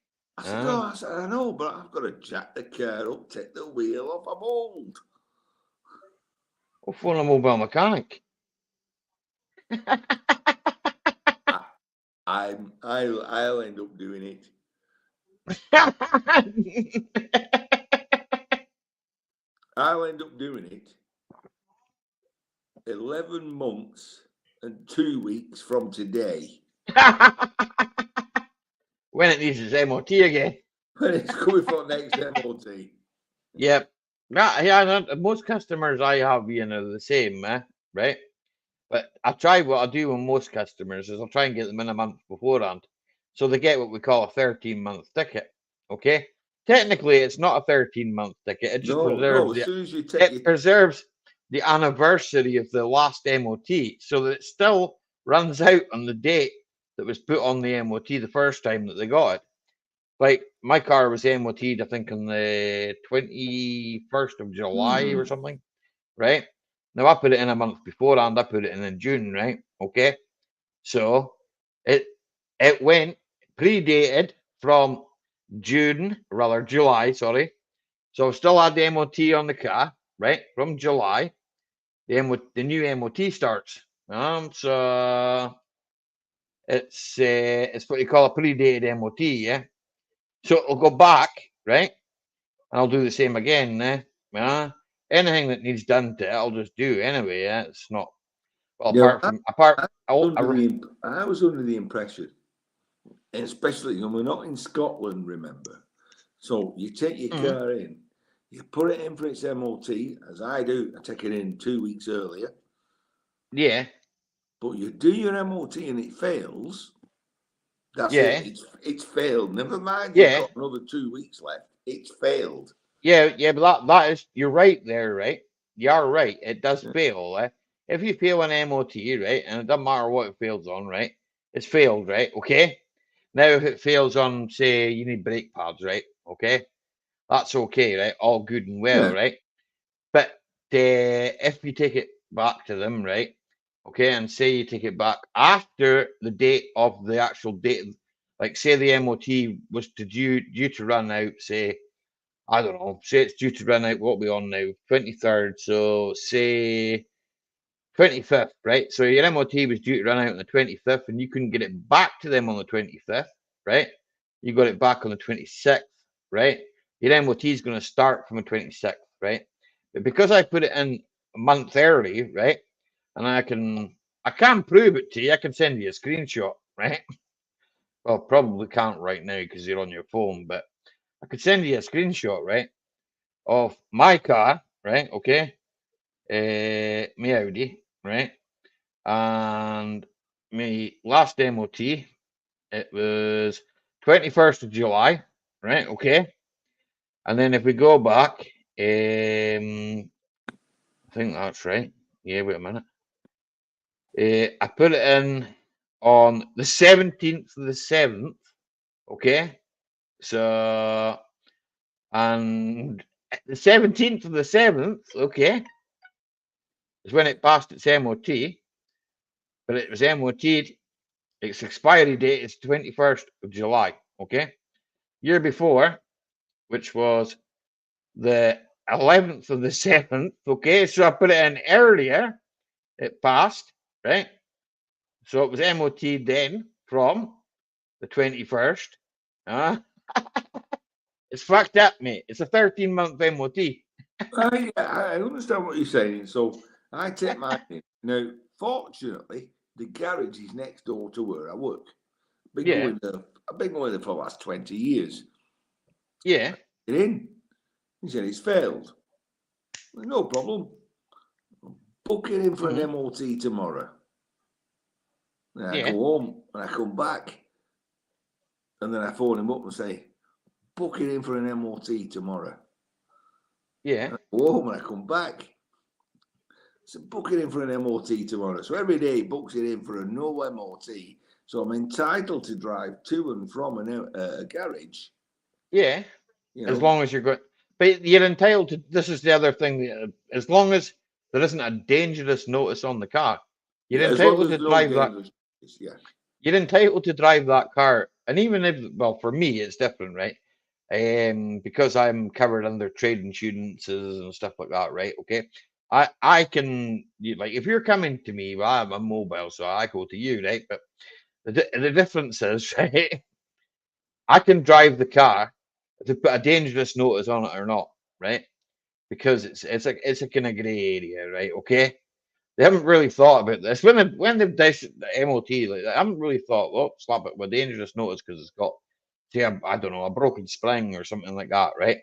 said, I said, I know, but I've got to jack the car up, take the wheel off. I'm old. Well, phone a mobile mechanic. I'll end up doing it. I'll end up doing it 11 months and 2 weeks from today. When it needs its MOT again. When it's coming for next MOT. Yep. Yeah, most customers I have, you know, the same, right? But I try what I do with most customers is I'll try and get them in a month beforehand. So they get what we call a 13-month ticket. Okay? Technically, it's not a 13-month ticket. It just preserves the anniversary of the last MOT so that it still runs out on the date that was put on the MOT the first time that they got it. Like my car was MOT'd, I think, on the 21st of July or something, right? Now I put it in a month beforehand. I put it in June, right? Okay, so it went predated from July, sorry. So I still had the MOT on the car, right? From July, the new MOT starts. So it's what you call a predated MOT, yeah. So it'll go back, right? And I'll do the same again, anything that needs done to it, I'll just do anyway. It's not well. I was under the impression, and especially when we're not in Scotland, remember. So you take your car in, you put it in for its MOT, as I do. I take it in 2 weeks earlier. Yeah. But you do your MOT and it fails. That's it. It's failed. Never mind. You've got another 2 weeks left. It's failed. Yeah, but that is, you're right there, right? You are right. It does fail, If you fail an MOT, right, and it doesn't matter what it fails on, right? It's failed, right? Okay. Now, if it fails on, say, you need brake pads, right? Okay, that's okay, right? All good and well, right? But if you take it back to them, right? Okay, and say you take it back after the date of the actual date, like say the MOT was due to run out, say I don't know, say it's due to run out, what are we on now? 23rd, so say 25th, right? So your MOT was due to run out on the 25th, and you couldn't get it back to them on the 25th, right? You got it back on the 26th, right? Your MOT is going to start from the 26th, right? But because I put it in a month early, right? And I can prove it to you. I can send you a screenshot, right? Well, probably can't right now because you're on your phone, but I could send you a screenshot, right, of my car, right? Okay, my Audi, right, and my last MOT. It was 21st of July, right? Okay, and then if we go back, I think that's right. Yeah, wait a minute. I put it in on the 17th of the 7th. Okay, so and the 17th of the 7th, okay, is when it passed its MOT, but it was MOT'd. Its expiry date is 21st of July, okay? Year before, which was the 11th of the 7th, okay? So I put it in earlier, it passed, right? So it was MOT'd then from the 21st. It's fucked up, mate. It's a 13-month MOT. I understand what you're saying. So I take mine in. Now, fortunately, the garage is next door to where I work. I've been going there for the last 20 years. Yeah. Get in. He said it's failed. No problem. Book it in for an MOT tomorrow. And I go home and I come back. And then I phone him up and say, book it in for an MOT tomorrow. Yeah. And I go home and I come back. So book it in for an MOT tomorrow. So every day he books it in for a no MOT. So I'm entitled to drive to and from a garage. Yeah. You know? As long as you're good. But you're entitled to, this is the other thing, as long as there isn't a dangerous notice on the car, you're entitled to drive that. Yeah. You're entitled to drive that car. And even if, well, for me, it's different, right? Because I'm covered under trade insurances and stuff like that, right? Okay. I can, like, if you're coming to me, well, I'm mobile, so I go to you, right? But the difference is, right? I can drive the car to put a dangerous notice on it or not, right? Because it's a kind of grey area, right? Okay, they haven't really thought about this when they've done the MOT. Like, they haven't really thought, well, slap it with dangerous notice because it's got, say, I don't know, a broken spring or something like that, right?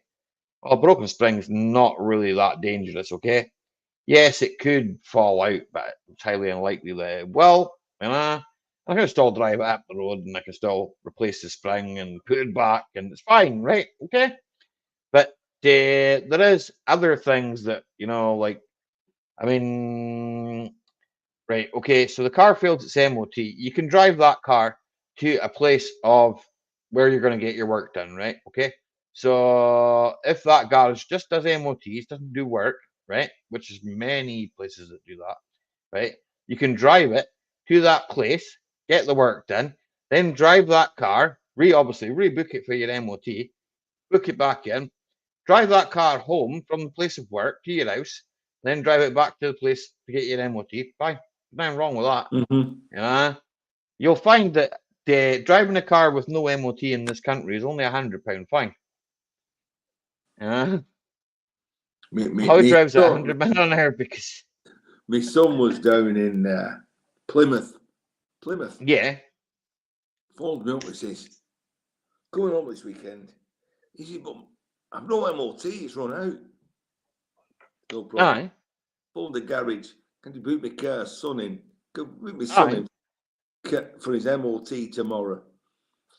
Well, a broken spring's not really that dangerous, okay? Yes, it could fall out, but it's highly unlikely that it will. You know, I can still drive it up the road and I can still replace the spring and put it back, and it's fine, right? Okay. But there is other things that, like, I mean, right, okay, so the car failed its MOT. You can drive that car to a place of where you're going to get your work done, right? Okay. So if that garage just does MOTs, doesn't do work, right? Which is many places that do that, right? You can drive it to that place, get the work done, then drive that car, obviously rebook it for your MOT, book it back in, drive that car home from the place of work to your house, then drive it back to the place to get your MOT. Fine. Nothing wrong with that. Mm-hmm. You'll find that driving a car with no MOT in this country is only £100 fine. How drives at 100 miles an hour because my son was down in Plymouth. Yeah. Phoned me up and says, going on this weekend. He said, but I've no MOT, it's run out. No problem. Aye. Phoned the garage. Can you boot my car, son in? Can boot my son in for his MOT tomorrow?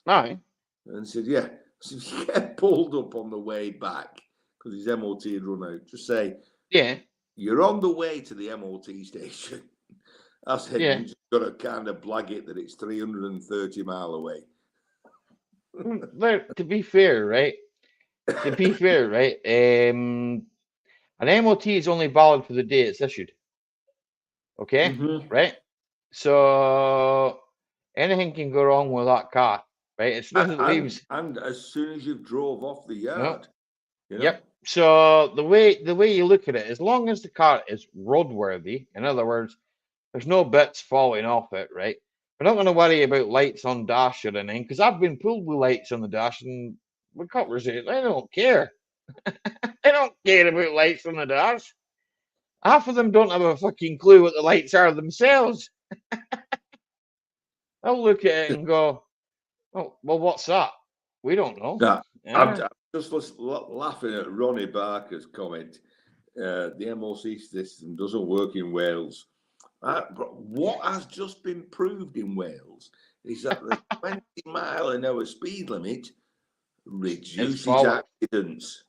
Aye. And said, yeah. So he get pulled up on the way back because his MOT had run out. Just say, yeah, you're on the way to the MOT station. I said, Yeah. you just got to kind of blag it that it's 330 mile away. To be fair, right? An MOT is only valid for the day it's issued. Okay, right? So anything can go wrong with that car, right? As soon as it leaves, and as soon as you've drove off the yard. You know? Yep. So the way you look at it, as long as the car is roadworthy, in other words, there's no bits falling off it, right? We're not going to worry about lights on dash or anything, because I've been pulled with lights on the dash, and the coppers say they don't care. They don't care about lights on the dash. Half of them don't have a fucking clue what the lights are themselves. They'll look at it and go, "Oh, well, what's that? We don't know." Nah, Yeah. I'm just laughing at Ronnie Barker's comment. The MOC system doesn't work in Wales. What has just been proved in Wales is that the 20-mile-an-hour speed limit reduces bollocks. accidents.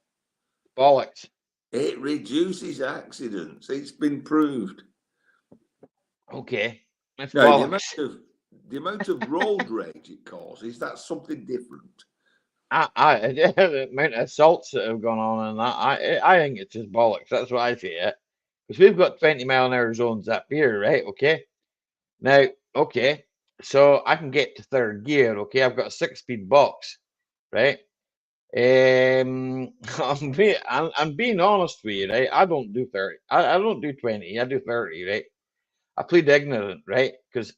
Bollocks. It reduces accidents. It's been proved. Okay. It's Now, bollocks. the amount of road rage it causes, that's something different. The amount of assaults that have gone on and that, I think it's just bollocks. That's what I see it. Because we've got 20-mile-an-hour zones up here, right? Okay. Now, okay, so I can get to third gear. Okay, I've got a 6-speed box, right? I'm being honest with you, right? I don't do 30. I don't do 20. I do 30, right? I plead ignorant, right? Because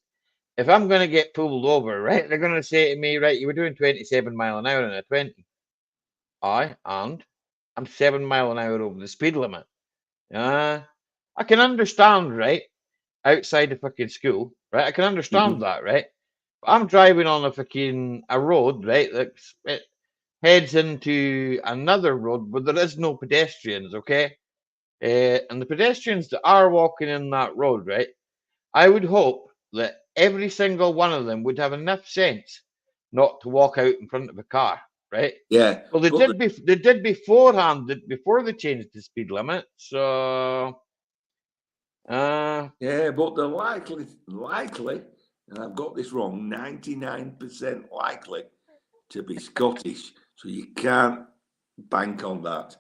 if I'm going to get pulled over, right, they're going to say to me, right, you were doing 27 mile an hour in a 20. And I'm 7 mile an hour over the speed limit. I can understand, right, outside of fucking school, right? I can understand that, right? But I'm driving on a road, right, it heads into another road where there is no pedestrians, okay? And the pedestrians that are walking in that road, right, I would hope that every single one of them would have enough sense not to walk out in front of a car, right? Yeah. Well, they did beforehand, before they changed the speed limit. So, yeah, but they're likely, and I've got this wrong, 99% likely to be Scottish. So you can't bank on that.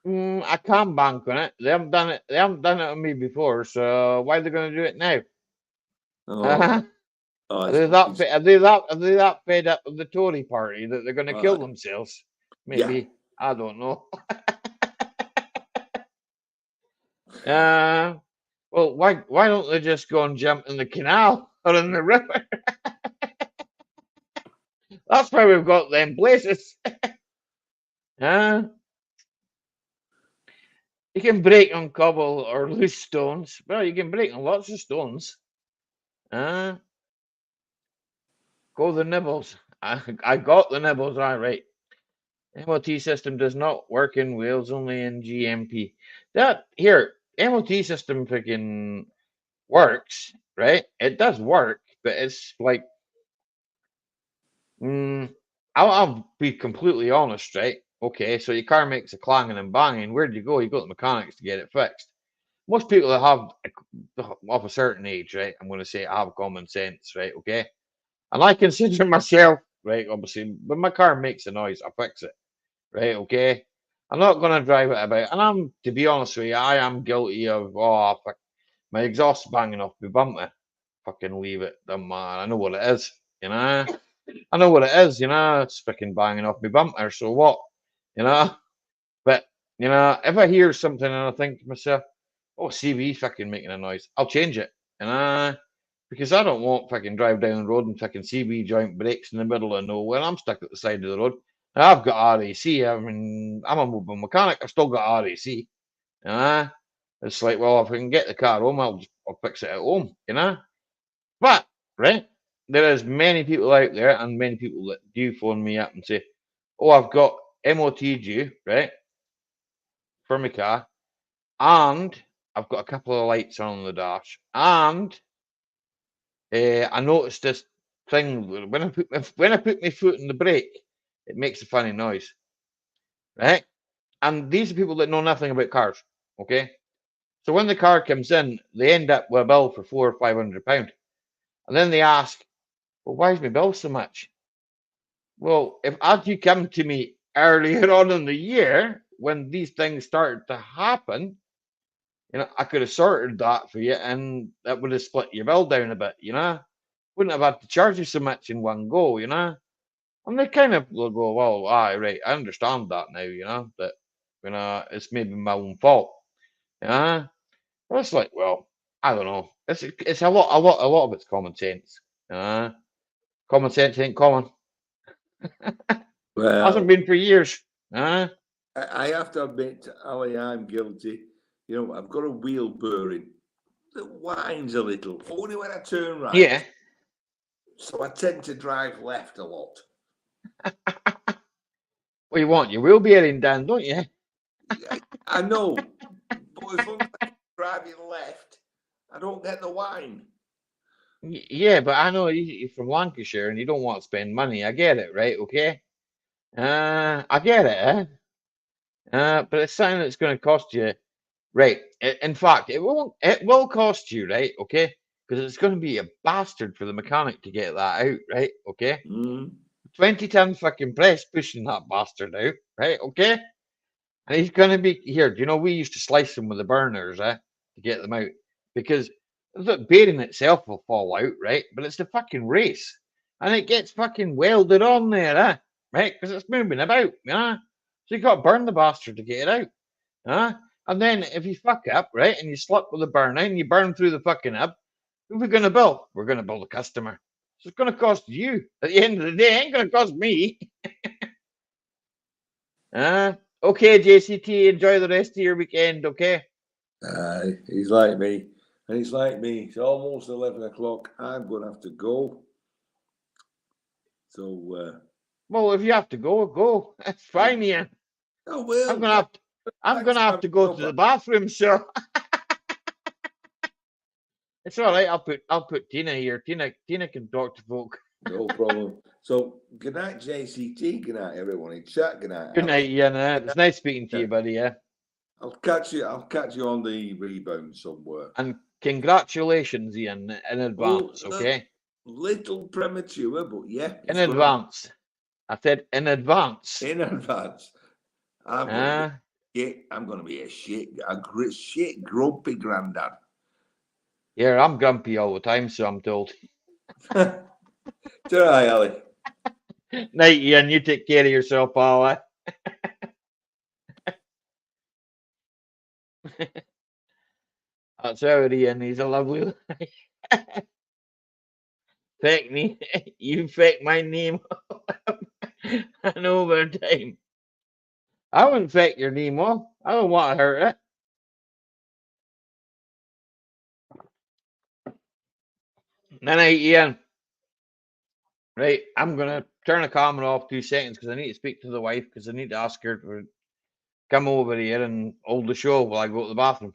I can't bank on it. They haven't done it. They haven't done it on me before. So why are they going to do it now? Oh, Are they that fed up with the Tory party that they're going to kill themselves? Maybe. Yeah. I don't know. Well, why don't they just go and jump in the canal or in the river? That's why we've got them places. You can break on cobble or loose stones. Well, you can break on lots of stones. Go the nibbles. I got the nibbles, all right. MOT system does not work in Wales, only in GMP. That here, MOT system freaking works, right? It does work, but it's like, I'll be completely honest, right? Okay, so your car makes a clanging and banging. Where do you go? You go to the mechanics to get it fixed. Most people that have of a certain age, right? I'm going to say have common sense, right? Okay, and I consider myself, right? Obviously, when my car makes a noise, I fix it, right? Okay, I'm not going to drive it about, and to be honest with you, I am guilty of fuck, my exhaust banging off my bumper. Fucking leave it, doesn't matter. I know what it is, you know. I know what it is, you know. It's fucking banging off my bumper. So what, you know? But you know, if I hear something and I think to myself, "Oh, CV fucking making a noise," I'll change it, you know, because I don't want fucking drive down the road and fucking CV joint breaks in the middle of nowhere. I'm stuck at the side of the road. Now, I've got RAC. I mean, I'm a mobile mechanic. I've still got RAC. You know, it's like, well, if I can get the car home, I'll fix it at home. You know, but right, there is many people out there, and many people that do phone me up and say, "Oh, I've got MOT due, right, for my car, and I've got a couple of lights on the dash, and I noticed this thing when I put my foot in the brake, it makes a funny noise, right?" And these are people that know nothing about cars. Okay, so when the car comes in, they end up with a bill for £400 or £500, and then they ask, "Well, why is my bill so much?" Well, if had you come to me earlier on in the year when these things started to happen, you know, I could have sorted that for you, and that would have split your bill down a bit, you know. Wouldn't have had to charge you so much in one go, you know. And they kind of will go, "Well, aye, right, I understand that now, you know." But it's maybe my own fault. Yeah. Well, it's like, well, I don't know. It's a lot of it's common sense. Common sense ain't common. Hasn't Well, been for years. I have to admit, Ali, I'm guilty. You know, I've got a wheel bearing that winds a little, only when I turn right. Yeah. So I tend to drive left a lot. Well, you want your wheel bearing done, don't you? I know, but as long as I'm driving left, I don't get the whine. Yeah, but I know you're from Lancashire and you don't want to spend money. I get it, right? Okay. I get it, but it's something that's going to cost you, right? In fact, it won't. It will cost you, right? Okay, because it's going to be a bastard for the mechanic to get that out, right? Okay, Mm. 20-ton fucking press pushing that bastard out, right? Okay, and he's going to be here. Do you know we used to slice them with the burners, to get them out because the bearing itself will fall out, right? But it's the fucking race, and it gets fucking welded on there, right? Because it's moving about, so you got to burn the bastard to get it out. And then if you fuck up, right, and you slip with the burner and you burn through the fucking hub, who are we going to bill? We're going to bill the customer. So it's going to cost you. At the end of the day, it ain't going to cost me. Okay, JCT, enjoy the rest of your weekend, okay? He's like me. And he's like me. It's almost 11 o'clock. I'm going to have to go. So, Well, if you have to go, go. That's fine, Ian. I will. I'm gonna have to go to the bathroom, so it's all right. I'll put Tina here. Tina can talk to folk. No problem. So, good night, JCT. Good night, everyone in chat. Good night. Good night, Ali. Ian. It's nice speaking to you, buddy. Yeah. I'll catch you on the rebound somewhere. And congratulations, Ian, in advance. Okay. Little premature, but yeah. In advance. I said in advance. In advance. I'm going to be a shit grumpy granddad. Yeah, I'm grumpy all the time, so I'm told. Ta-ra, Ali. Night, Ian. You take care of yourself, pal. That's how Ian. He's a lovely. Fake me. You fake my name. And over time. I wouldn't fake your name off. I don't want to hurt it. Night, Ian. Right, I'm gonna turn the camera off 2 seconds because I need to speak to the wife because I need to ask her to come over here and hold the show while I go to the bathroom.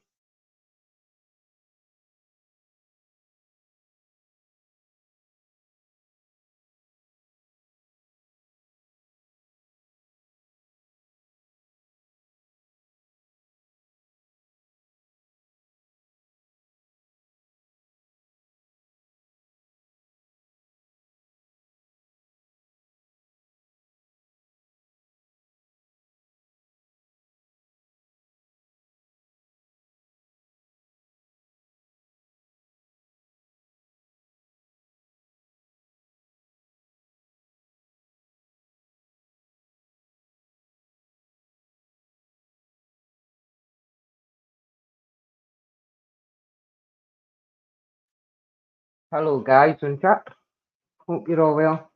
Hello, guys in chat. Hope you're all well.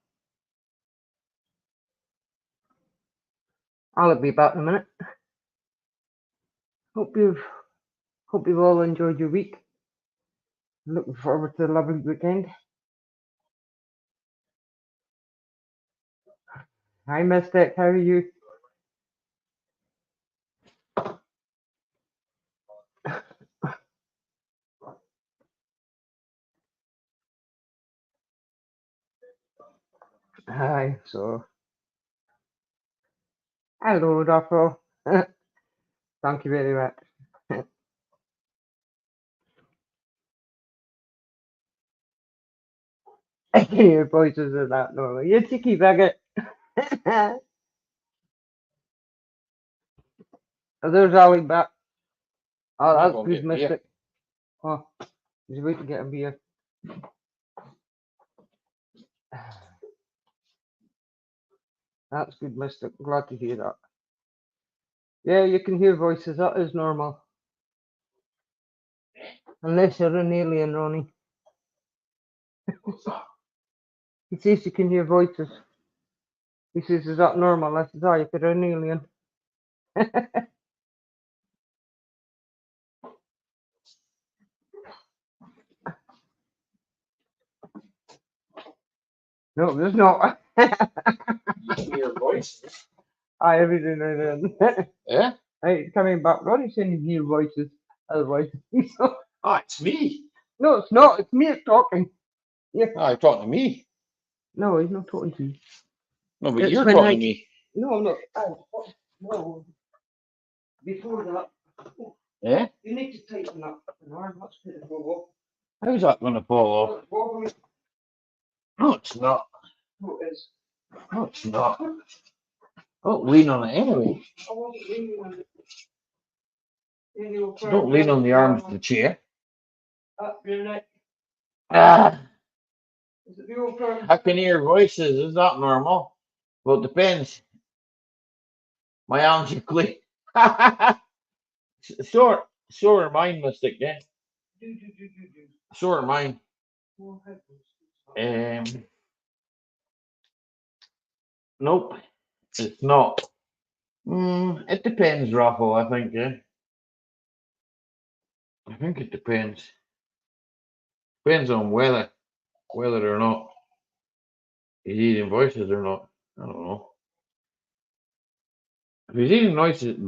I'll be back in a minute. Hope you've all enjoyed your week. Looking forward to a lovely weekend. Hi, Mystic. How are you? Hi. So, hello, Ruffle. Thank you very much. I can hear voices of that normal. You cheeky bugger. Oh, there's Ali back. Oh, that's good, Mystic. Oh, he's waiting to get a beer. That's good, Mystic. Glad to hear that. Yeah, you can hear voices. That is normal. Unless you're an alien, Ronnie. He says you can hear voices. He says, is that normal? I says, if you're an alien. No, there's not. You hear voices. I everything and then. Yeah? Hey, coming back. Ronnie's saying you hear voices. Otherwise, he's not. Oh, it's me. No, it's not. It's me talking. Yeah. Oh, you're talking to me. No, he's not talking to you. No, but It's you're when talking I- to me. No, I'm not. Oh, no. Before that, Yeah? you need to tighten up an arm. That's going to go How's that going to fall off? off. Wobbly. No, it's not. No, it is. No, it's not. Don't lean on it anyway. I wasn't leaning on it. Then you'll Don't lean on the arms of the chair. Up your neck. Ah, Is it the old firm? I can hear voices. Is that normal? Well, it depends. My arms are clean. Sure are mine, Mystic, yeah. Do. Sure are mine. More headphones. Nope, it's not. It depends, Raffle, I think, yeah. I think it depends. Depends on whether or not he's eating voices or not. I don't know. If he's eating voices?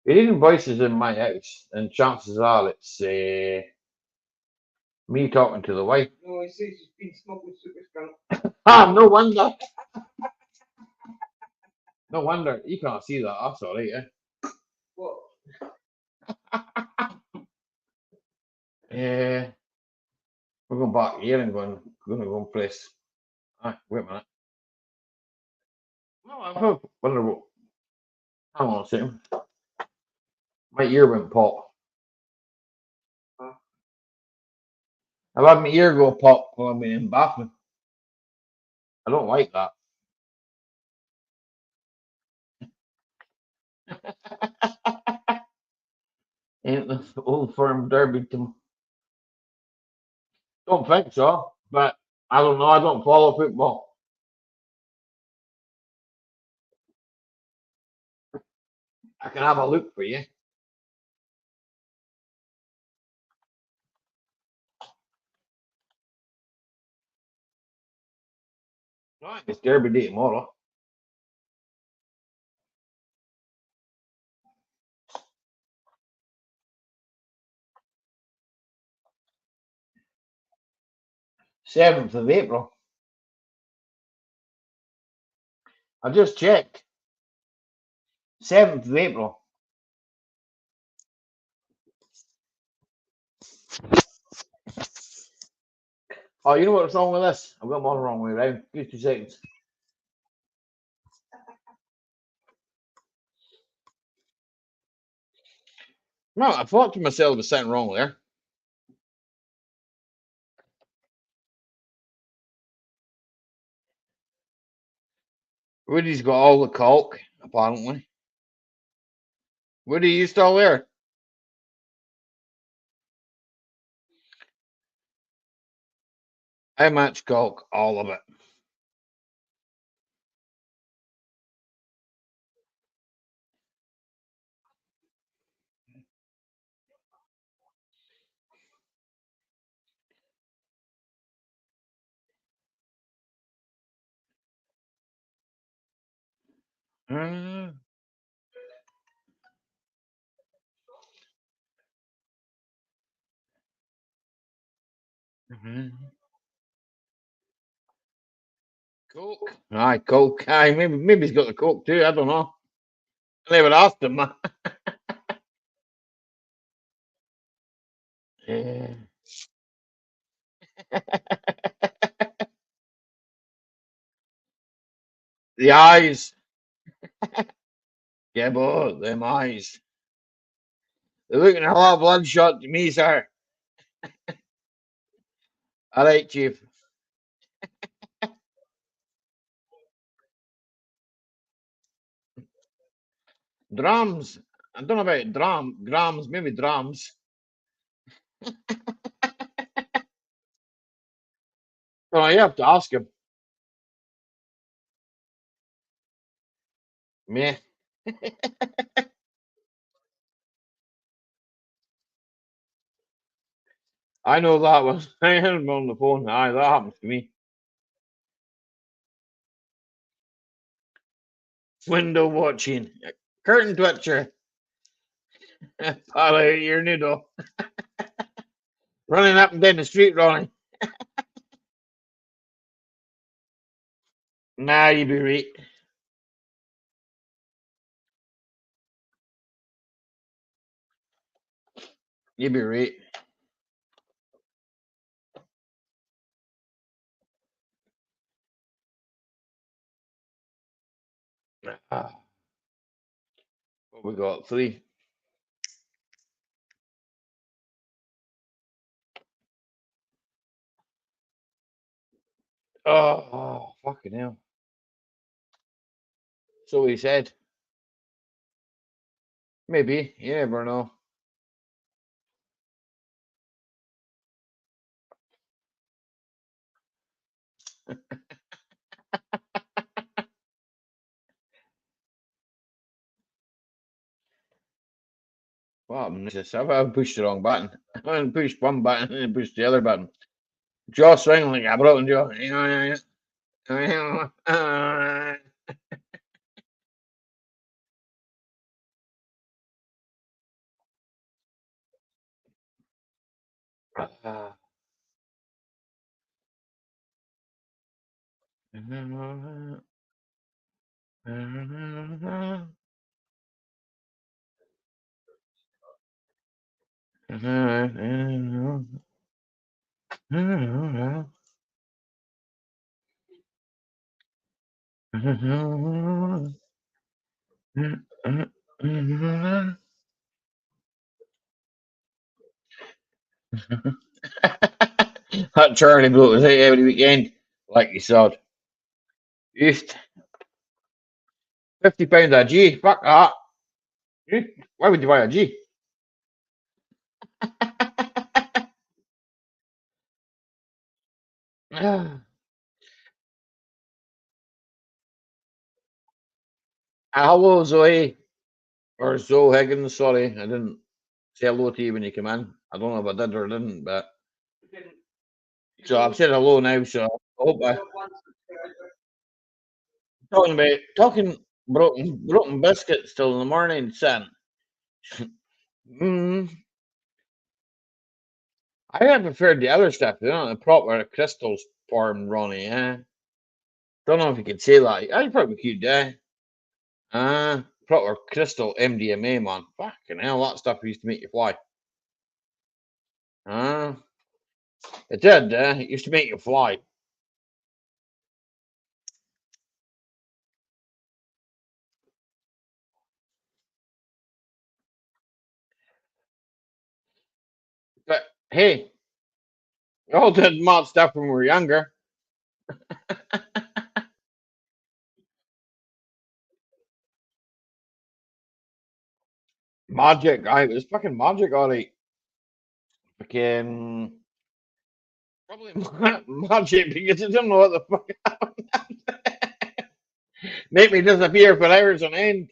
If he's eating voices in my house, then chances are it's me talking to the wife. No, he says he's been smoking super skunk. Ah, no wonder. No wonder. You can't see that. That's all right, yeah. What? Yeah. We're going back here and going to go and press. Wait a minute. No, I wonder what. Hang on a second. My ear went pop. I've had my ear go pop while I'm in the bathroom. I don't like that. Ain't the old firm derby to. Don't think so, but I don't know. I don't follow football. I can have a look for you. No, it's Derby Day tomorrow. Seventh of April. I just checked. 7th of April. Oh, you know what's wrong with this? I've got them all the wrong way around. Give me 2 seconds. No, I thought to myself there was something wrong there. Woody's got all the caulk, apparently. Woody, you still there? How much caulk? All of it. Uh, Coke. Aye, coke. Aye, maybe he's got the coke too. I don't know. I never asked him. Yeah. The eyes. Yeah, but them eyes. They're looking a lot of bloodshot to me, sir. All right, Chief. Drums. I don't know about grams, maybe drums. Oh, you have to ask him. Me. I know that one. I heard him on the phone. Aye, that happens to me. Window watching. Curtain twitcher. Pal out your noodle. Running up and down the street, Ronnie. Nah, you be right. You be right. Ah, what we got? 3. Oh, fucking hell. So he said. Maybe. You never know. What happened? I've pushed the wrong button. I pushed one button and pushed the other button. Jaw swinging like a broken jaw. That Charlie bloke was out every weekend, like you said. Used £50 a G. Fuck that. Why would you buy a G? Hello, Zoe. Or Zoe Higgins, sorry. I didn't say hello to you when you came in. I don't know if I did or didn't, but so I've said hello now, so I hope I talking broken biscuits till in the morning, son. Mm, I had preferred the other stuff, the proper crystals form, Ronnie, Don't know if you could say that. I probably could, proper crystal MDMA, man. Fucking hell, that stuff used to make you fly. It did, it used to make you fly. But hey, we all did mad stuff when we were younger. Magic, it was fucking magic, alright. Fucking probably magic because I don't know what the fuck make me disappear for hours on end.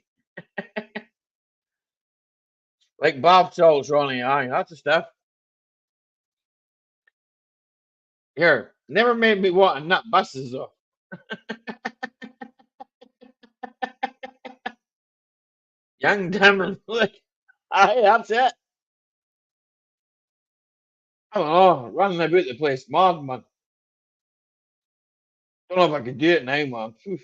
Like bath salts, Ronnie. Aye, that's the stuff. Here, never made me want to nut buses though. Young, dumb, and like, aye, that's it. I don't know, running about the place, mad man. Don't know if I could do it now, man. Oof.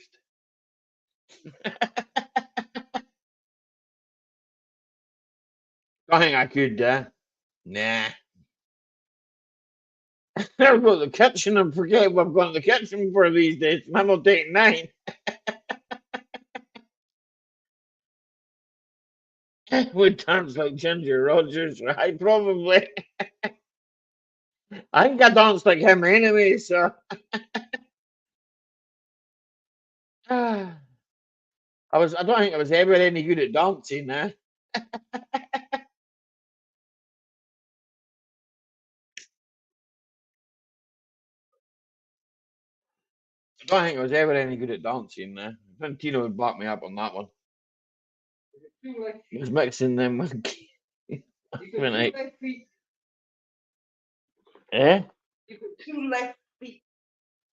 I think I could, nah. Never go to the kitchen and forget what I've gone to the kitchen for these days. I'm not taking 9. Would dance like Ginger Rogers, right? Probably. I think I dance like him anyway, so. I don't think I was ever any good at dancing, eh? I don't think I was ever any good at dancing, eh? I think Tina would back me up on that one. He was mixing them with when I, eh? You got 2 left feet.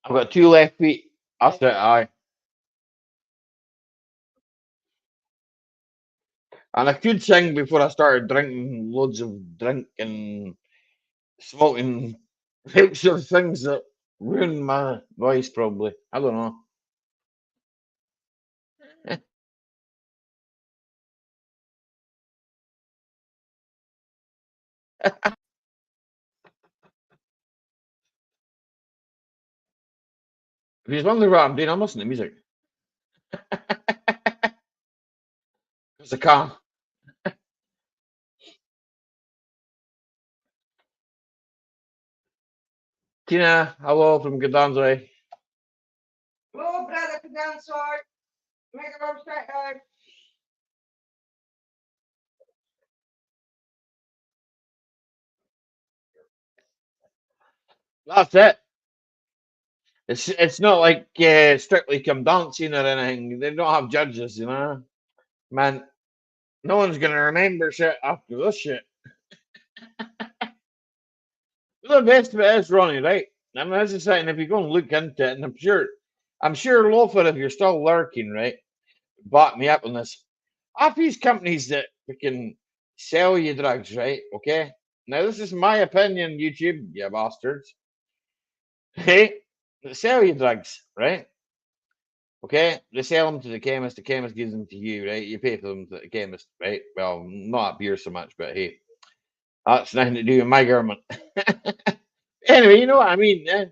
I've got 2 left feet. That's it, aye. And I could sing before I started drinking loads of drink and smoking heaps of things that ruined my voice, probably. I don't know. If you're wondering what I'm doing, I'm listening to music. Because I can. Tina, hello from Gdansk. Hello, brother, come down, sword. Make a rope straight hard. That's it. It's not like Strictly Come Dancing or anything. They don't have judges, you know. Man, no one's gonna remember shit after this shit. The best of it is, Ronnie, right? I mean, that's just saying, if you go and look into it, and I'm sure, Loafer, if you're still lurking, right, back me up on this. Half these companies that freaking sell you drugs, right? Okay. Now, this is my opinion, YouTube, you bastards. Hey, they sell you drugs, right? Okay, they sell them to the chemist gives them to you, right? You pay for them to the chemist, right? Well, not up here so much, but hey, that's nothing to do with my government. Anyway, you know what I mean, eh?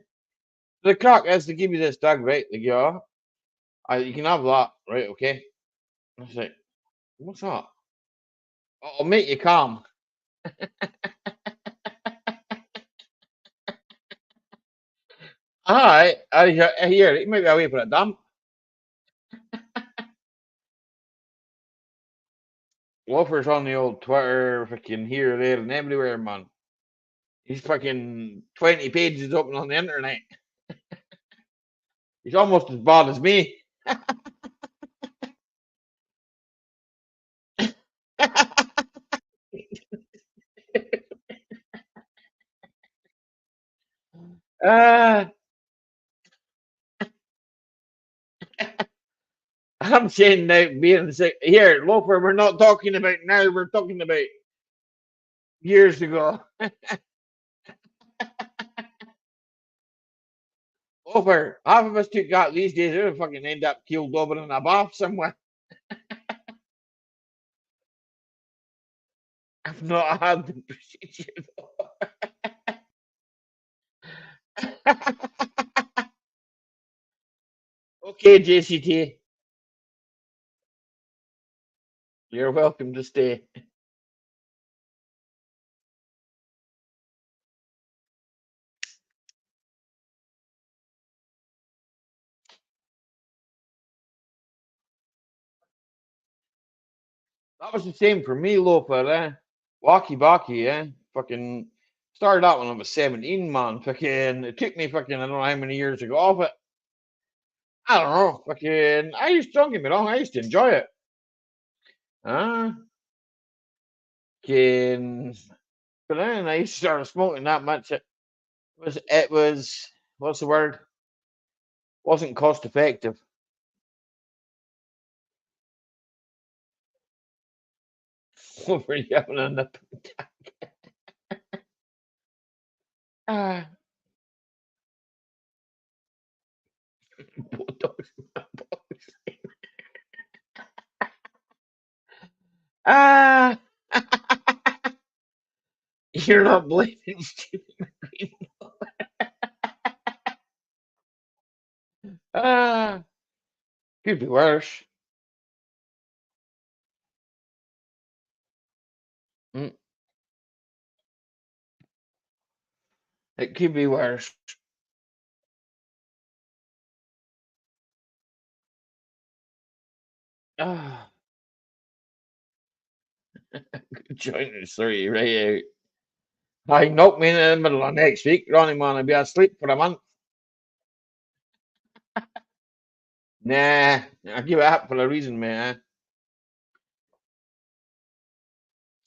The crack is to give you this drug, right? They go, you can have that, right? Okay. I was like, what's that? I'll make you calm. Alright, here, it might be away for a dump. Loafer's on the old Twitter, fucking here, there, and everywhere, man. He's fucking 20 pages open on the internet. He's almost as bad as me. uh, I'm saying now, being sick. Here, Loafer, we're not talking about now, we're talking about years ago. Loafer, half of us took that these days, we'll fucking end up keeled over in a bath somewhere. I've not had the procedure though. Okay, JCT, you're welcome to stay. That was the same for me, Loafer, eh? Walkie Balkie, eh? Fucking started out when I was 17, man. Fucking, it took me fucking, I don't know how many years to go off it. I don't know. Fucking, don't get me wrong, I used to enjoy it. Huh? Fucking, but then I used to start smoking that much. It was, what's the word? Wasn't cost effective. Over yelling on the ah, Botox. Ah, you're not blaming Stephen Green. Ah, could be worse. Mm, it could be worse. Ah, joint is 30 right out. I knock me in the middle of next week, Ronnie man. I'll be asleep for a month. Nah, I give it up for a reason, man.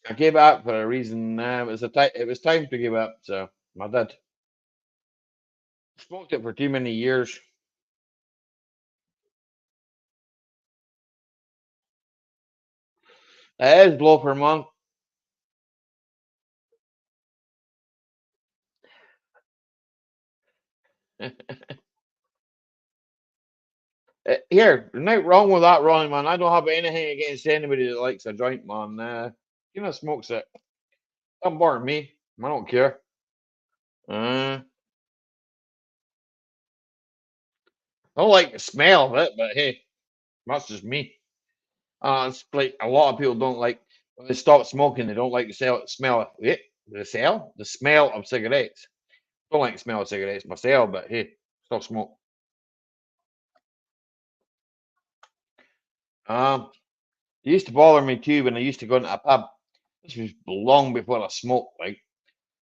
I gave it up for a reason. It was time to give up, so I did. Smoked it for too many years. It is blow per month. Here, there's nothing wrong with that, Ronnie, man. I don't have anything against anybody that likes a joint, man. Smokes it. Don't bother me. I don't care. I don't like the smell of it, but hey, that's just me. It's like a lot of people don't like when they stop smoking. They don't like the smell of it. The smell of cigarettes. Don't like the smell of cigarettes myself, but hey, still smoke. It used to bother me too when I used to go into a pub. This was long before I smoked. Like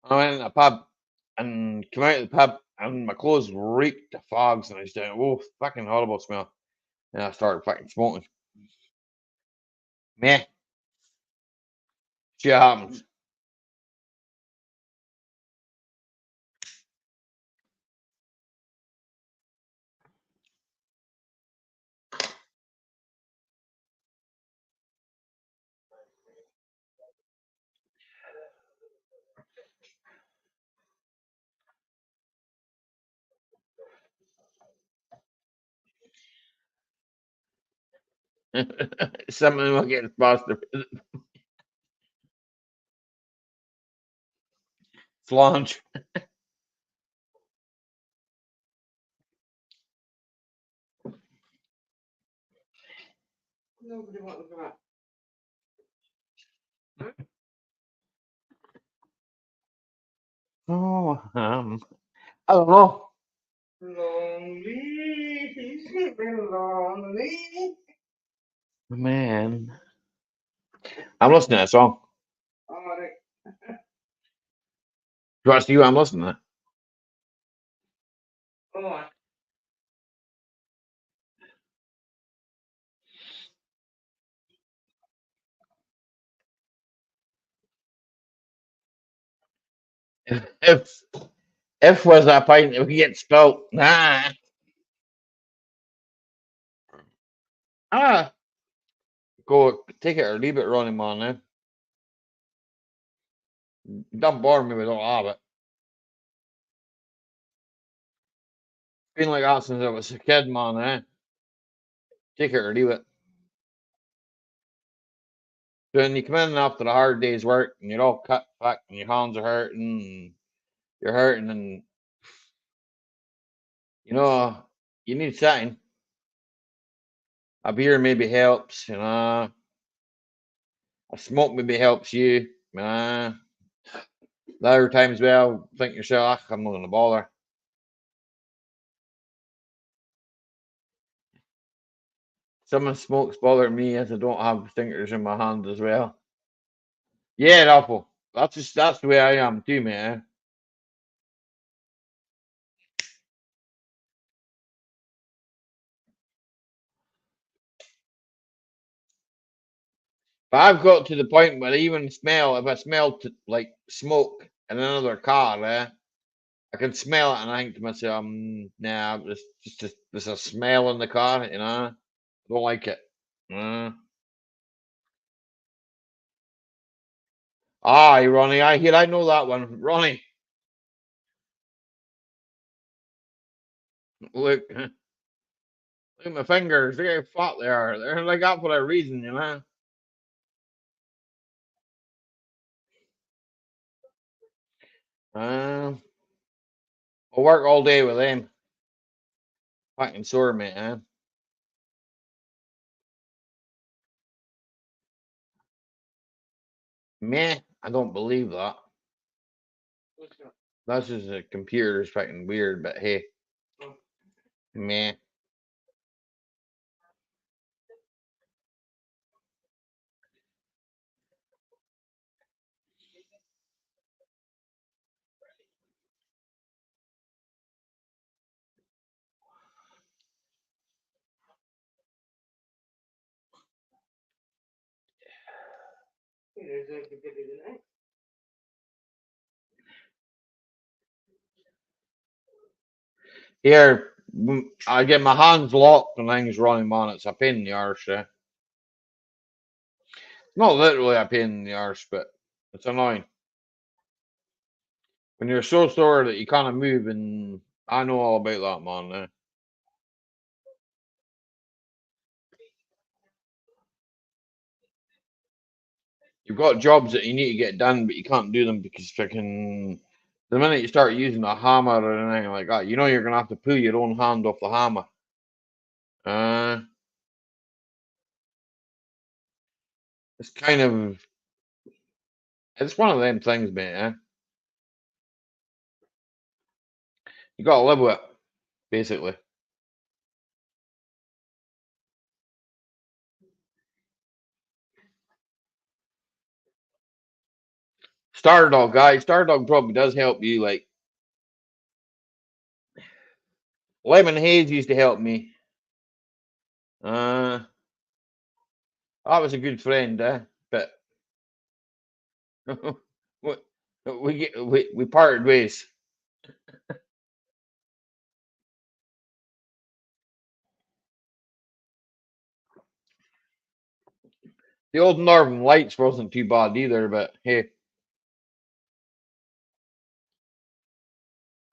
I went into a pub and came out of the pub and my clothes reeked of fogs and I just went, oh, fucking horrible smell. And I started fucking smoking. Meh, shit happens. Something will get past the flange. Nobody wants that. Oh, I don't know. Lonely, he's sleeping lonely. Man, I'm listening to a song. Alright. You want to see what I'm listening to? Go on. If if was a pint, if we get spelt, nah. Ah, go take it or leave it, Ronnie man. Don't bother me. We don't have it. Been like that since I was a kid, man. Take it or leave it. When you come in after a hard day's work and you're all cut back and your hands are hurting, and you're hurting, and you know you need something. A beer maybe helps, a smoke maybe helps you. The other times, well, think yourself, "Ah, I'm not gonna bother." Some of the smokes bother me as I don't have stinkers in my hand as well. Yeah, awful. That's the way I am too, man. But I've got to the point where if I smell like smoke in another car, I can smell it and I think to myself, nah, there's a smell in the car, I don't like it. Uh, Ronnie, I know that one. Ronnie, look at my fingers, look how fat they are. They're like that for a reason. Uh, I work all day with them. Fucking sore, mate. Meh, I don't believe that. That's just a computer's fucking weird, but hey, meh. There's a good bit, isn't it? Here, I get my hands locked and things running on it. It's a pain in the arse. Not literally a pain in the arse, but it's annoying. When you're so sore that you can't move, and I know all about that, man. You've got jobs that you need to get done, but you can't do them because freaking the minute you start using a hammer or anything like that, you know you're gonna have to pull your own hand off the hammer. It's kind of it's one of them things, mate. You gotta live with it, basically. Stardog, guys. Stardog probably does help you. Like Lemon Haze used to help me. That was a good friend, but we we parted ways. The old Northern Lights wasn't too bad either, but hey,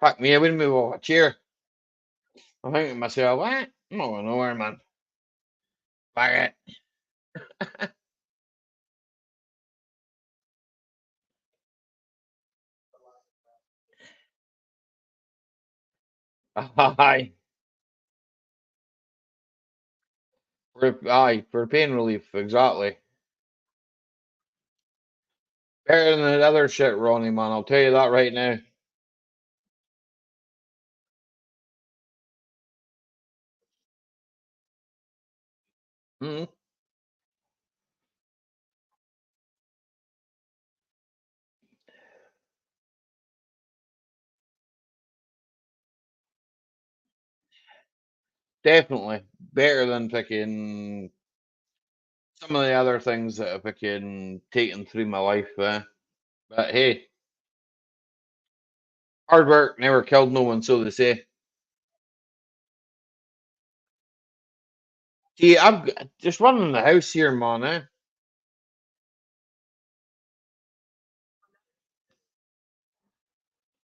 fuck me, I wouldn't move off a chair. I'm thinking to myself, what? I'm not going nowhere, man. Fuck it. Aye. For pain relief, exactly. Better than the other shit, Ronnie, man. I'll tell you that right now. Mm, definitely. Better than picking some of the other things that I've picking taken through my life. But hey, hard work never killed no one, so they say. See, just running the house here, man. I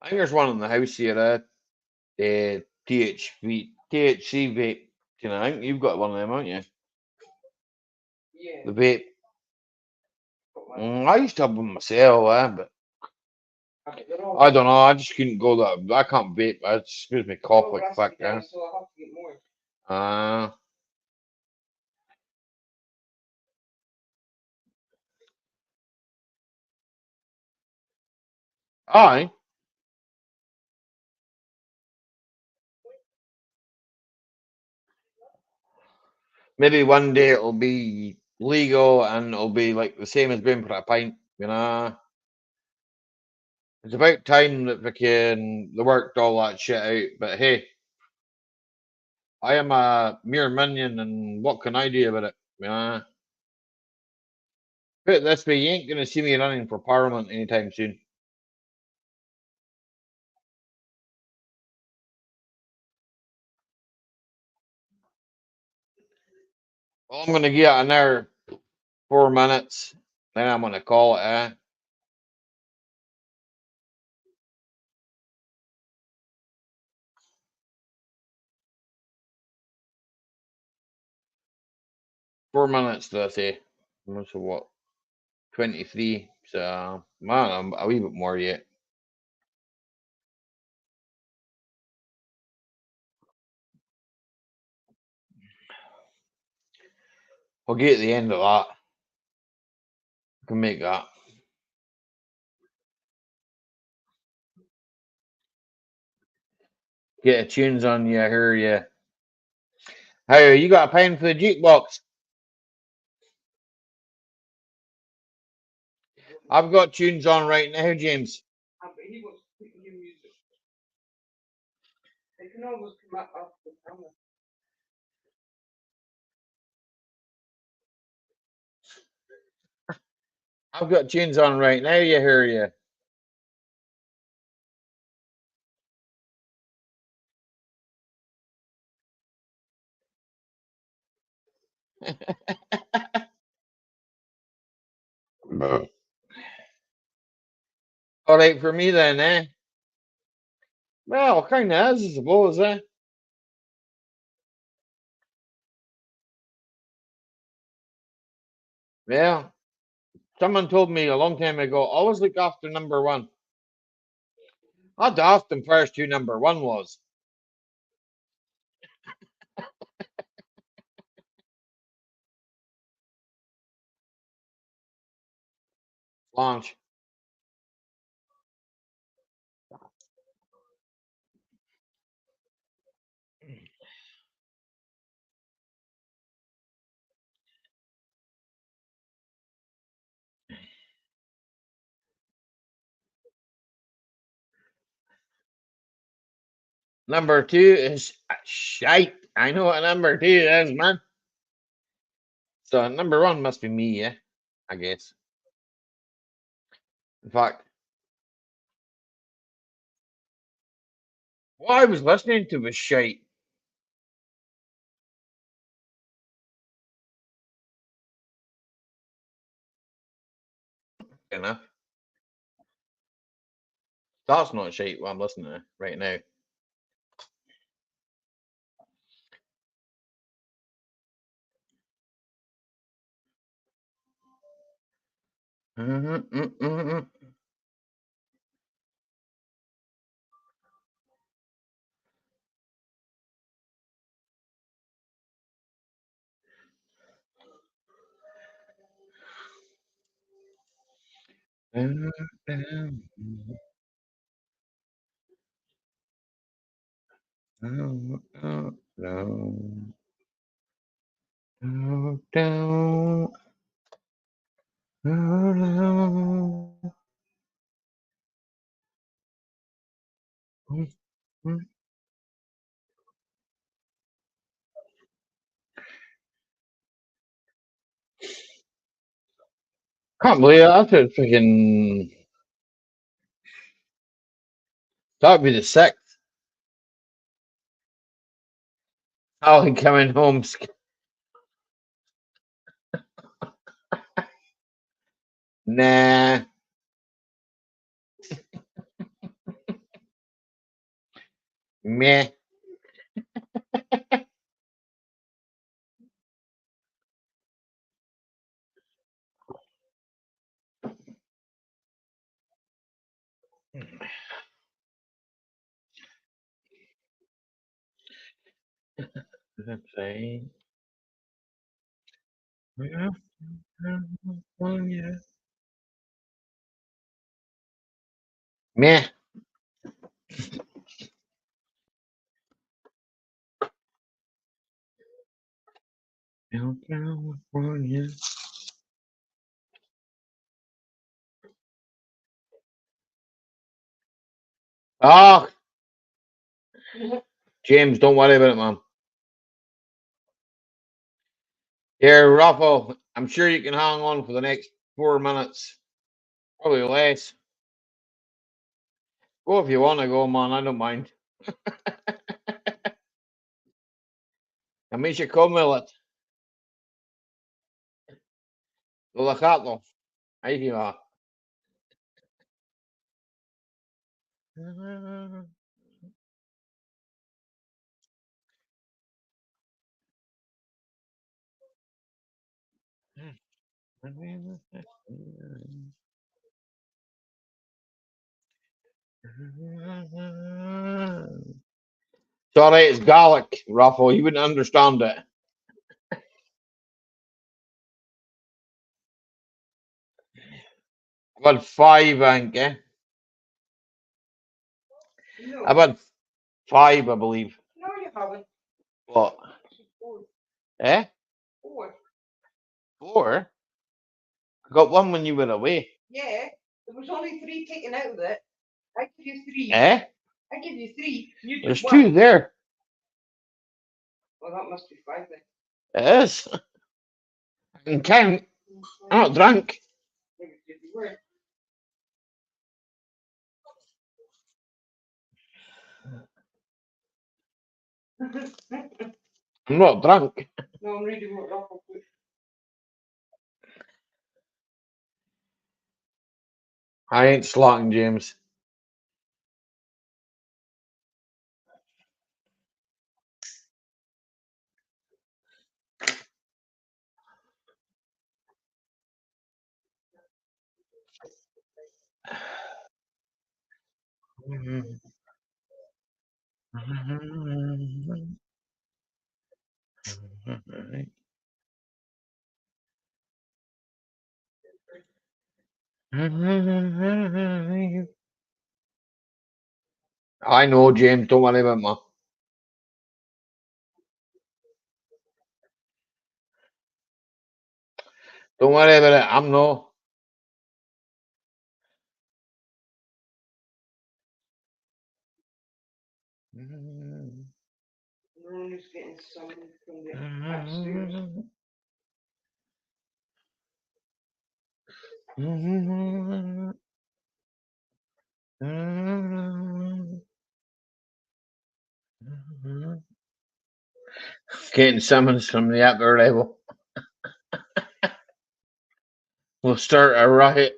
think there's one in the house here. THC vape. You know, I think you've got one of them, haven't you? Yeah. The vape. I used to have one myself, but I don't know. I just couldn't go that. I can't vape. It just gives me cough like fuck. So I'll have to get more. Uh, aye. Maybe one day it'll be legal and it'll be like the same as going for a pint. You know, it's about time that they worked all that shit out. But hey, I am a mere minion, and what can I do about it? You know, put it this way, you ain't gonna see me running for parliament anytime soon. Well, I'm gonna give it another 4 minutes, then I'm gonna call it. 4 minutes, did I say? So what? 23. So man, I'm a wee bit more yet. We'll get at the end of that. I can make that. Get a tunes on you, I hear you. Hey, you got a pen for the jukebox? I've got tunes on right now, James. But he wants to put new music. They can always come up after the camera. I've got tunes on right now, you hear you. All right for me then, eh? Well, kind of is, I suppose, eh? Yeah. Someone told me a long time ago, always look after number one. I'd asked them first who number one was. Launch. Number two is shite. I know what number two is, man. So number one must be me, yeah, I guess. In fact, what I was listening to was shite. Enough. That's not shite what I'm listening to right now. Can't believe it. That's a freaking. That'd be the sixth. Alan coming home. Nah. Meh. That's right. Meh. California. Oh, James, don't worry about it, man. Here, Raffle, I'm sure you can hang on for the next 4 minutes. Probably less. Go if you want to go, man. I don't mind. A mí se come lo dejato. Ahí sí va. Sorry, it's garlic, Raffle. You wouldn't understand it. I've had 5, I think, eh? No, I've had 5, I believe. no, you haven't. What? Four. Eh? 4. 4? I got 1 when you were away. Yeah, there was only 3 taken out of it. I give you 3. Eh? I give you 3. You There's took 2 1. there. Well, that must be 5 then. It is. I can count. I'm not drunk. Maybe I'm not drunk. No, I'm reading what Rafa put. I ain't slotting, James. I know, James. Don't worry about me. Don't worry about it. I'm no. Ronnie's getting summoned from the upstairs. Getting summons from the upper level. We'll start a riot.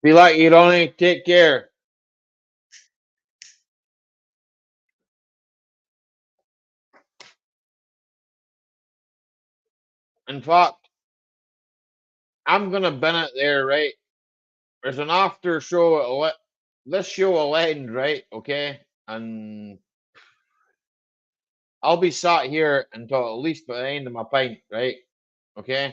Be like you, Ronnie. Take care. In fact, I'm gonna bin it there, right? There's an after show at this show will end, right? Okay, and I'll be sat here until at least by the end of my pint, right? Okay.